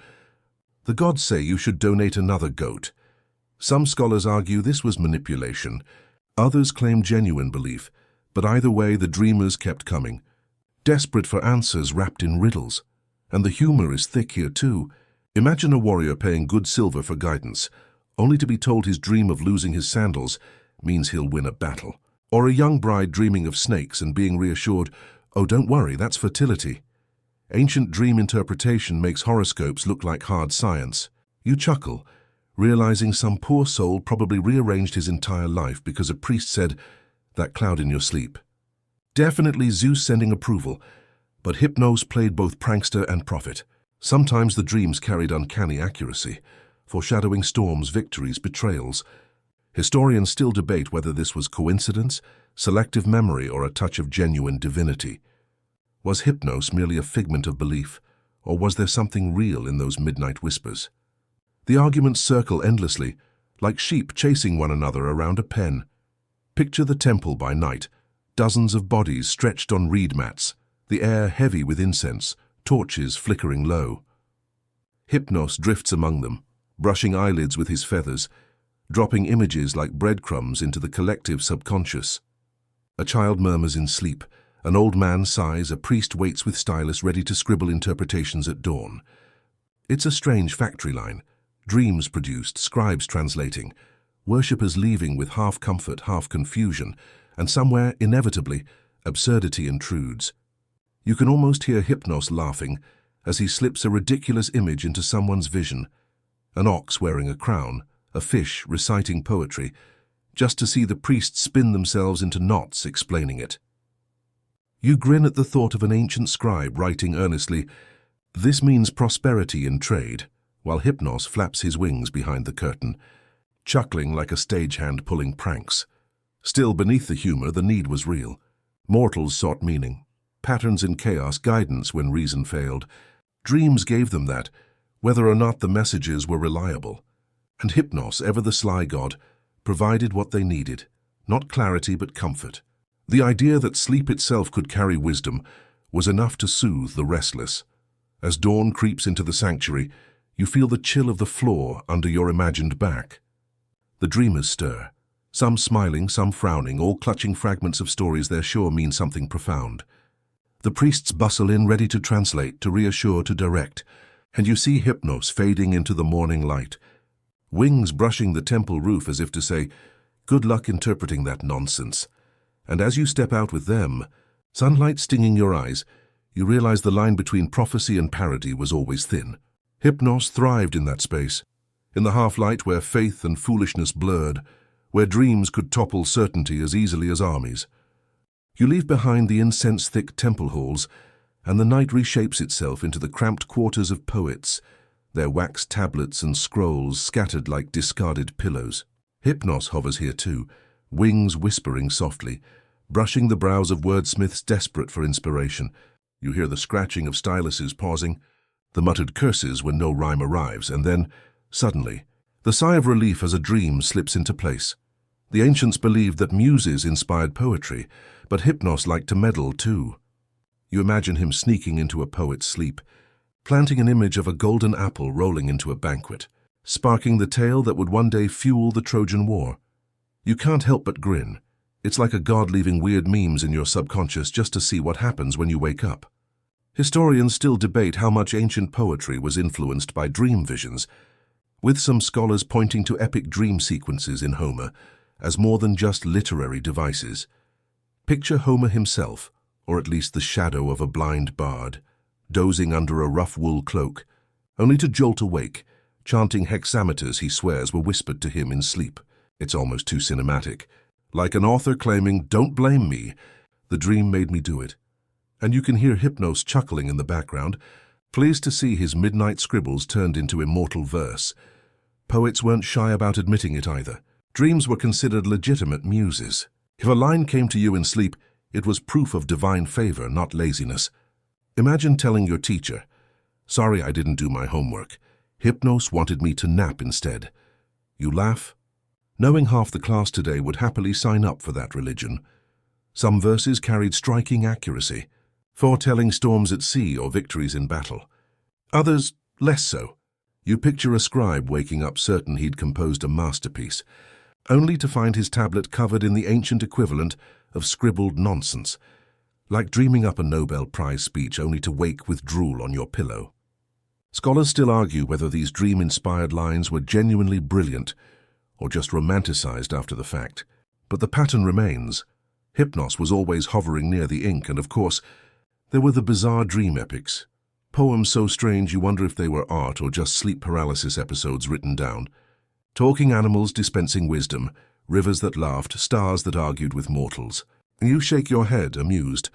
"The gods say you should donate another goat." Some scholars argue this was manipulation. Others claim genuine belief, but either way the dreamers kept coming, desperate for answers wrapped in riddles. And the humor is thick here too. Imagine a warrior paying good silver for guidance, only to be told his dream of losing his sandals means he'll win a battle. Or a young bride dreaming of snakes and being reassured, "Oh, don't worry, that's fertility." Ancient dream interpretation makes horoscopes look like hard science. You chuckle, realizing some poor soul probably rearranged his entire life because a priest said, "That cloud in your sleep." Definitely Zeus sending approval, but Hypnos played both prankster and prophet. Sometimes the dreams carried uncanny accuracy, foreshadowing storms, victories, betrayals. Historians still debate whether this was coincidence, selective memory, or a touch of genuine divinity. Was Hypnos merely a figment of belief, or was there something real in those midnight whispers? The arguments circle endlessly, like sheep chasing one another around a pen. Picture the temple by night, dozens of bodies stretched on reed mats, the air heavy with incense, torches flickering low. Hypnos drifts among them, brushing eyelids with his feathers, dropping images like breadcrumbs into the collective subconscious. A child murmurs in sleep, an old man sighs, a priest waits with stylus ready to scribble interpretations at dawn. It's a strange factory line. Dreams produced, scribes translating, worshippers leaving with half comfort, half confusion, and somewhere, inevitably, absurdity intrudes. You can almost hear Hypnos laughing as he slips a ridiculous image into someone's vision. An ox wearing a crown, a fish reciting poetry, just to see the priests spin themselves into knots explaining it. You grin at the thought of an ancient scribe writing earnestly, "This means prosperity in trade," while Hypnos flaps his wings behind the curtain, chuckling like a stagehand pulling pranks. Still, beneath the humor, the need was real. Mortals sought meaning, patterns in chaos, guidance when reason failed. Dreams gave them that, whether or not the messages were reliable. And Hypnos, ever the sly god, provided what they needed, not clarity but comfort. The idea that sleep itself could carry wisdom was enough to soothe the restless. As dawn creeps into the sanctuary, you feel the chill of the floor under your imagined back. The dreamers stir, some smiling, some frowning, all clutching fragments of stories they're sure mean something profound. The priests bustle in, ready to translate, to reassure, to direct, and you see Hypnos fading into the morning light, wings brushing the temple roof as if to say, "Good luck interpreting that nonsense." And as you step out with them, sunlight stinging your eyes, you realize the line between prophecy and parody was always thin. Hypnos thrived in that space, in the half-light where faith and foolishness blurred, where dreams could topple certainty as easily as armies. You leave behind the incense-thick temple halls, and the night reshapes itself into the cramped quarters of poets, their wax tablets and scrolls scattered like discarded pillows. Hypnos hovers here too, wings whispering softly, brushing the brows of wordsmiths desperate for inspiration. You hear the scratching of styluses pausing, the muttered curses when no rhyme arrives, and then, suddenly, the sigh of relief as a dream slips into place. The ancients believed that muses inspired poetry, but Hypnos liked to meddle too. You imagine him sneaking into a poet's sleep, planting an image of a golden apple rolling into a banquet, sparking the tale that would one day fuel the Trojan War. You can't help but grin. It's like a god leaving weird memes in your subconscious just to see what happens when you wake up. Historians still debate how much ancient poetry was influenced by dream visions. with some scholars pointing to epic dream sequences in Homer as more than just literary devices. Picture Homer himself, or at least the shadow of a blind bard, dozing under a rough wool cloak, only to jolt awake, chanting hexameters he swears were whispered to him in sleep. It's almost too cinematic. Like an author claiming, "Don't blame me, the dream made me do it." And you can hear Hypnos chuckling in the background, pleased to see his midnight scribbles turned into immortal verse. Poets weren't shy about admitting it either. Dreams were considered legitimate muses. If a line came to you in sleep, it was proof of divine favor, not laziness. Imagine telling your teacher, "Sorry, I didn't do my homework. Hypnos wanted me to nap instead." You laugh, knowing half the class today would happily sign up for that religion. Some verses carried striking accuracy, foretelling storms at sea or victories in battle. Others, less so. You picture a scribe waking up certain he'd composed a masterpiece, only to find his tablet covered in the ancient equivalent of scribbled nonsense, like dreaming up a Nobel Prize speech only to wake with drool on your pillow. Scholars still argue whether these dream-inspired lines were genuinely brilliant or just romanticized after the fact. But the pattern remains. Hypnos was always hovering near the ink, and of course, there were the bizarre dream epics. Poems so strange you wonder if they were art or just sleep paralysis episodes written down. Talking animals dispensing wisdom, rivers that laughed, stars that argued with mortals. You shake your head, amused.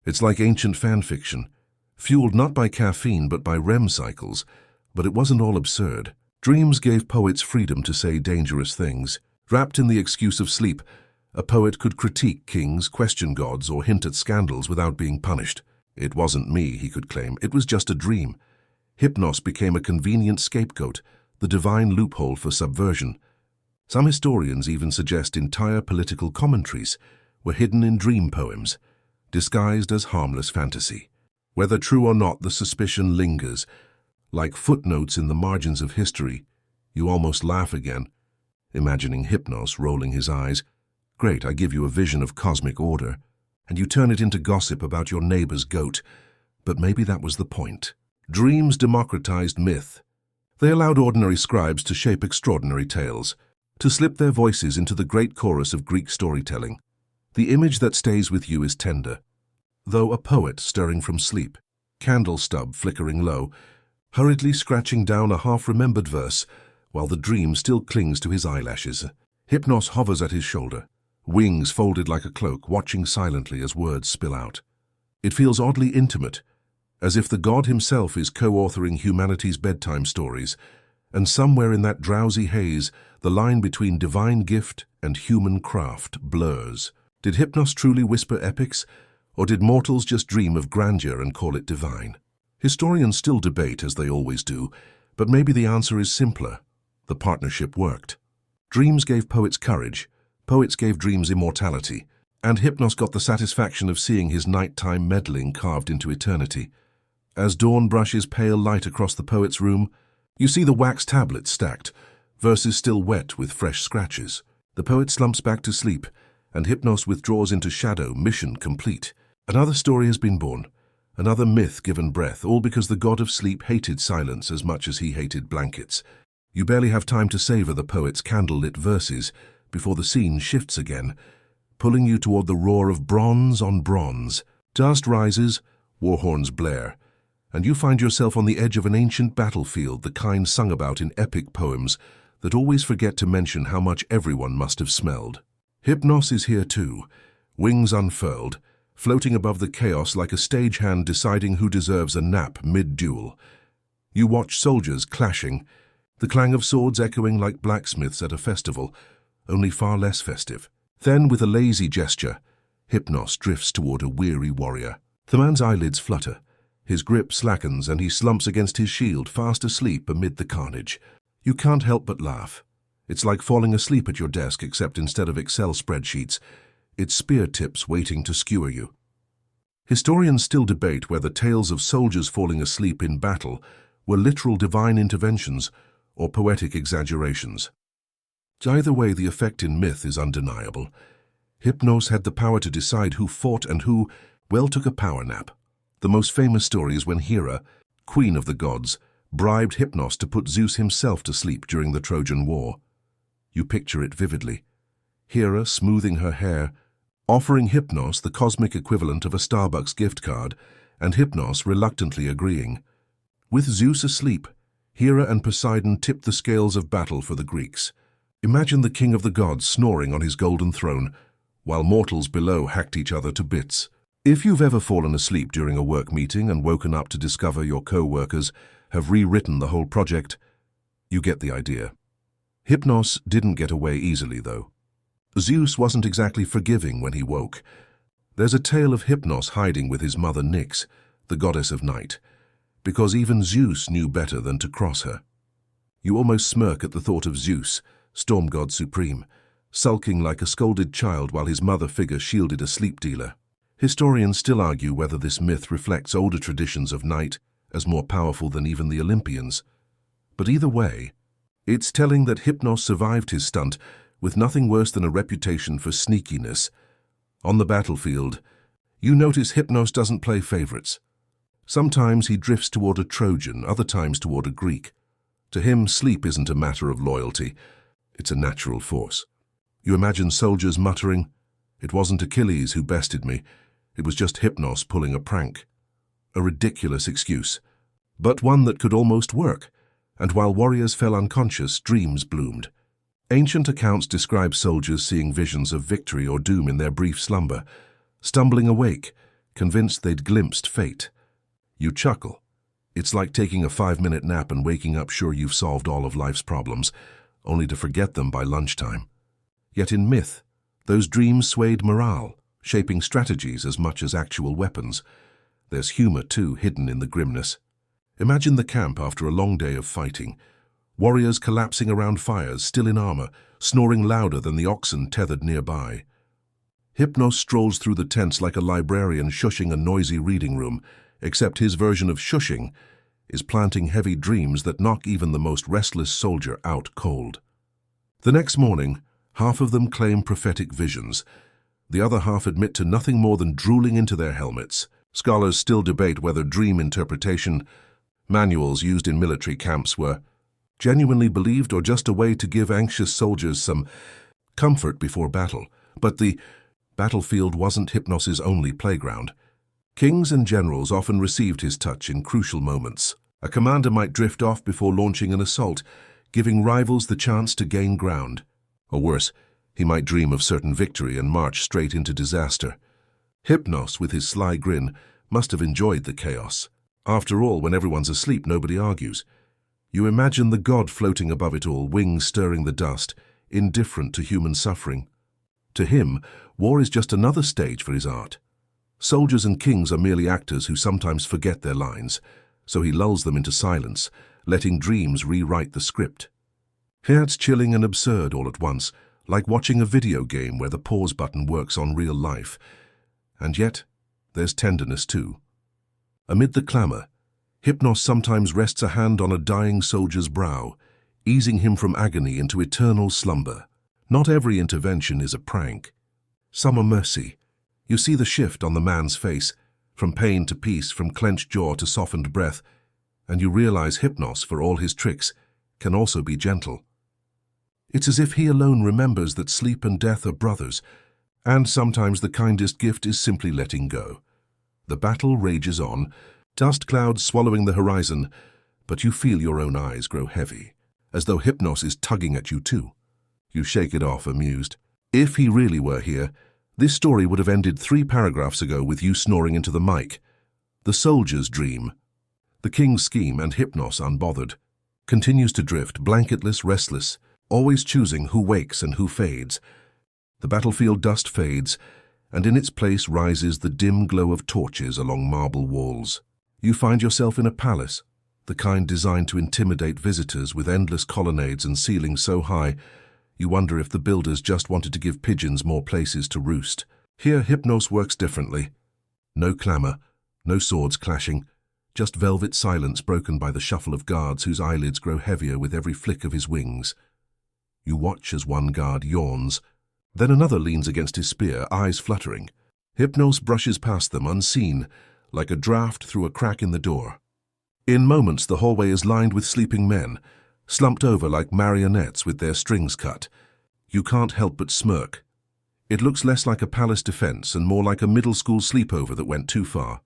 It's like ancient fan fiction, fueled not by caffeine but by REM cycles. But it wasn't all absurd. Dreams gave poets freedom to say dangerous things. Wrapped in the excuse of sleep, a poet could critique kings, question gods, or hint at scandals without being punished. "It wasn't me," he could claim. "It was just a dream." Hypnos became a convenient scapegoat, the divine loophole for subversion. Some historians even suggest entire political commentaries were hidden in dream poems, disguised as harmless fantasy. Whether true or not, the suspicion lingers. Like footnotes in the margins of history, you almost laugh again, imagining Hypnos rolling his eyes. "Great, I give you a vision of cosmic order, and you turn it into gossip about your neighbor's goat." But maybe that was the point. Dreams democratized myth. They allowed ordinary scribes to shape extraordinary tales, to slip their voices into the great chorus of Greek storytelling. The image that stays with you is tender. Though a poet stirring from sleep, candle stub flickering low, hurriedly scratching down a half-remembered verse, while the dream still clings to his eyelashes. Hypnos hovers at his shoulder, wings folded like a cloak, watching silently as words spill out. It feels oddly intimate, as if the god himself is co-authoring humanity's bedtime stories, and somewhere in that drowsy haze, the line between divine gift and human craft blurs. Did Hypnos truly whisper epics, or did mortals just dream of grandeur and call it divine? Historians still debate, as they always do, but maybe the answer is simpler. The partnership worked. Dreams gave poets courage, poets gave dreams immortality, and Hypnos got the satisfaction of seeing his nighttime meddling carved into eternity. As dawn brushes pale light across the poet's room, you see the wax tablets stacked, verses still wet with fresh scratches. The poet slumps back to sleep, and Hypnos withdraws into shadow, mission complete. Another story has been born, another myth given breath, all because the god of sleep hated silence as much as he hated blankets. You barely have time to savor the poet's candlelit verses before the scene shifts again, pulling you toward the roar of bronze on bronze. Dust rises, war horns blare, and you find yourself on the edge of an ancient battlefield, the kind sung about in epic poems that always forget to mention how much everyone must have smelled. Hypnos is here too, wings unfurled, floating above the chaos like a stagehand deciding who deserves a nap mid-duel. You watch soldiers clashing, the clang of swords echoing like blacksmiths at a festival, only far less festive. Then, with a lazy gesture, Hypnos drifts toward a weary warrior. The man's eyelids flutter, his grip slackens, and he slumps against his shield, fast asleep amid the carnage. You can't help but laugh. It's like falling asleep at your desk, except instead of Excel spreadsheets, it's spear tips waiting to skewer you. Historians still debate whether tales of soldiers falling asleep in battle were literal divine interventions or poetic exaggerations. Either way, the effect in myth is undeniable. Hypnos had the power to decide who fought and who, well, took a power nap. The most famous story is when Hera, queen of the gods, bribed Hypnos to put Zeus himself to sleep during the Trojan War. You picture it vividly. Hera smoothing her hair, offering Hypnos the cosmic equivalent of a Starbucks gift card, and Hypnos reluctantly agreeing. With Zeus asleep, Hera and Poseidon tipped the scales of battle for the Greeks. Imagine the king of the gods snoring on his golden throne, while mortals below hacked each other to bits. If you've ever fallen asleep during a work meeting and woken up to discover your co-workers have rewritten the whole project, you get the idea. Hypnos didn't get away easily, though. Zeus wasn't exactly forgiving when he woke. There's a tale of Hypnos hiding with his mother Nyx, the goddess of night, because even Zeus knew better than to cross her. You almost smirk at the thought of Zeus, storm god supreme, sulking like a scolded child while his mother figure shielded a sleep dealer. Historians still argue whether this myth reflects older traditions of night as more powerful than even the Olympians. But either way, it's telling that Hypnos survived his stunt with nothing worse than a reputation for sneakiness. On the battlefield, you notice Hypnos doesn't play favorites. Sometimes he drifts toward a Trojan, other times toward a Greek. To him, sleep isn't a matter of loyalty. It's a natural force. You imagine soldiers muttering, "It wasn't Achilles who bested me. It was just Hypnos pulling a prank." A ridiculous excuse, but one that could almost work. And while warriors fell unconscious, dreams bloomed. Ancient accounts describe soldiers seeing visions of victory or doom in their brief slumber, stumbling awake, convinced they'd glimpsed fate. You chuckle. It's like taking a 5-minute nap and waking up sure you've solved all of life's problems, only to forget them by lunchtime. Yet in myth, those dreams swayed morale, shaping strategies as much as actual weapons. There's humor, too, hidden in the grimness. Imagine the camp after a long day of fighting. Warriors collapsing around fires, still in armor, snoring louder than the oxen tethered nearby. Hypnos strolls through the tents like a librarian shushing a noisy reading room, except his version of shushing is planting heavy dreams that knock even the most restless soldier out cold. The next morning, half of them claim prophetic visions. The other half admit to nothing more than drooling into their helmets. Scholars still debate whether dream interpretation manuals used in military camps were genuinely believed or just a way to give anxious soldiers some comfort before battle. But the battlefield wasn't Hypnos's only playground. Kings and generals often received his touch in crucial moments. A commander might drift off before launching an assault, giving rivals the chance to gain ground. Or worse, he might dream of certain victory and march straight into disaster. Hypnos, with his sly grin, must have enjoyed the chaos. After all, when everyone's asleep, nobody argues. You imagine the god floating above it all, wings stirring the dust, indifferent to human suffering. To him, war is just another stage for his art. Soldiers and kings are merely actors who sometimes forget their lines, so he lulls them into silence, letting dreams rewrite the script. It's chilling and absurd all at once, like watching a video game where the pause button works on real life. And yet, there's tenderness too. Amid the clamor, Hypnos sometimes rests a hand on a dying soldier's brow, easing him from agony into eternal slumber. Not every intervention is a prank. Some are mercy. You see the shift on the man's face, from pain to peace, from clenched jaw to softened breath, and you realize Hypnos, for all his tricks, can also be gentle. It's as if he alone remembers that sleep and death are brothers, and sometimes the kindest gift is simply letting go. The battle rages on, dust clouds swallowing the horizon, but you feel your own eyes grow heavy, as though Hypnos is tugging at you too. You shake it off, amused. If he really were here, this story would have ended 3 paragraphs ago with you snoring into the mic. The soldier's dream, the king's scheme, and Hypnos, unbothered, continues to drift, blanketless, restless, always choosing who wakes and who fades. The battlefield dust fades, and in its place rises the dim glow of torches along marble walls. You find yourself in a palace, the kind designed to intimidate visitors, with endless colonnades and ceilings so high, you wonder if the builders just wanted to give pigeons more places to roost. Here, Hypnos works differently. No clamor, no swords clashing, just velvet silence broken by the shuffle of guards whose eyelids grow heavier with every flick of his wings. You watch as one guard yawns, then another leans against his spear, eyes fluttering. Hypnos brushes past them unseen, like a draft through a crack in the door. In moments, the hallway is lined with sleeping men, slumped over like marionettes with their strings cut. You can't help but smirk. It looks less like a palace defense and more like a middle school sleepover that went too far.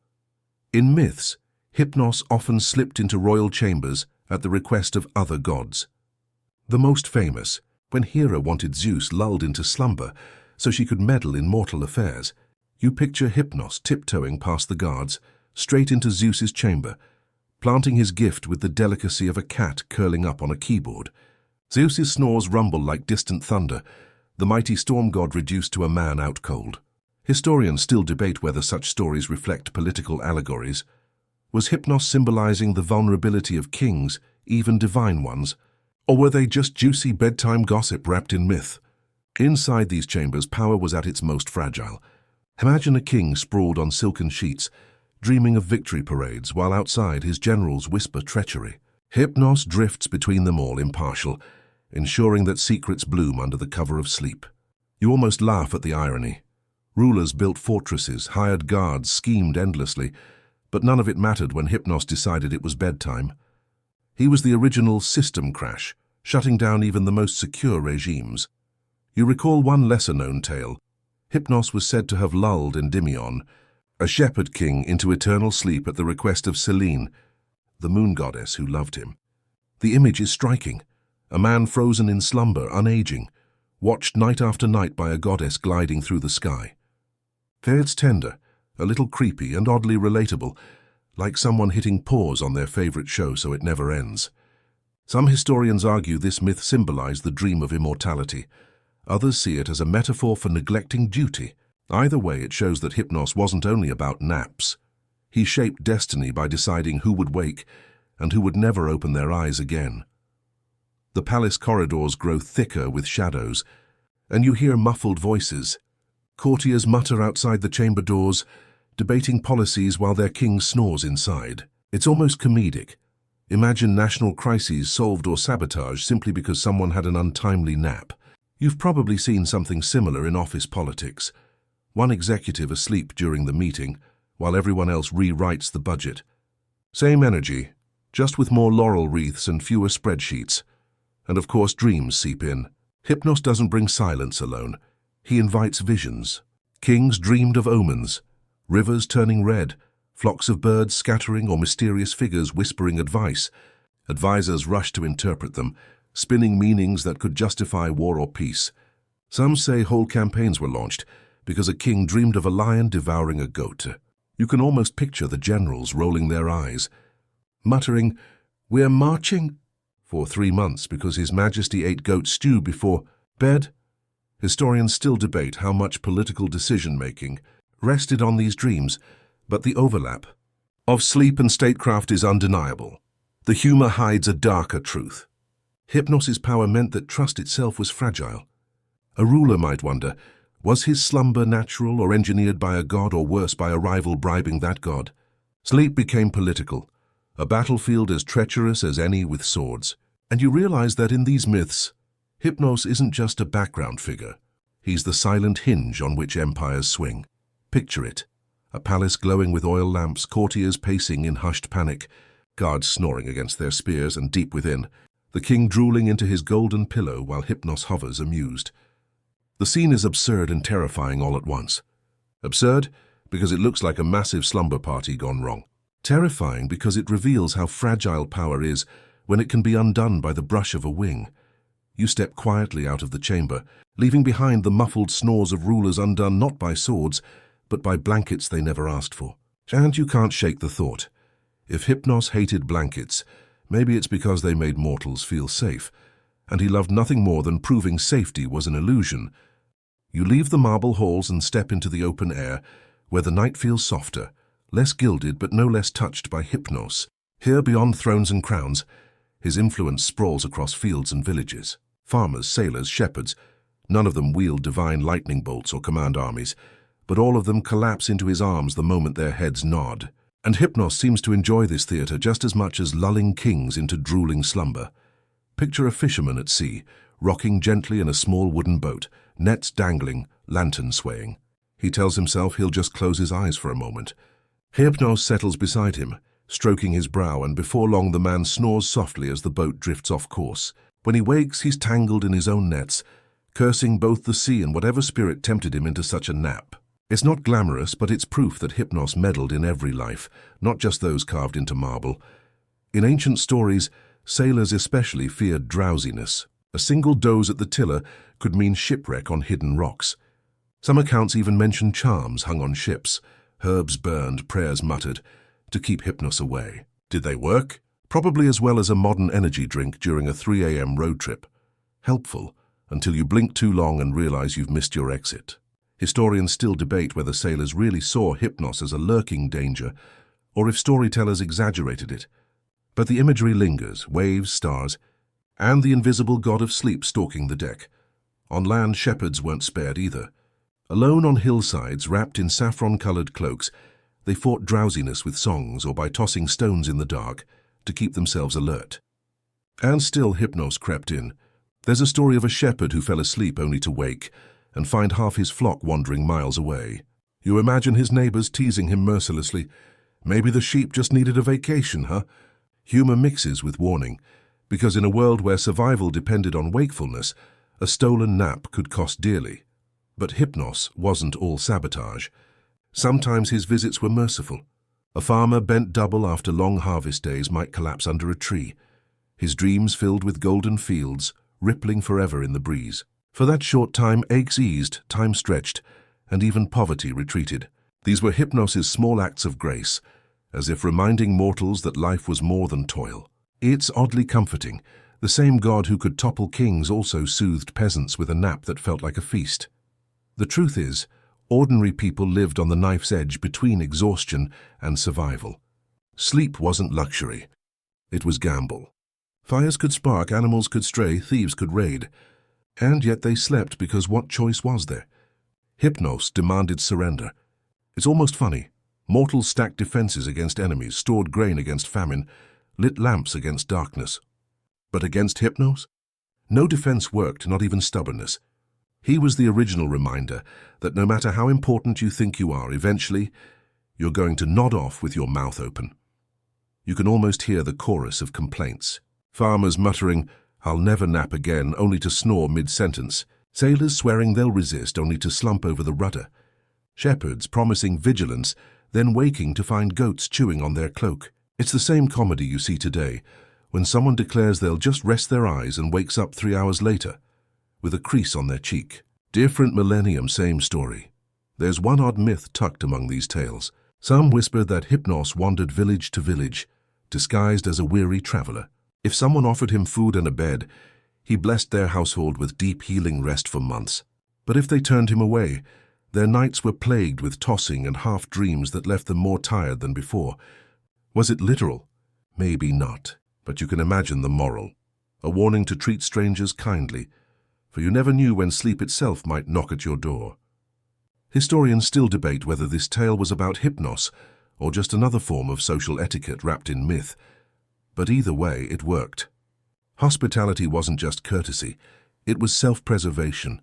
In myths, Hypnos often slipped into royal chambers at the request of other gods. The most famous, when Hera wanted Zeus lulled into slumber so she could meddle in mortal affairs. You picture Hypnos tiptoeing past the guards, straight into Zeus's chamber, planting his gift with the delicacy of a cat curling up on a keyboard. Zeus's snores rumble like distant thunder, the mighty storm god reduced to a man out cold. Historians still debate whether such stories reflect political allegories. Was Hypnos symbolizing the vulnerability of kings, even divine ones? Or were they just juicy bedtime gossip wrapped in myth? Inside these chambers, power was at its most fragile. Imagine a king sprawled on silken sheets, dreaming of victory parades, while outside his generals whisper treachery. Hypnos drifts between them all, impartial, ensuring that secrets bloom under the cover of sleep. You almost laugh at the irony. Rulers built fortresses, hired guards, schemed endlessly, but none of it mattered when Hypnos decided it was bedtime. He was the original system crash, shutting down even the most secure regimes. You recall one lesser-known tale. Hypnos was said to have lulled Endymion, a shepherd king, into eternal sleep at the request of Selene, the moon goddess who loved him. The image is striking. A man frozen in slumber, unaging, watched night after night by a goddess gliding through the sky. It's tender, a little creepy and oddly relatable, like someone hitting pause on their favorite show so it never ends. Some historians argue this myth symbolized the dream of immortality. Others see it as a metaphor for neglecting duty. Either way, it shows that Hypnos wasn't only about naps. He shaped destiny by deciding who would wake and who would never open their eyes again. The palace corridors grow thicker with shadows, and you hear muffled voices. Courtiers mutter outside the chamber doors, debating policies while their king snores inside. It's almost comedic. Imagine national crises solved or sabotaged simply because someone had an untimely nap. You've probably seen something similar in office politics. One executive asleep during the meeting, while everyone else rewrites the budget. Same energy, just with more laurel wreaths and fewer spreadsheets. And of course, dreams seep in. Hypnos doesn't bring silence alone. He invites visions. Kings dreamed of omens, rivers turning red, flocks of birds scattering, or mysterious figures whispering advice. Advisors rushed to interpret them, spinning meanings that could justify war or peace. Some say whole campaigns were launched because a king dreamed of a lion devouring a goat. You can almost picture the generals rolling their eyes, muttering, "We're marching," for 3 months because His Majesty ate goat stew before bed. Historians still debate how much political decision-making rested on these dreams, but the overlap of sleep and statecraft is undeniable. The humor hides a darker truth. Hypnos's power meant that trust itself was fragile. A ruler might wonder, was his slumber natural or engineered by a god, or worse, by a rival bribing that god? Sleep became political, a battlefield as treacherous as any with swords. And you realize that in these myths, Hypnos isn't just a background figure. He's the silent hinge on which empires swing. Picture it. A palace glowing with oil lamps, courtiers pacing in hushed panic, guards snoring against their spears, and deep within, the king drooling into his golden pillow while Hypnos hovers amused. The scene is absurd and terrifying all at once. Absurd because it looks like a massive slumber party gone wrong. Terrifying because it reveals how fragile power is when it can be undone by the brush of a wing. You step quietly out of the chamber, leaving behind the muffled snores of rulers undone not by swords, but by blankets they never asked for. And you can't shake the thought. If Hypnos hated blankets, maybe it's because they made mortals feel safe, and he loved nothing more than proving safety was an illusion. You leave the marble halls and step into the open air, where the night feels softer, less gilded but no less touched by Hypnos. Here, beyond thrones and crowns, his influence sprawls across fields and villages. Farmers, sailors, shepherds, none of them wield divine lightning bolts or command armies, but all of them collapse into his arms the moment their heads nod. And Hypnos seems to enjoy this theater just as much as lulling kings into drooling slumber. Picture a fisherman at sea, rocking gently in a small wooden boat, nets dangling, lantern swaying. He tells himself he'll just close his eyes for a moment. Hypnos settles beside him, stroking his brow, and before long the man snores softly as the boat drifts off course. When he wakes, he's tangled in his own nets, cursing both the sea and whatever spirit tempted him into such a nap. It's not glamorous, but it's proof that Hypnos meddled in every life, not just those carved into marble. In ancient stories, sailors especially feared drowsiness. A single doze at the tiller could mean shipwreck on hidden rocks. Some accounts even mention charms hung on ships, herbs burned, prayers muttered, to keep Hypnos away. Did they work? Probably as well as a modern energy drink during a 3 a.m. road trip. Helpful, until you blink too long and realize you've missed your exit. Historians still debate whether sailors really saw Hypnos as a lurking danger, or if storytellers exaggerated it. But the imagery lingers, waves, stars, and the invisible god of sleep stalking the deck. On land, shepherds weren't spared either. Alone on hillsides, wrapped in saffron-colored cloaks, they fought drowsiness with songs or by tossing stones in the dark to keep themselves alert. And still Hypnos crept in. There's a story of a shepherd who fell asleep only to wake and find half his flock wandering miles away. You imagine his neighbors teasing him mercilessly. Maybe the sheep just needed a vacation, huh? Humor mixes with warning, because in a world where survival depended on wakefulness, a stolen nap could cost dearly. But Hypnos wasn't all sabotage. Sometimes his visits were merciful. A farmer bent double after long harvest days might collapse under a tree, his dreams filled with golden fields, rippling forever in the breeze. For that short time, aches eased, time stretched, and even poverty retreated. These were Hypnos's small acts of grace, as if reminding mortals that life was more than toil. It's oddly comforting. The same God who could topple kings also soothed peasants with a nap that felt like a feast. The truth is, ordinary people lived on the knife's edge between exhaustion and survival. Sleep wasn't luxury. It was gamble. Fires could spark, animals could stray, thieves could raid. And yet they slept because what choice was there? Hypnos demanded surrender. It's almost funny. Mortals stacked defenses against enemies, stored grain against famine, lit lamps against darkness. But against Hypnos? No defense worked, not even stubbornness. He was the original reminder that no matter how important you think you are, eventually you're going to nod off with your mouth open. You can almost hear the chorus of complaints. Farmers muttering, "I'll never nap again," only to snore mid-sentence. Sailors swearing they'll resist, only to slump over the rudder. Shepherds promising vigilance, then waking to find goats chewing on their cloak. It's the same comedy you see today, when someone declares they'll just rest their eyes and wakes up 3 hours later, with a crease on their cheek. Different millennium, same story. There's one odd myth tucked among these tales. Some whisper that Hypnos wandered village to village, disguised as a weary traveler. If someone offered him food and a bed, he blessed their household with deep healing rest for months. But if they turned him away, their nights were plagued with tossing and half-dreams that left them more tired than before. Was it literal? Maybe not. But you can imagine the moral. A warning to treat strangers kindly, for you never knew when sleep itself might knock at your door. Historians still debate whether this tale was about Hypnos or just another form of social etiquette wrapped in myth. But either way, it worked. Hospitality wasn't just courtesy, it was self-preservation.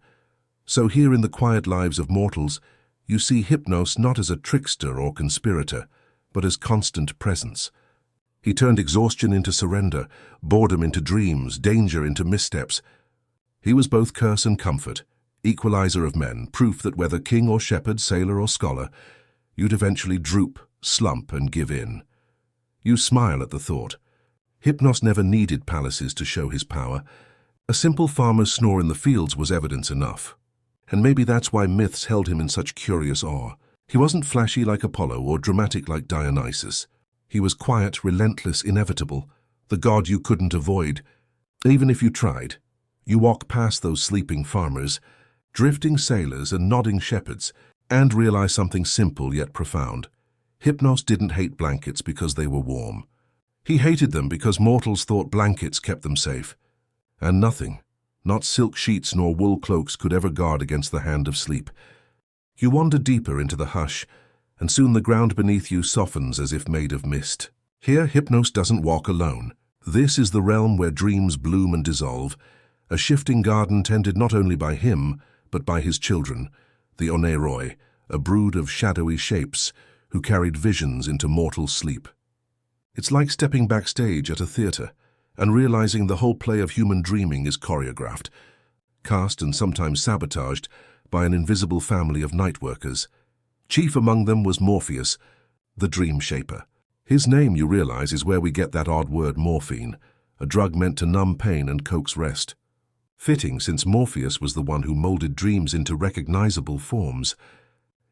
So here in the quiet lives of mortals, you see Hypnos not as a trickster or conspirator, but as constant presence. He turned exhaustion into surrender, boredom into dreams, danger into missteps. He was both curse and comfort, equalizer of men, proof that whether king or shepherd, sailor or scholar, you'd eventually droop, slump, and give in. You smile at the thought. Hypnos never needed palaces to show his power. A simple farmer's snore in the fields was evidence enough. And maybe that's why myths held him in such curious awe. He wasn't flashy like Apollo or dramatic like Dionysus. He was quiet, relentless, inevitable, the god you couldn't avoid, even if you tried. You walk past those sleeping farmers, drifting sailors and nodding shepherds, and realize something simple yet profound. Hypnos didn't hate blankets because they were warm. He hated them because mortals thought blankets kept them safe. And nothing, not silk sheets nor wool cloaks, could ever guard against the hand of sleep. You wander deeper into the hush, and soon the ground beneath you softens as if made of mist. Here Hypnos doesn't walk alone. This is the realm where dreams bloom and dissolve, a shifting garden tended not only by him, but by his children, the Oneiroi, a brood of shadowy shapes who carried visions into mortal sleep. It's like stepping backstage at a theater and realizing the whole play of human dreaming is choreographed, cast and sometimes sabotaged by an invisible family of night workers. Chief among them was Morpheus, the dream shaper. His name, you realize, is where we get that odd word morphine, a drug meant to numb pain and coax rest. Fitting, since Morpheus was the one who molded dreams into recognizable forms.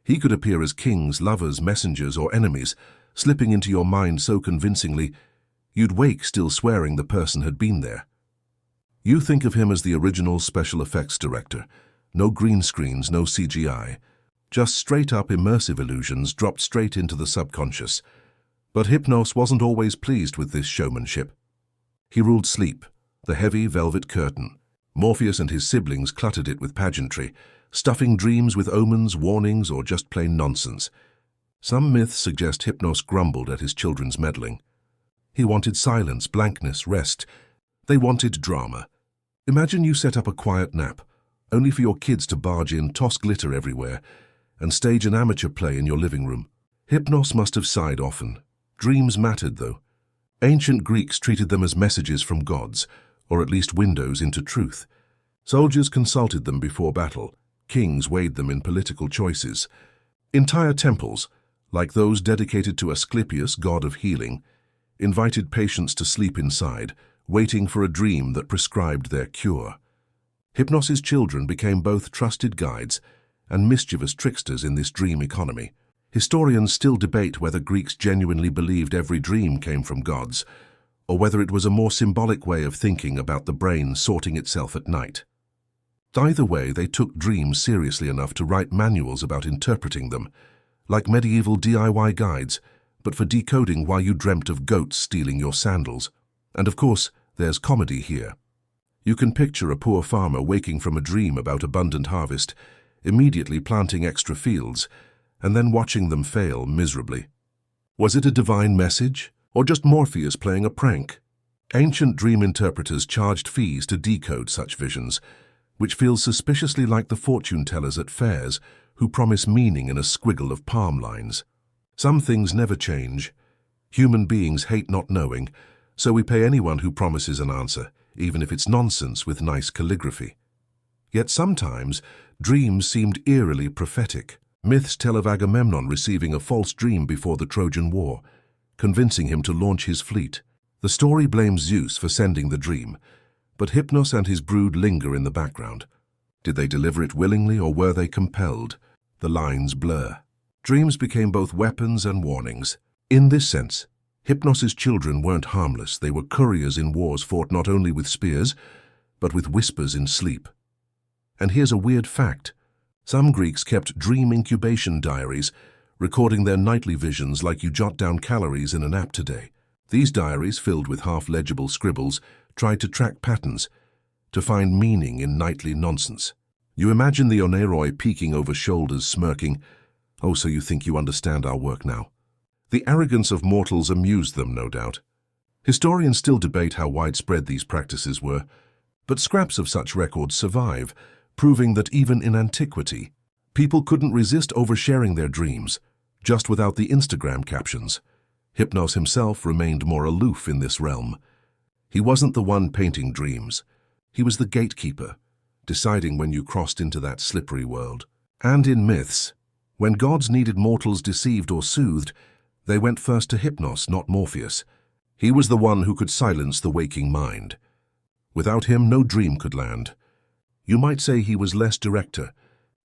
He could appear as kings, lovers, messengers, or enemies, slipping into your mind so convincingly, you'd wake still swearing the person had been there. You think of him as the original special effects director. No green screens, no CGI. Just straight-up immersive illusions dropped straight into the subconscious. But Hypnos wasn't always pleased with this showmanship. He ruled sleep, the heavy velvet curtain. Morpheus and his siblings cluttered it with pageantry, stuffing dreams with omens, warnings, or just plain nonsense. Some myths suggest Hypnos grumbled at his children's meddling. He wanted silence, blankness, rest. They wanted drama. Imagine you set up a quiet nap, only for your kids to barge in, toss glitter everywhere, and stage an amateur play in your living room. Hypnos must have sighed often. Dreams mattered, though. Ancient Greeks treated them as messages from gods, or at least windows into truth. Soldiers consulted them before battle. Kings weighed them in political choices. Entire temples, like those dedicated to Asclepius, god of healing, invited patients to sleep inside, waiting for a dream that prescribed their cure. Hypnos's children became both trusted guides and mischievous tricksters in this dream economy. Historians still debate whether Greeks genuinely believed every dream came from gods, or whether it was a more symbolic way of thinking about the brain sorting itself at night. Either way, they took dreams seriously enough to write manuals about interpreting them, like medieval DIY guides, but for decoding why you dreamt of goats stealing your sandals. And of course, there's comedy here. You can picture a poor farmer waking from a dream about abundant harvest, immediately planting extra fields, and then watching them fail miserably. Was it a divine message, or just Morpheus playing a prank? Ancient dream interpreters charged fees to decode such visions, which feels suspiciously like the fortune tellers at fairs who promise meaning in a squiggle of palm lines. Some things never change. Human beings hate not knowing, so we pay anyone who promises an answer, even if it's nonsense with nice calligraphy. Yet sometimes, dreams seemed eerily prophetic. Myths tell of Agamemnon receiving a false dream before the Trojan War, convincing him to launch his fleet. The story blames Zeus for sending the dream, but Hypnos and his brood linger in the background. Did they deliver it willingly, or were they compelled? The lines blur. Dreams became both weapons and warnings. In this sense, Hypnos's children weren't harmless. They were couriers in wars fought not only with spears, but with whispers in sleep. And here's a weird fact. Some Greeks kept dream incubation diaries, recording their nightly visions like you jot down calories in an app today. These diaries, filled with half-legible scribbles, tried to track patterns, to find meaning in nightly nonsense. You imagine the oneiroi peeking over shoulders, smirking, "Oh, so you think you understand our work now?" The arrogance of mortals amused them, no doubt. Historians still debate how widespread these practices were, but scraps of such records survive, proving that even in antiquity, people couldn't resist oversharing their dreams, just without the Instagram captions. Hypnos himself remained more aloof in this realm. He wasn't the one painting dreams. He was the gatekeeper, deciding when you crossed into that slippery world. And in myths, when gods needed mortals deceived or soothed, they went first to Hypnos, not Morpheus. He was the one who could silence the waking mind. Without him, no dream could land. You might say he was less director,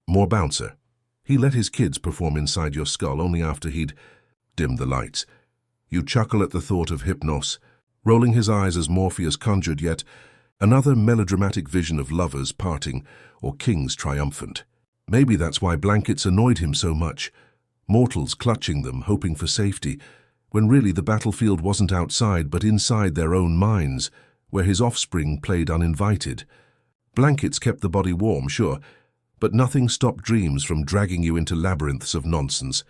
more bouncer. He let his kids perform inside your skull only after he'd dimmed the lights. You chuckle at the thought of Hypnos, rolling his eyes as Morpheus conjured yet another melodramatic vision of lovers parting or kings triumphant. Maybe that's why blankets annoyed him so much, mortals clutching them, hoping for safety, when really the battlefield wasn't outside but inside their own minds, where his offspring played uninvited. Blankets kept the body warm, sure, but nothing stopped dreams from dragging you into labyrinths of nonsense.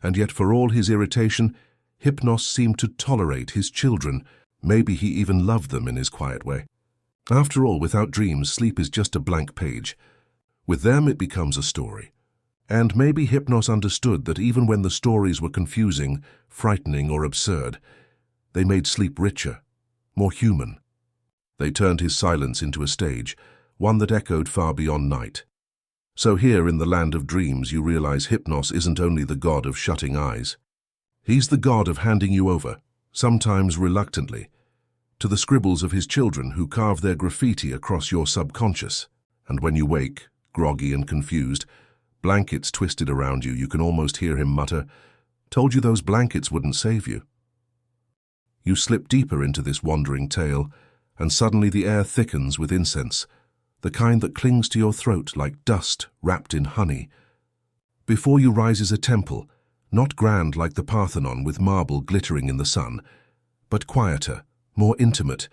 And yet for all his irritation, Hypnos seemed to tolerate his children. Maybe he even loved them in his quiet way. After all, without dreams, sleep is just a blank page. With them, it becomes a story. And maybe Hypnos understood that even when the stories were confusing, frightening, or absurd, They made sleep richer, more human. They turned his silence into a stage, one that echoed far beyond night. So here in the land of dreams you realize Hypnos isn't only the god of shutting eyes. He's the god of handing you over, sometimes reluctantly, to the scribbles of his children who carve their graffiti across your subconscious. And when you wake, groggy and confused, blankets twisted around you, you can almost hear him mutter, "Told you those blankets wouldn't save you." You slip deeper into this wandering tale, and suddenly the air thickens with incense, the kind that clings to your throat like dust wrapped in honey. Before you rises a temple, not grand like the Parthenon with marble glittering in the sun, but quieter, more intimate,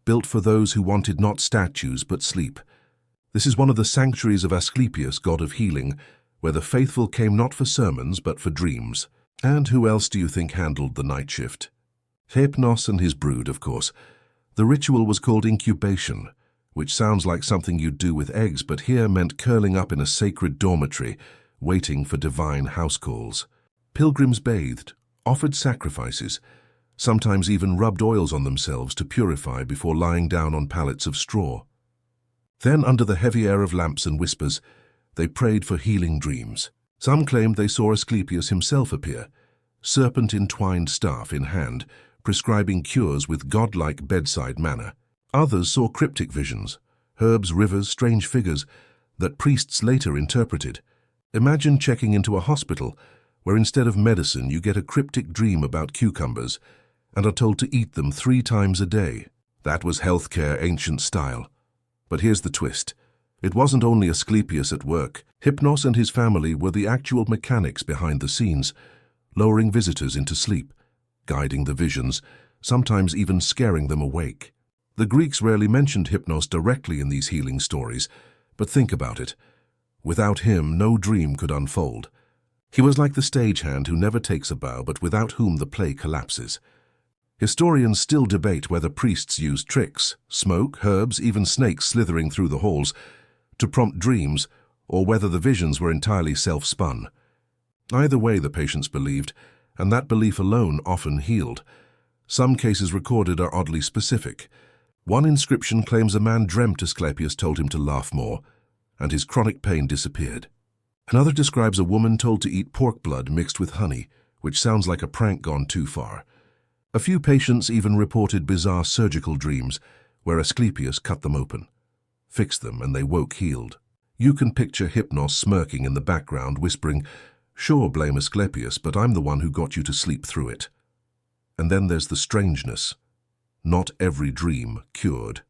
built for those who wanted not statues but sleep. This is one of the sanctuaries of Asclepius, god of healing, where the faithful came not for sermons but for dreams. And who else do you think handled the night shift? Hypnos and his brood, of course. The ritual was called incubation, which sounds like something you'd do with eggs, but here meant curling up in a sacred dormitory, waiting for divine house calls. Pilgrims bathed, offered sacrifices, sometimes even rubbed oils on themselves to purify before lying down on pallets of straw. Then, under the heavy air of lamps and whispers, they prayed for healing dreams. Some claimed they saw Asclepius himself appear, serpent-entwined staff in hand, prescribing cures with godlike bedside manner. Others saw cryptic visions, herbs, rivers, strange figures, that priests later interpreted. Imagine checking into a hospital where instead of medicine you get a cryptic dream about cucumbers and are told to eat them 3 times a day. That was healthcare ancient style. But here's the twist. It wasn't only Asclepius at work. Hypnos and his family were the actual mechanics behind the scenes, lowering visitors into sleep, guiding the visions, sometimes even scaring them awake. The Greeks rarely mentioned Hypnos directly in these healing stories, but think about it. Without him, no dream could unfold. He was like the stagehand who never takes a bow, but without whom the play collapses. Historians still debate whether priests used tricks, smoke, herbs, even snakes slithering through the halls, to prompt dreams, or whether the visions were entirely self-spun. Either way, the patients believed, and that belief alone often healed. Some cases recorded are oddly specific. One inscription claims a man dreamt Asclepius told him to laugh more, and his chronic pain disappeared. Another describes a woman told to eat pork blood mixed with honey, which sounds like a prank gone too far. A few patients even reported bizarre surgical dreams, where Asclepius cut them open, fixed them, and they woke healed. You can picture Hypnos smirking in the background, whispering, "Sure, blame Asclepius, but I'm the one who got you to sleep through it." And then there's the strangeness. Not every dream cured.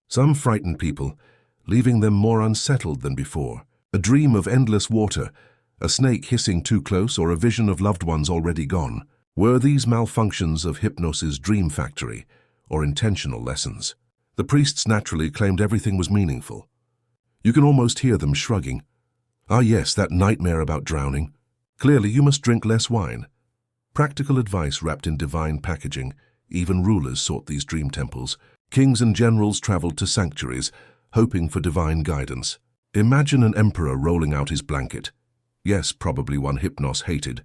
Some frightened people, leaving them more unsettled than before. A dream of endless water, a snake hissing too close, or a vision of loved ones already gone. Were these malfunctions of Hypnos's dream factory, or intentional lessons? The priests naturally claimed everything was meaningful. You can almost hear them shrugging. "Ah yes, that nightmare about drowning. Clearly you must drink less wine." Practical advice wrapped in divine packaging. Even rulers sought these dream temples. Kings and generals traveled to sanctuaries, hoping for divine guidance. Imagine an emperor rolling out his blanket. Yes, probably one Hypnos hated,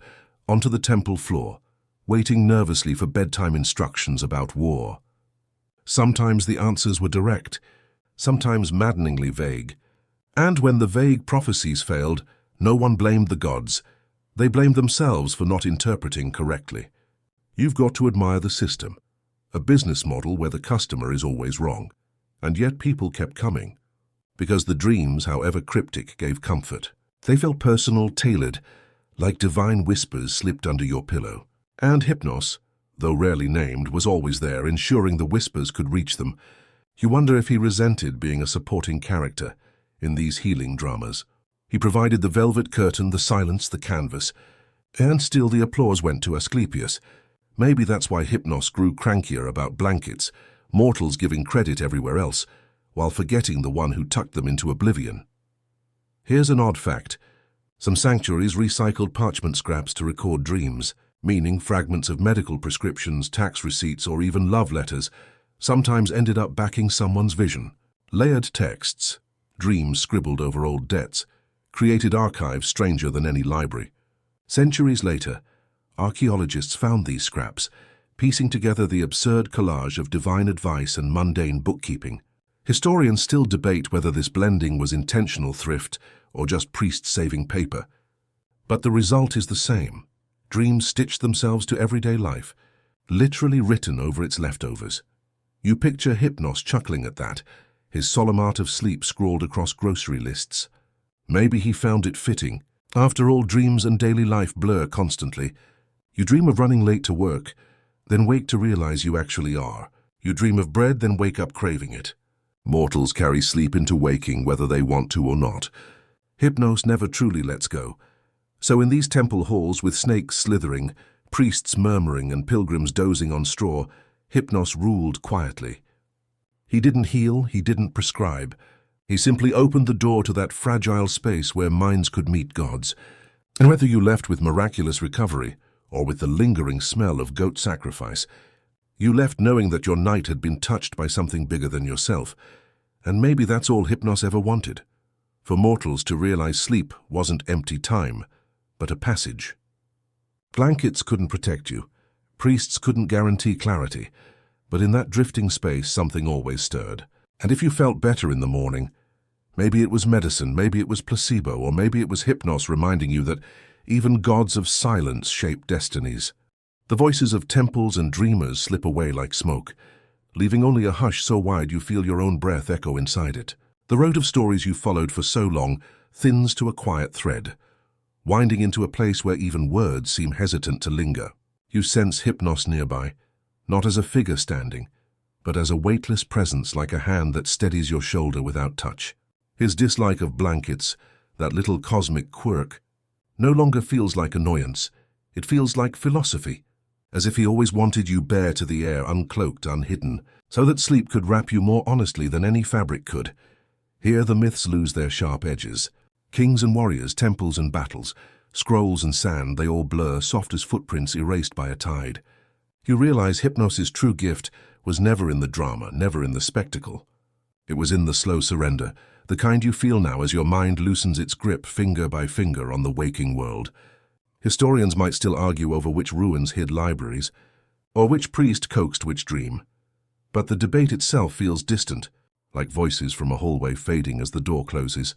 onto the temple floor, waiting nervously for bedtime instructions about war. Sometimes the answers were direct, sometimes maddeningly vague. And when the vague prophecies failed, no one blamed the gods. They blamed themselves for not interpreting correctly. You've got to admire the system, a business model where the customer is always wrong. And yet people kept coming, because the dreams, however cryptic, gave comfort. They felt personal, tailored, like divine whispers slipped under your pillow. And Hypnos, though rarely named, was always there, ensuring the whispers could reach them. You wonder if he resented being a supporting character in these healing dramas. He provided the velvet curtain, the silence, the canvas, and still the applause went to Asclepius. Maybe that's why Hypnos grew crankier about blankets, mortals giving credit everywhere else, while forgetting the one who tucked them into oblivion. Here's an odd fact. Some sanctuaries recycled parchment scraps to record dreams, meaning fragments of medical prescriptions, tax receipts, or even love letters sometimes ended up backing someone's vision. Layered texts, dreams scribbled over old debts, created archives stranger than any library. Centuries later, archaeologists found these scraps, piecing together the absurd collage of divine advice and mundane bookkeeping. Historians still debate whether this blending was intentional thrift or just priests saving paper. But the result is the same. Dreams stitch themselves to everyday life, literally written over its leftovers. You picture Hypnos chuckling at that, his solemn art of sleep scrawled across grocery lists. Maybe he found it fitting. After all, dreams and daily life blur constantly. You dream of running late to work, then wake to realize you actually are. You dream of bread, then wake up craving it. Mortals carry sleep into waking whether they want to or not. Hypnos never truly lets go. So in these temple halls with snakes slithering, priests murmuring and pilgrims dozing on straw, Hypnos ruled quietly. He didn't heal, he didn't prescribe. He simply opened the door to that fragile space where minds could meet gods. And whether you left with miraculous recovery or with the lingering smell of goat sacrifice, you left knowing that your night had been touched by something bigger than yourself. And maybe that's all Hypnos ever wanted. For mortals to realize sleep wasn't empty time, but a passage. Blankets couldn't protect you. Priests couldn't guarantee clarity. But in that drifting space, something always stirred. And if you felt better in the morning, maybe it was medicine, maybe it was placebo, or maybe it was Hypnos reminding you that even gods of silence shape destinies. The voices of temples and dreamers slip away like smoke, leaving only a hush so wide you feel your own breath echo inside it. The road of stories you followed for so long thins to a quiet thread, winding into a place where even words seem hesitant to linger. You sense Hypnos nearby, not as a figure standing, but as a weightless presence like a hand that steadies your shoulder without touch. His dislike of blankets, that little cosmic quirk, no longer feels like annoyance. It feels like philosophy, as if he always wanted you bare to the air, uncloaked, unhidden, so that sleep could wrap you more honestly than any fabric could. Here the myths lose their sharp edges. Kings and warriors, temples and battles, scrolls and sand, they all blur, soft as footprints erased by a tide. You realize Hypnos' true gift was never in the drama, never in the spectacle. It was in the slow surrender, the kind you feel now as your mind loosens its grip finger by finger on the waking world. Historians might still argue over which ruins hid libraries, or which priest coaxed which dream. But the debate itself feels distant, like voices from a hallway fading as the door closes.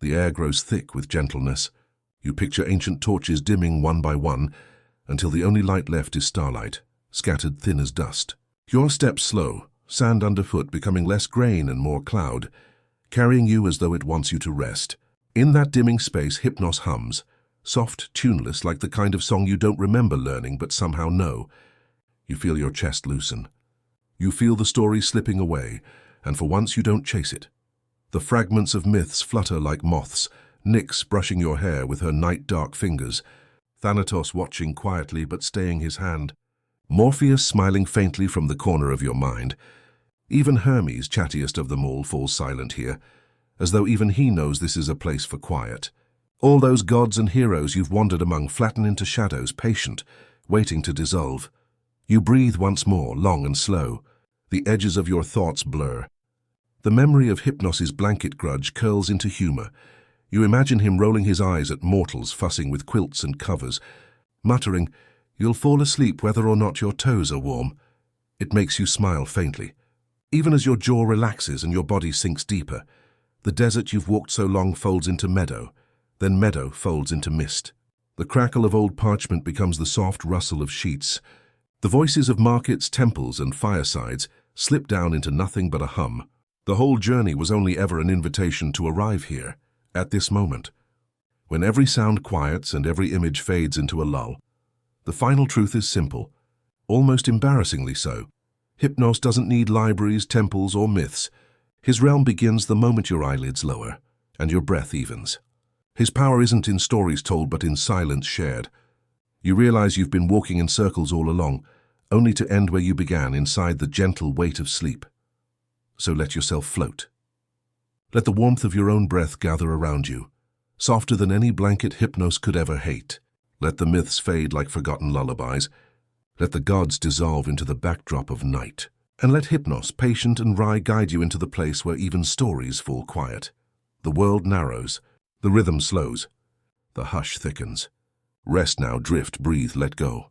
The air grows thick with gentleness. You picture ancient torches dimming one by one, until the only light left is starlight, scattered thin as dust. Your steps slow, sand underfoot becoming less grain and more cloud, carrying you as though it wants you to rest. In that dimming space, Hypnos hums, soft, tuneless, like the kind of song you don't remember learning but somehow know. You feel your chest loosen. You feel the story slipping away, and for once you don't chase it. The fragments of myths flutter like moths, Nyx brushing your hair with her night-dark fingers, Thanatos watching quietly but staying his hand, Morpheus smiling faintly from the corner of your mind. Even Hermes, chattiest of them all, falls silent here, as though even he knows this is a place for quiet. All those gods and heroes you've wandered among flatten into shadows, patient, waiting to dissolve. You breathe once more, long and slow. The edges of your thoughts blur. The memory of Hypnos' blanket grudge curls into humor. You imagine him rolling his eyes at mortals fussing with quilts and covers, muttering, "You'll fall asleep whether or not your toes are warm." It makes you smile faintly. Even as your jaw relaxes and your body sinks deeper, the desert you've walked so long folds into meadow, then meadow folds into mist. The crackle of old parchment becomes the soft rustle of sheets. The voices of markets, temples, and firesides slip down into nothing but a hum. The whole journey was only ever an invitation to arrive here, at this moment. When every sound quiets and every image fades into a lull, the final truth is simple, almost embarrassingly so. Hypnos doesn't need libraries, temples, or myths. His realm begins the moment your eyelids lower and your breath evens. His power isn't in stories told, but in silence shared. You realize you've been walking in circles all along, only to end where you began, inside the gentle weight of sleep. So let yourself float. Let the warmth of your own breath gather around you, softer than any blanket Hypnos could ever hate. Let the myths fade like forgotten lullabies. Let the gods dissolve into the backdrop of night. And let Hypnos, patient and wry, guide you into the place where even stories fall quiet. The world narrows. The rhythm slows. The hush thickens. Rest now, drift, breathe, let go.